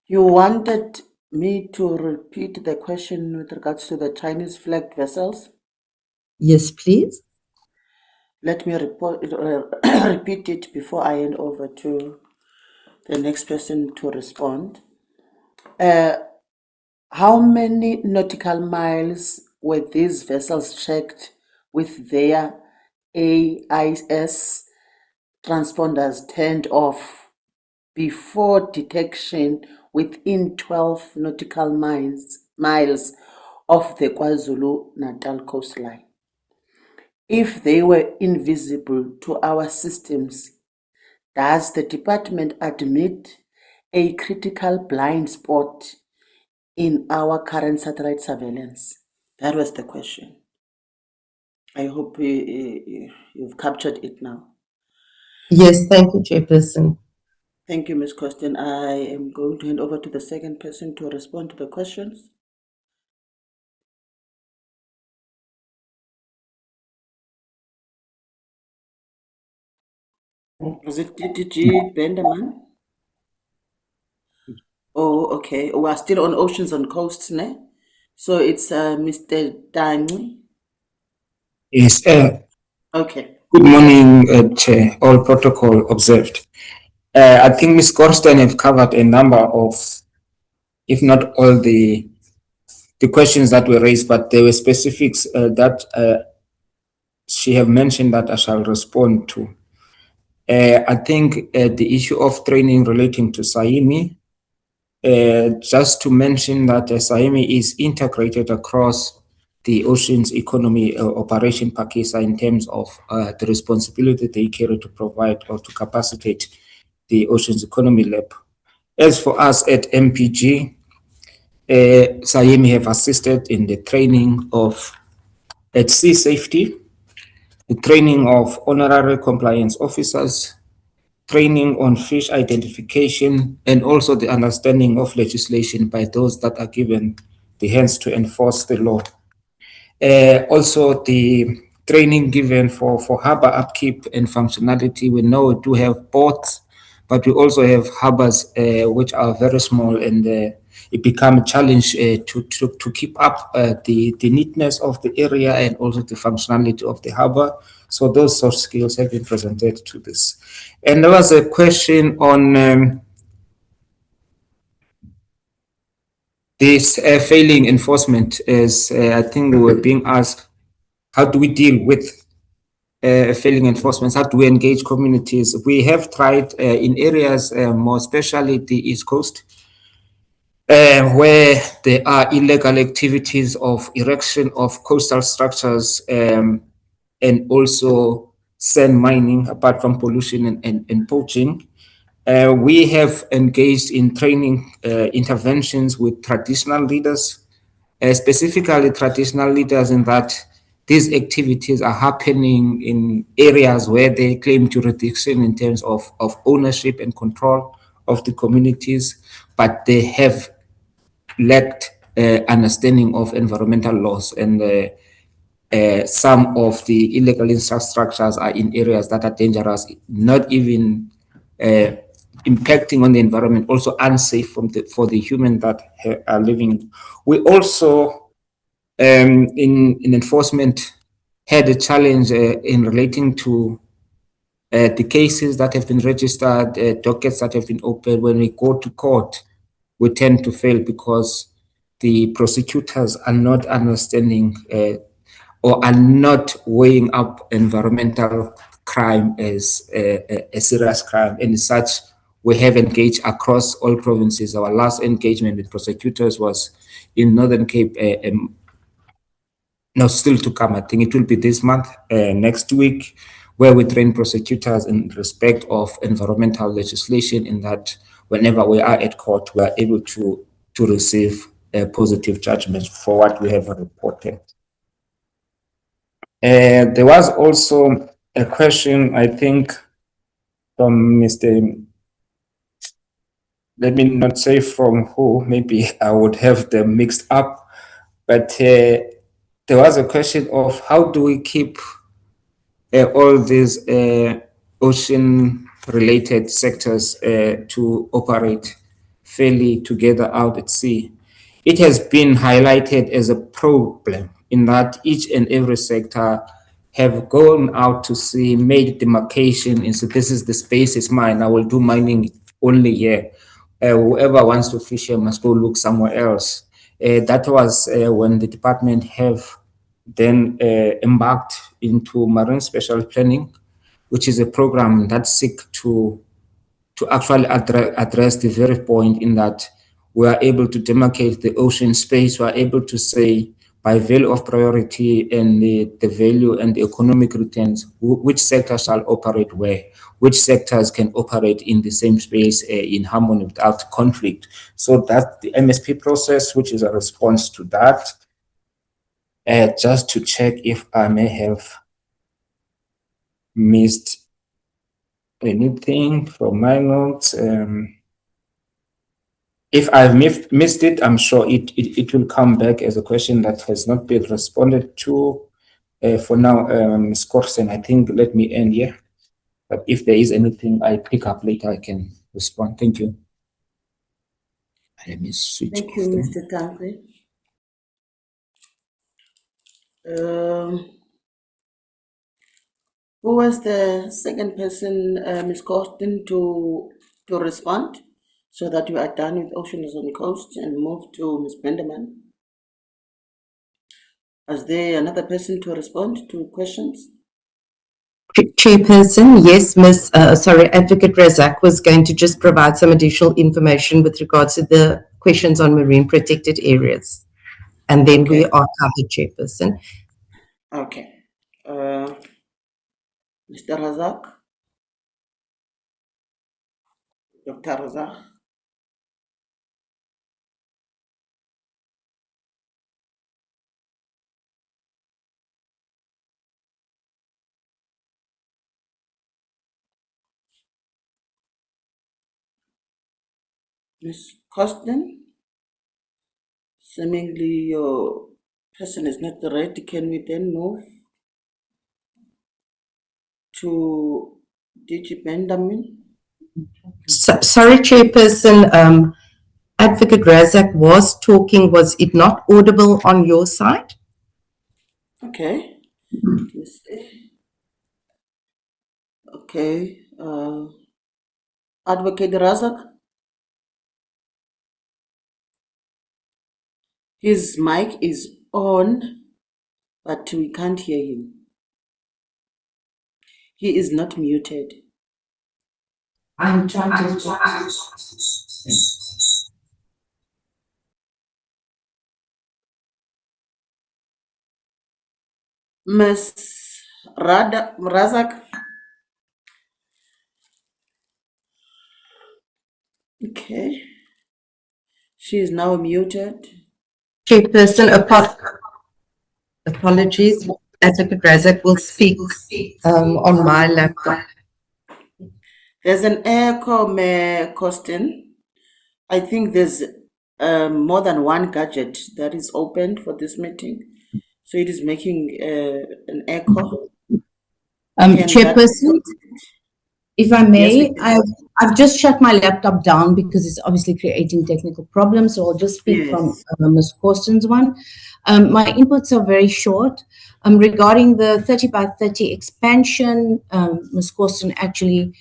you wanted me to repeat the question with regards to the Chinese flagged vessels? Yes, please. Let me repeat it before I hand over to the next person to respond. How many nautical miles were these vessels checked with their AIS transponders turned off before detection within 12 nautical miles of the KwaZulu-Natal coastline? if they were invisible to our systems, does the department admit a critical blind spot in our current satellite surveillance? That was the question. I hope you've captured it now. Yes, thank you, Chairperson. Thank you, Ms. Costin. I am going to hand over to the second person to respond to the questions. Was it DDG Benderman? Oh, okay. We are still on oceans and coasts, ne? So it's Mr. Dani. Yes. Okay. Good morning, Chair. All protocol observed. I think Ms. Gorston have covered a number of, if not all the questions that were raised, but there were specifics that she have mentioned that I shall respond to. I think the issue of training relating to SAIMI, just to mention that SAIMI is integrated across the Oceans Economy Operation Phakisa in terms of the responsibility they carry to provide or to capacitate the Oceans Economy Lab. As for us at MPG, SAIMI have assisted in the training of at sea safety, the training of honorary compliance officers, training on fish identification, and also the understanding of legislation by those that are given the hands to enforce the law. Also, the training given for harbor upkeep and functionality. We know we do have ports, but we also have harbors which are very small, and it becomes a challenge to keep up the neatness of the area and also the functionality of the harbor. So those soft skills have been presented to this. And there was a question on this failing enforcement, as I think we were being asked, how do we deal with failing enforcement? How do we engage communities? We have tried in areas, more especially the East Coast, where there are illegal activities of erection of coastal structures and also sand mining, apart from pollution and poaching. We have engaged in training interventions with traditional leaders, specifically traditional leaders, in that these activities are happening in areas where they claim jurisdiction in terms of ownership and control of the communities, but they have lacked understanding of environmental laws, and some of the illegal infrastructures are in areas that are dangerous, not even impacting on the environment, also unsafe for the human that are living. We also, in enforcement, had a challenge in relating to the cases that have been registered, dockets that have been opened. When we go to court, we tend to fail because the prosecutors are not understanding or are not weighing up environmental crime as a serious crime. And as such, we have engaged across all provinces. Our last engagement with prosecutors was in Northern Cape, no, still to come. I think it will be this month, next week, where we train prosecutors in respect of environmental legislation, in that whenever we are at court, we are able to receive a positive judgment for what we have reported. There was also a question, I think, from Mr. Let me not say from who, maybe I would have them mixed up, but there was a question of how do we keep all these ocean-related sectors to operate fairly together out at sea. It has been highlighted as a problem in that each and every sector have gone out to sea, made demarcation, and so this is the space is mine. I will do mining only here. Whoever wants to fish here must go look somewhere else. That was when the department have then embarked into marine special planning, which is a program that seeks to actually address the very point in that we are able to demarcate the ocean space. We are able to say by value of priority and the value and the economic returns, which sectors shall operate where, which sectors can operate in the same space in harmony without conflict. So that's the MSP process, which is a response to that. Just to check if I may have missed anything from my notes. If I've missed it, I'm sure it will come back as a question that has not been responded to. For now, Ms. Corson, I think let me end here. But if there is anything I pick up later, I can respond. Thank you. Let me switch Thank you, Mr. Tankwe. Who was the second person, Ms. Corson, to respond, so that we are done with Oceans on the Coast and move to Ms. Benderman? Is there another person to respond to questions? Chairperson, yes, Advocate Razak was going to just provide some additional information with regards to the questions on marine protected areas. And then we are covered, Chairperson. Okay. Mr. Razak? Dr. Razak? Ms. Costin? Seemingly your person is not ready. Can we then move to DG Benjamin? Sorry, Chairperson, Advocate Razak was talking. Was it not audible on your side? Okay. Let me see. Okay. Advocate Razak? His mic is on, but we can't hear him. He is not muted. I'm trying to. Ms. Razak? Okay. She is now muted. Chairperson, apologies. Advocate Razak will speak on my laptop. There's an echo, Costin. I think there's more than one gadget that is opened for this meeting. So it is making an echo. Chairperson, if I may, I've just shut my laptop down because it's obviously creating technical problems. So I'll just speak from Ms. Corsten's one. My inputs are very short. Regarding the 30 by 30 expansion, Ms. Corsten actually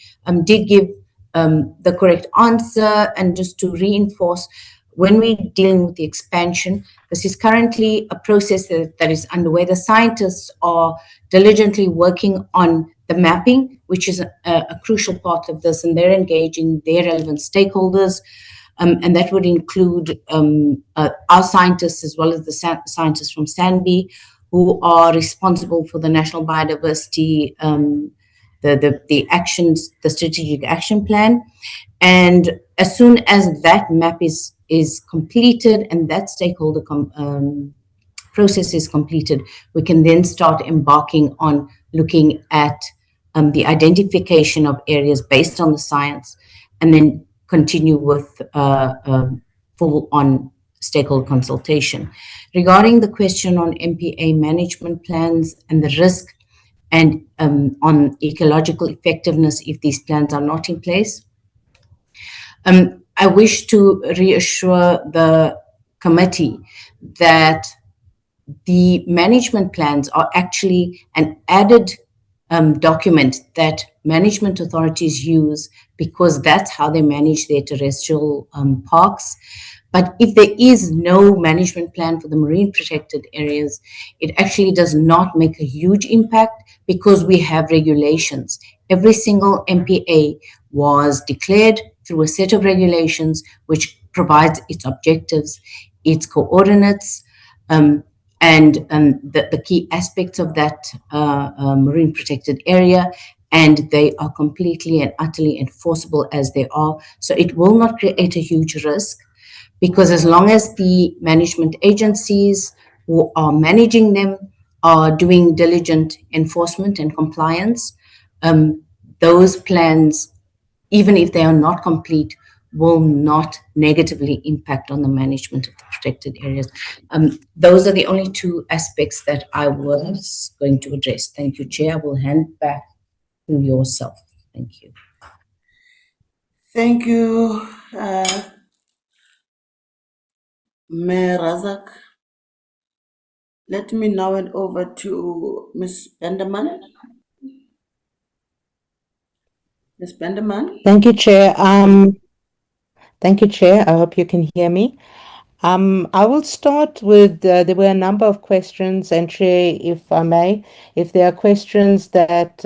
did give the correct answer. And just to reinforce, when we're dealing with the expansion, this is currently a process that is underway. The scientists are diligently working on the mapping, which is a crucial part of this, and they're engaging their relevant stakeholders. And that would include our scientists as well as the scientists from SANBI, who are responsible for the national biodiversity, the actions, the strategic action plan. And as soon as that map is completed and that stakeholder process is completed, we can then start embarking on looking at the identification of areas based on the science, and then continue with full-on stakeholder consultation. Regarding the question on MPA management plans and the risk and on ecological effectiveness if these plans are not in place, I wish to reassure the committee that the management plans are actually an added document that management authorities use because that's how they manage their terrestrial parks. But if there is no management plan for the marine protected areas, it actually does not make a huge impact because we have regulations. Every single MPA was declared through a set of regulations which provides its objectives, its coordinates, and the key aspects of that marine protected area, and they are completely and utterly enforceable as they are. So it will not create a huge risk, because as long as the management agencies who are managing them are doing diligent enforcement and compliance, those plans, even if they are not complete, will not negatively impact on the management of the protected areas. Those are the only two aspects that I was going to address. Thank you, Chair. I will hand back to yourself. Thank you. Thank you, Mayor Razak. Let me now hand over to Ms. Benderman. Ms. Benderman. Thank you, Chair. Thank you, Chair. I hope you can hear me. I will start with, there were a number of questions, and Chair, if I may, if there are questions that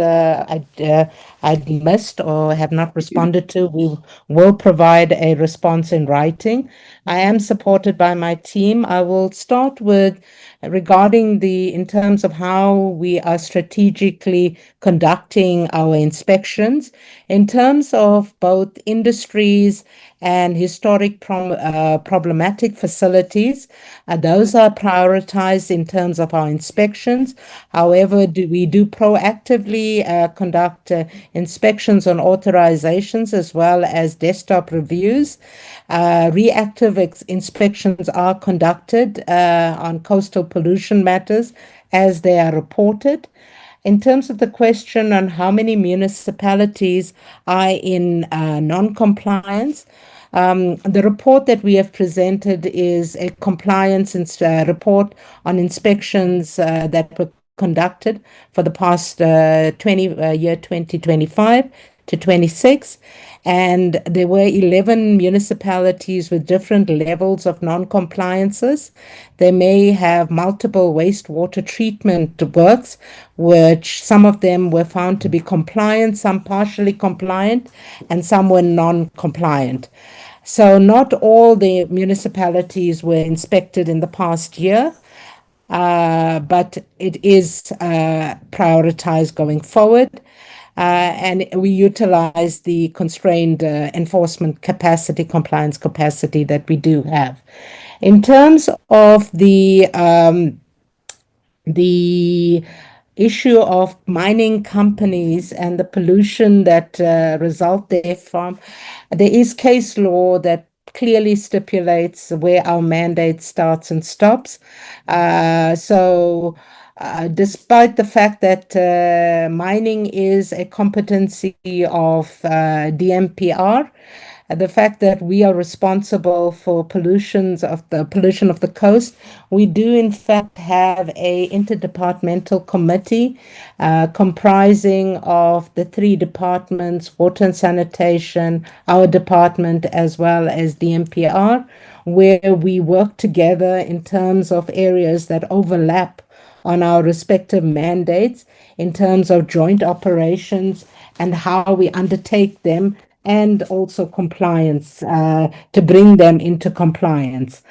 I'd missed or have not responded to, we will provide a response in writing. I am supported by my team. I will start with regarding in terms of how we are strategically conducting our inspections, in terms of both industries and historic problematic facilities. Those are prioritized in terms of our inspections. However, we do proactively conduct inspections on authorizations as well as desktop reviews. Reactive inspections are conducted on coastal pollution matters as they are reported. In terms of the question on how many municipalities are in non-compliance, the report that we have presented is a compliance report on inspections that were conducted for the past year 2025 to 26. And there were 11 municipalities with different levels of non-compliances. They may have multiple wastewater treatment works, which some of them were found to be compliant, some partially compliant, and some were non-compliant. So not all the municipalities were inspected in the past year, but it is prioritized going forward. And we utilize the constrained enforcement capacity, compliance capacity that we do have. In terms of the issue of mining companies and the pollution that result therefrom, there is case law that clearly stipulates where our mandate starts and stops. Despite the fact that mining is a competency of DMPR, the fact that we are responsible for pollution of the coast, we do in fact have a interdepartmental committee comprising of the three departments, water and sanitation, our department, as well as DMPR, where we work together in terms of areas that overlap on our respective mandates in terms of joint operations and how we undertake them, and also compliance to bring them into compliance.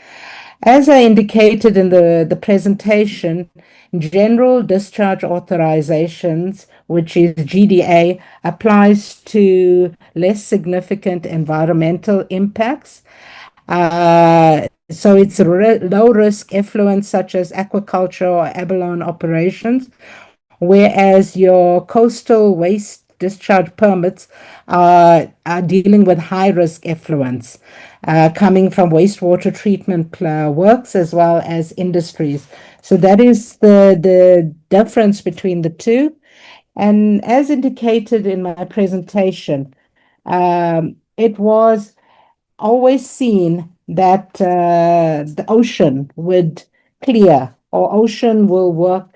As I indicated in the presentation, general discharge authorizations, which is GDA, applies to less significant environmental impacts. So it's low risk effluent such as aquaculture or abalone operations, whereas your coastal waste discharge permits are dealing with high risk effluents coming from wastewater treatment works as well as industries. So that is the difference between the two. And as indicated in my presentation, it was always seen that the ocean would clear, or ocean will work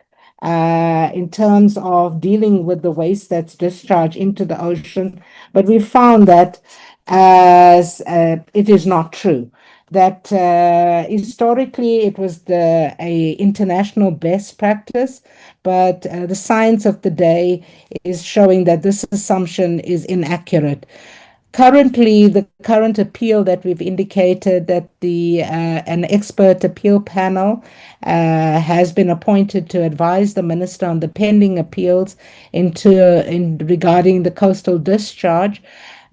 in terms of dealing with the waste that's discharged into the ocean. But we found that as it is not true. That historically it was a international best practice, but the science of the day is showing that this assumption is inaccurate. Currently, the current appeal that we've indicated that an expert appeal panel has been appointed to advise the minister on the pending appeals regarding the coastal discharge,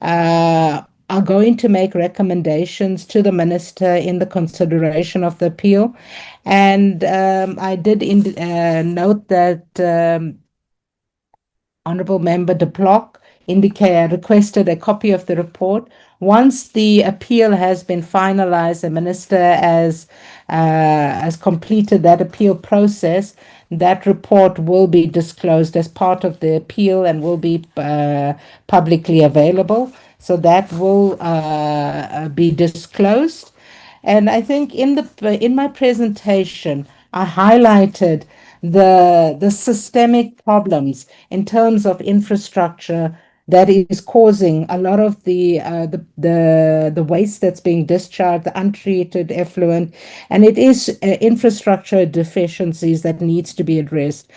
are going to make recommendations to the minister in the consideration of the appeal. And I did note that Honorable Member De Plock requested a copy of the report. Once the appeal has been finalized, the minister has completed that appeal process, that report will be disclosed as part of the appeal and will be publicly available. So that will be disclosed. And I think in my presentation, I highlighted the systemic problems in terms of infrastructure that is causing a lot of the waste that's being discharged, the untreated effluent, and it is infrastructure deficiencies that needs to be addressed.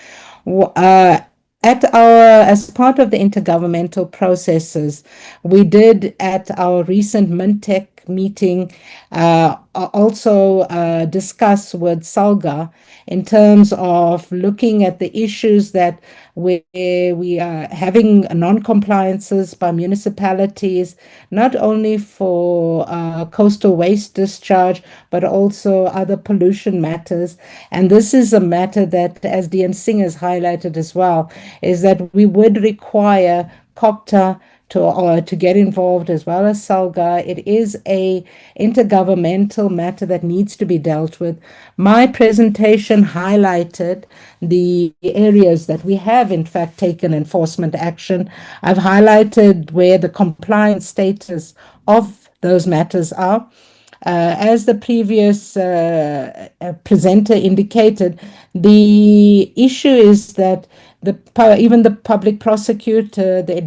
As part of the intergovernmental processes, we did at our recent MINTEC meeting also discuss with SALGA in terms of looking at the issues that we are having non-compliances by municipalities, not only for coastal waste discharge, but also other pollution matters. And this is a matter that, as DM Singh has highlighted as well, is that we would require COPTA to get involved as well as SALGA. It is a intergovernmental matter that needs to be dealt with. My presentation highlighted the areas that we have in fact taken enforcement action. I've highlighted where the compliance status of those matters are. As the previous presenter indicated, the issue is that even the public prosecutor, the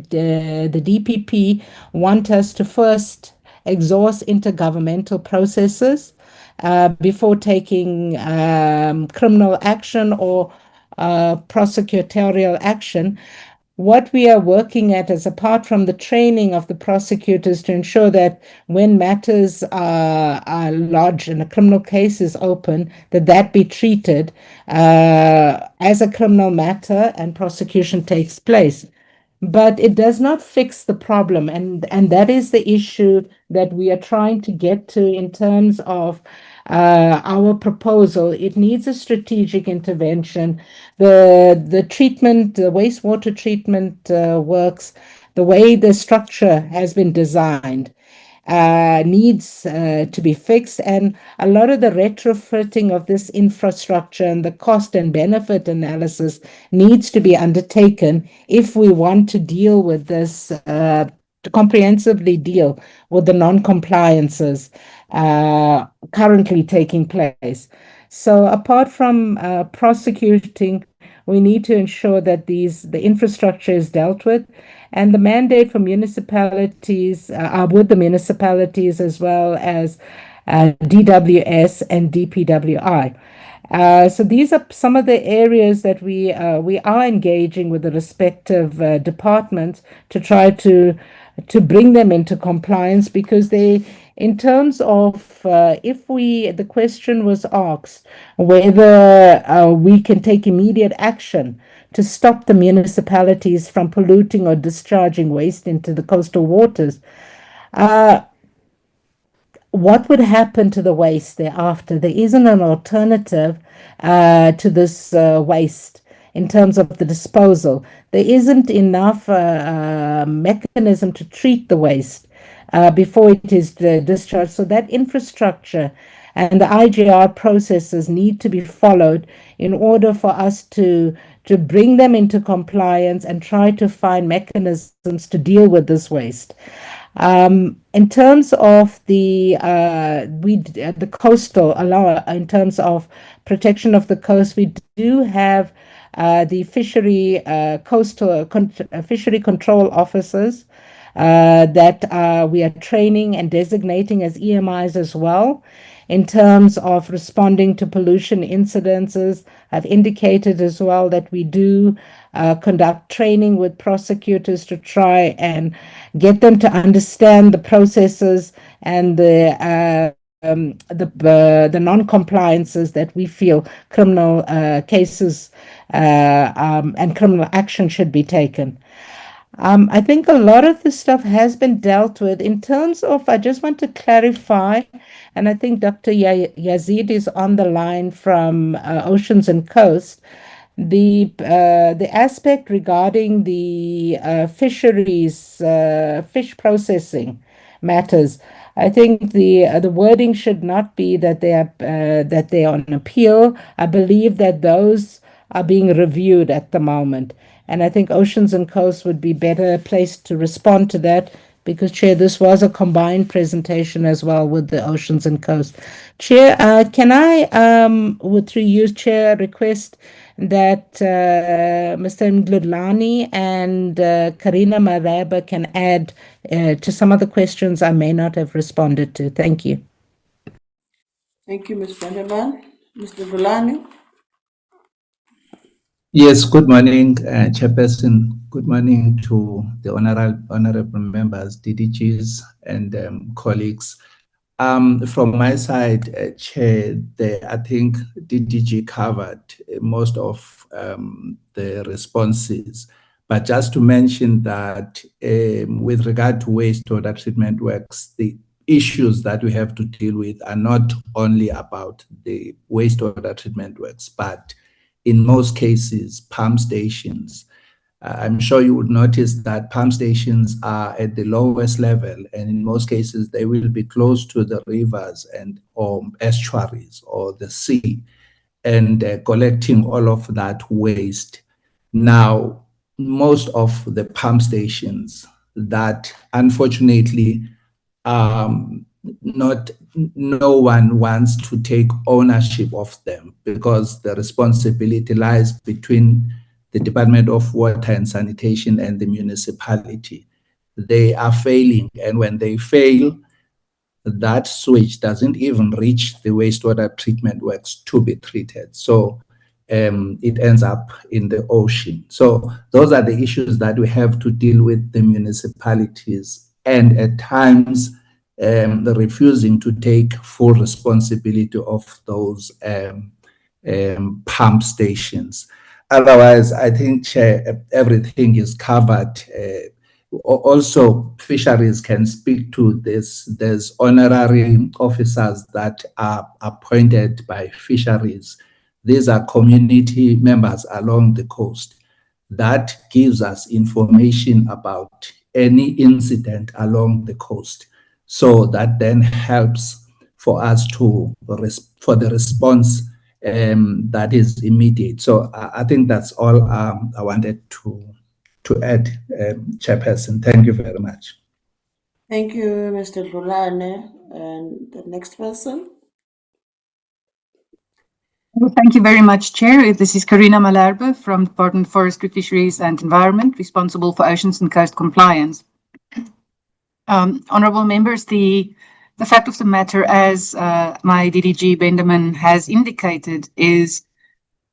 DPP, want us to first exhaust intergovernmental processes before taking criminal action or prosecutorial action. What we are working at is, apart from the training of the prosecutors to ensure that when matters are lodged and a criminal case is open, that be treated as a criminal matter and prosecution takes place. But it does not fix the problem, and that is the issue that we are trying to get to in terms of our proposal. It needs a strategic intervention. The treatment, the wastewater treatment works, the way the structure has been designed needs to be fixed, and a lot of the retrofitting of this infrastructure and the cost and benefit analysis needs to be undertaken if we want to deal with this, to comprehensively deal with the non-compliances currently taking place. So apart from prosecuting, we need to ensure that the infrastructure is dealt with, and the mandate for municipalities are with the municipalities as well as DWS and DPWI. So these are some of the areas that we are engaging with the respective departments to try to bring them into compliance, because they, in terms of the question was asked whether we can take immediate action to stop the municipalities from polluting or discharging waste into the coastal waters. What would happen to the waste thereafter? There isn't an alternative to this waste in terms of the disposal. There isn't enough mechanism to treat the waste before it is discharged. So that infrastructure and the IGR processes need to be followed in order for us to bring them into compliance and try to find mechanisms to deal with this waste. In terms of the coastal in terms of protection of the coast, we do have the fishery control officers that we are training and designating as EMIs as well. In terms of responding to pollution incidences, I've indicated as well that we do conduct training with prosecutors to try and get them to understand the processes and the non-compliances that we feel criminal cases and criminal action should be taken. I think a lot of this stuff has been dealt with in terms of, I just want to clarify, and I think Dr. Yazid is on the line from Oceans and Coast, the aspect regarding the fisheries, fish processing matters. I think the wording should not be that they are on appeal. I believe that those are being reviewed at the moment. And I think Oceans and Coast would be better placed to respond to that because, Chair, this was a combined presentation as well with the Oceans and Coast. Chair, can I, through you, Chair, request that Mr. Ndlulani and Karina Maraba can add to some of the questions I may not have responded to. Thank you. Thank you, Ms. Vanderman. Mr. Ndlulani. Yes, good morning, Chairperson. Good morning to the honorable members, DDGs, and colleagues. From my side, Chair, I think DDG covered most of the responses. But just to mention that with regard to wastewater treatment works, the issues that we have to deal with are not only about the wastewater treatment works, but in most cases, pump stations. I'm sure you would notice that pump stations are at the lowest level, and in most cases, they will be close to the rivers or estuaries or the sea, and collecting all of that waste. Now, most of the pump stations that unfortunately no one wants to take ownership of them because the responsibility lies between the Department of Water and Sanitation and the municipality. They are failing, and when they fail, that sewage doesn't even reach the wastewater treatment works to be treated. So it ends up in the ocean. So those are the issues that we have to deal with the municipalities, and at times the refusing to take full responsibility of those pump stations. Otherwise, I think, Chair, everything is covered. Also, fisheries can speak to this. There's honorary officers that are appointed by fisheries. These are community members along the coast. That gives us information about any incident along the coast. So that then helps for us for the response that is immediate. So I think that's all I wanted to add, Chairperson. Thank you very much. Thank you, Mr. Ndlulani. And the next person. Well, thank you very much, Chair. This is Karina Malarbe from Department of Forestry, Fisheries and Environment, responsible for Oceans and Coast Compliance. Honourable members, the fact of the matter, as my DDG Benderman has indicated, is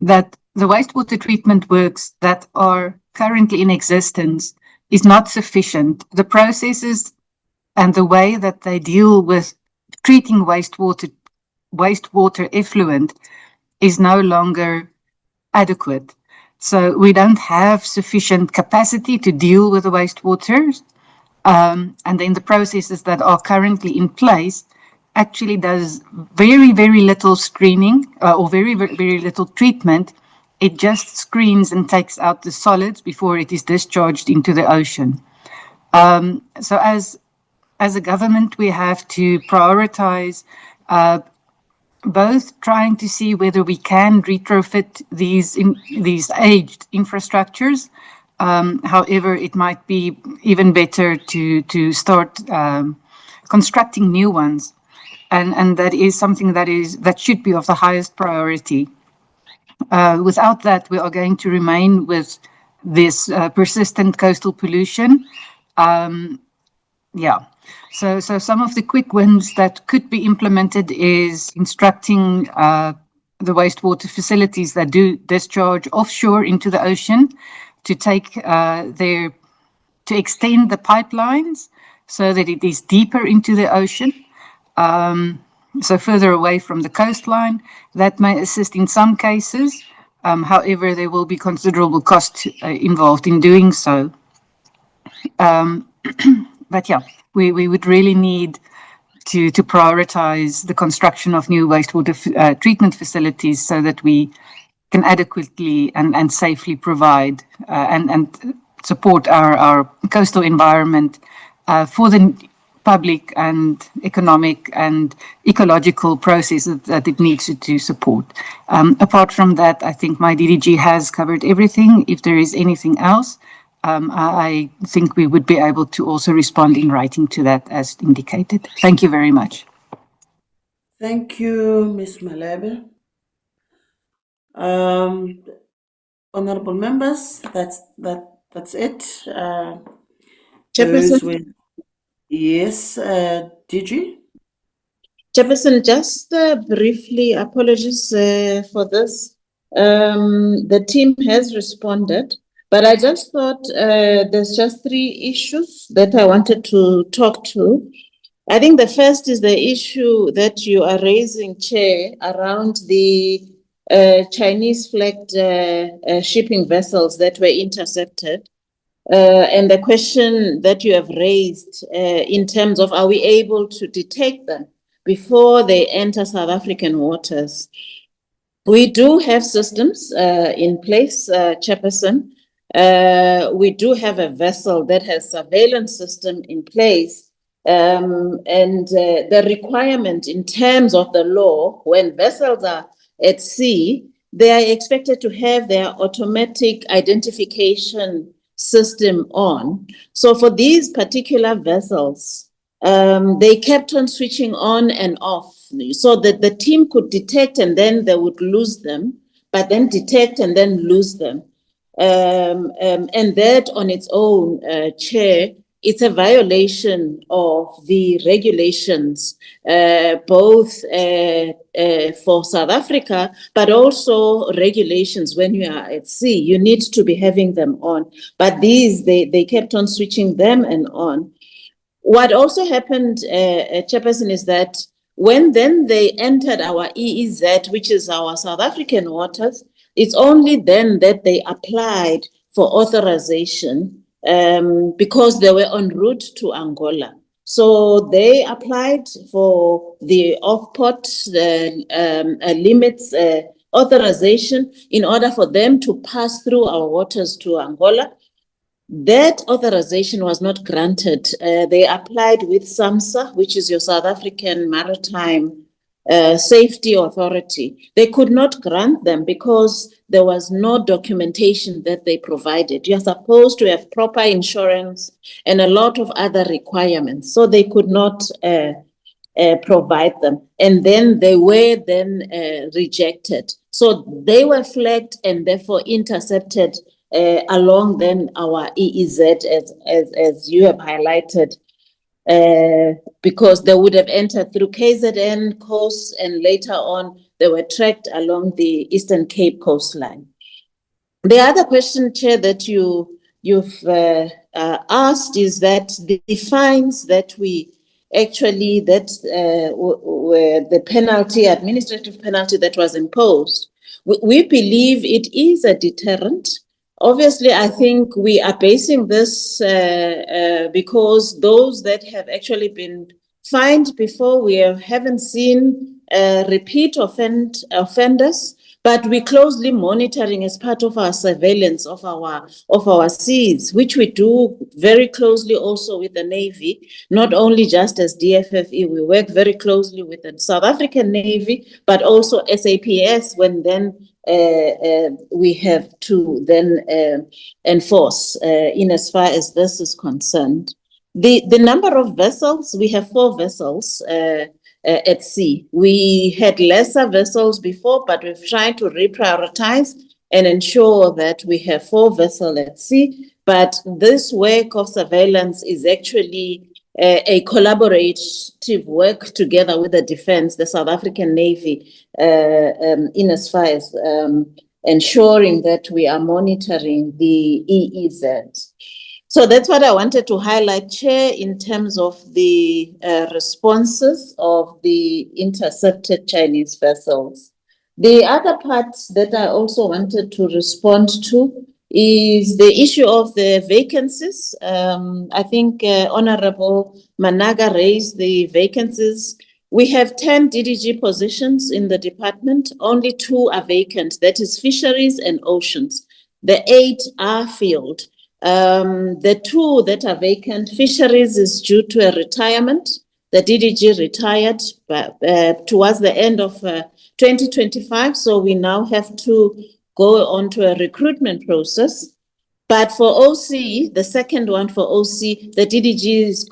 that the wastewater treatment works that are currently in existence is not sufficient. The processes and the way that they deal with treating wastewater effluent is no longer adequate. So we don't have sufficient capacity to deal with the wastewaters. And then the processes that are currently in place actually does very, very little screening or very, very little treatment. It just screens and takes out the solids before it is discharged into the ocean. So as a government, we have to prioritize both trying to see whether we can retrofit these aged infrastructures. However, it might be even better to start constructing new ones, and that is something that should be of the highest priority. Without that, we are going to remain with this persistent coastal pollution. So some of the quick wins that could be implemented is instructing the wastewater facilities that do discharge offshore into the ocean to take to extend the pipelines so that it is deeper into the ocean, so further away from the coastline. That may assist in some cases. However, there will be considerable cost involved in doing so. But yeah, we would really need to prioritize the construction of new wastewater treatment facilities so that we can adequately and safely provide and support our coastal environment for the public and economic and ecological processes that it needs to support. Apart from that, I think my DDG has covered everything. If there is anything else, I think we would be able to also respond in writing to that as indicated. Thank you very much. Thank you, Ms. Malebe. Honorable members, that's it. Chairperson? Yes, DG? Chairperson, just briefly, apologies for this. The team has responded, but I just thought there's just 3 issues that I wanted to talk to. I think the first is the issue that you are raising, Chair, around the Chinese flagged shipping vessels that were intercepted. And the question that you have raised in terms of, are we able to detect them before they enter South African waters? We do have systems in place, Chairperson. We do have a vessel that has surveillance system in place. And the requirement in terms of the law, when vessels are at sea, they are expected to have their automatic identification system on. So for these particular vessels, they kept on switching on and off so that the team could detect and then they would lose them, but then detect and then lose them. And that on its own, Chair, it's a violation of the regulations, both for South Africa, but also regulations when you are at sea. You need to be having them on. But these, they kept on switching them and on. What also happened, Chairperson, is that when then they entered our EEZ, which is our South African waters, it's only then that they applied for authorization because they were en route to Angola. So they applied for the off-port limits authorization in order for them to pass through our waters to Angola. That authorization was not granted. They applied with SAMSA, which is your South African Maritime Safety Authority. They could not grant them because there was no documentation that they provided. You're supposed to have proper insurance and a lot of other requirements. So they could not provide them. And then they were then rejected. So they were flagged and therefore intercepted along then our EEZ as you have highlighted, because they would have entered through KZN coast and later on they were tracked along the Eastern Cape coastline. The other question, Chair, that you've asked is that the fines that we actually, that were the penalty, administrative penalty that was imposed, we believe it is a deterrent. Obviously, I think we are basing this because those that have actually been fined before, we haven't seen repeat offenders, but we're closely monitoring as part of our surveillance of our seas, which we do very closely also with the Navy, not only just as DFFE, we work very closely with the South African Navy, but also SAPS when then we have to then enforce in as far as this is concerned. The number of vessels, we have 4 vessels at sea. We had lesser vessels before, but we've tried to reprioritize and ensure that we have 4 vessels at sea. But this work of surveillance is actually a collaborative work together with the defense, the South African Navy, in as far as ensuring that we are monitoring the EEZ. So that's what I wanted to highlight, Chair, in terms of the responses of the intercepted Chinese vessels. The other part that I also wanted to respond to is the issue of the vacancies. I think Honorable Managa raised the vacancies. We have 10 DDG positions in the department. Only 2 are vacant. That is Fisheries and Oceans. The 8 are filled. The 2 that are vacant, Fisheries is due to a retirement. The DDG retired towards the end of 2025, so we now have to go on to a recruitment process. But for OC, the second one for OC, the DDG is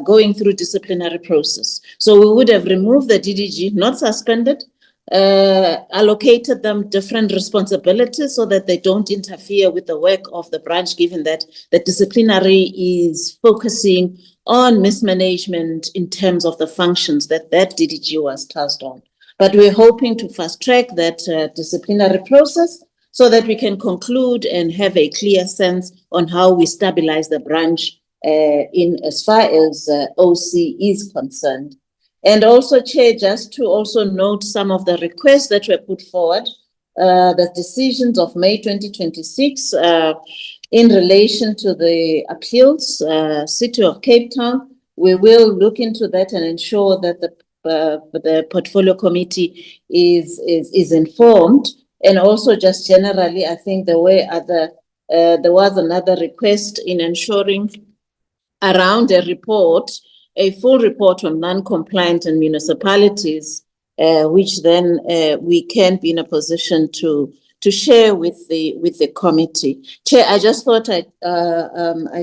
going through disciplinary process. So we would have removed the DDG, not suspended, allocated them different responsibilities so that they don't interfere with the work of the branch, given that the disciplinary is focusing on mismanagement in terms of the functions that DDG was tasked on. But we're hoping to fast track that disciplinary process so that we can conclude and have a clear sense on how we stabilize the branch in as far as OC is concerned. And also, Chair, just to also note some of the requests that were put forward, the decisions of May 2026 in relation to the appeals, City of Cape Town, we will look into that and ensure that the portfolio committee is informed. And also just generally, I think there was another request in ensuring around a report, a full report on non-compliant and municipalities, which then we can be in a position to share with the committee. Chair, I just thought I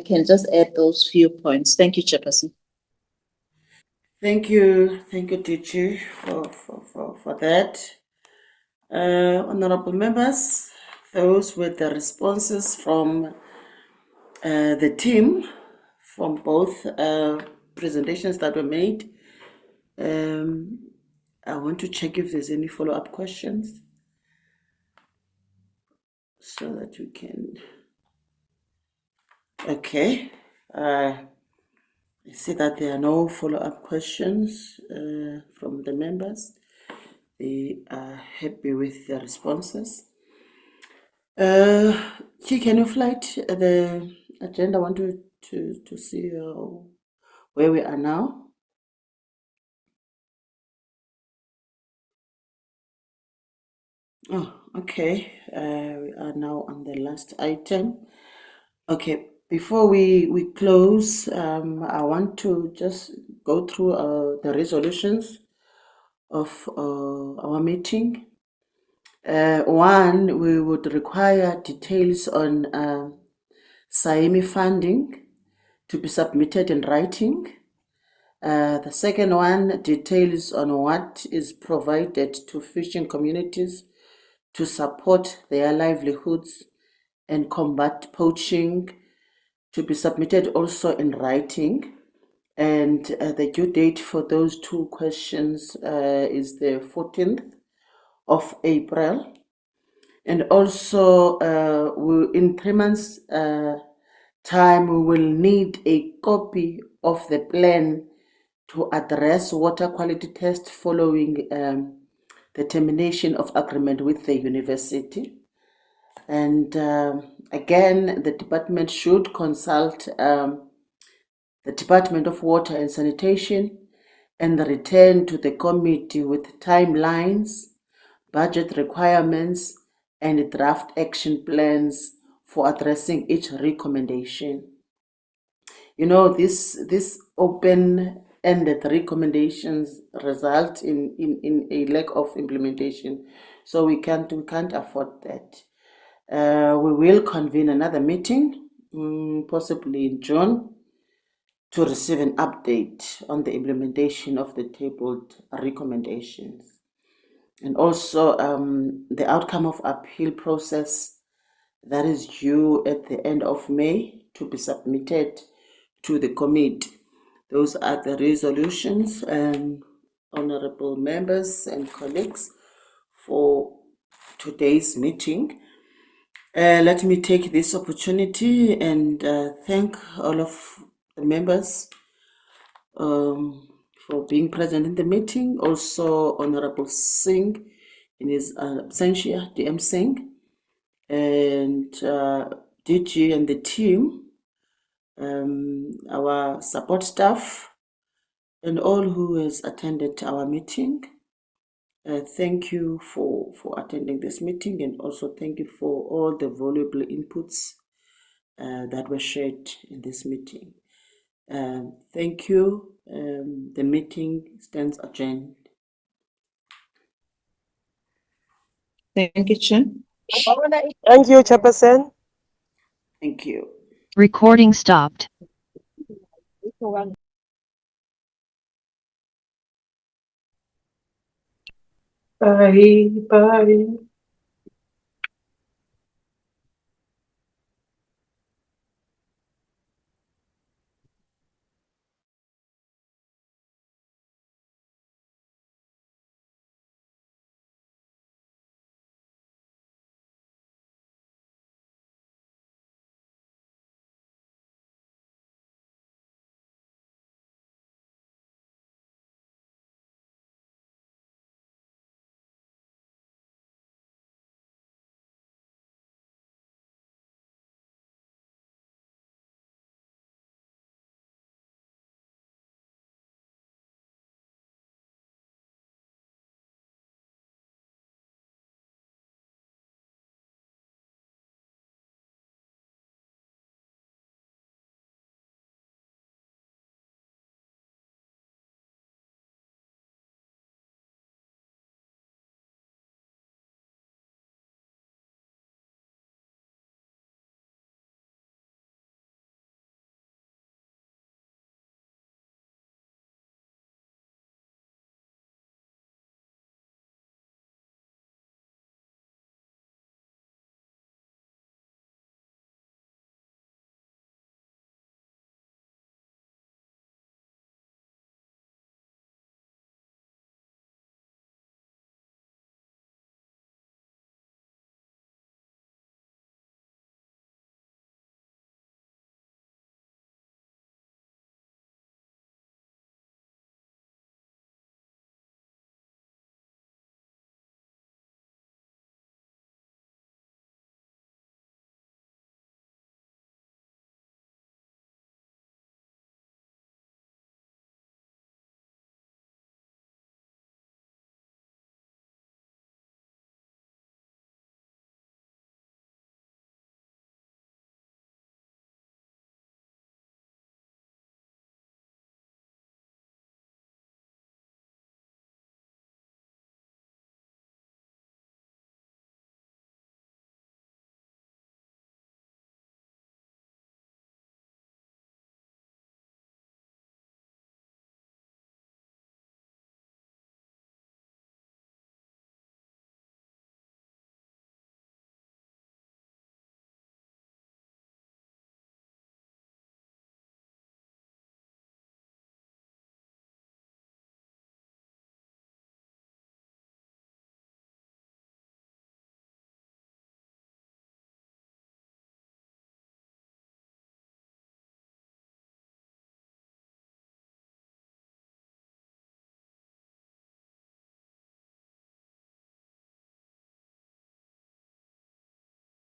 can just add those few points. Thank you, Chairperson. Thank you, DG, for that. Honorable members, those with the responses from the team from both presentations that were made. I want to check if there's any follow-up questions so that we can. Okay. I see that there are no follow-up questions from the members. They are happy with the responses. Can you flight the agenda? I want to see where we are now. Oh, okay. We are now on the last item. Okay, before we close, I want to just go through the resolutions of our meeting. One, we would require details on SAIMI funding to be submitted in writing. The second one, details on what is provided to fishing communities to support their livelihoods and combat poaching, to be submitted also in writing. And the due date for those 2 questions is the 14th of April. And also, in 3 months' time, we will need a copy of the plan to address water quality test following the termination of agreement with the university. And again, the department should consult the Department of Water and Sanitation and return to the committee with timelines, budget requirements, and draft action plans for addressing each recommendation. You know, this open-ended recommendations result in a lack of implementation, so we can't afford that. We will convene another meeting, possibly in June, to receive an update on the implementation of the tabled recommendations. And also the outcome of appeal process that is due at the end of May to be submitted to the committee. Those are the resolutions, honorable members and colleagues, for today's meeting. Let me take this opportunity and thank all of the members for being present in the meeting. Also, Honorable Singh in his absentia, DM Singh, and DG and the team, our support staff, and all who has attended our meeting. Thank you for attending this meeting, and also thank you for all the valuable inputs that were shared in this meeting. Thank you. The meeting stands adjourned. Thank you, Chair. Thank you, Chairperson. Thank you. Recording stopped. Bye, bye.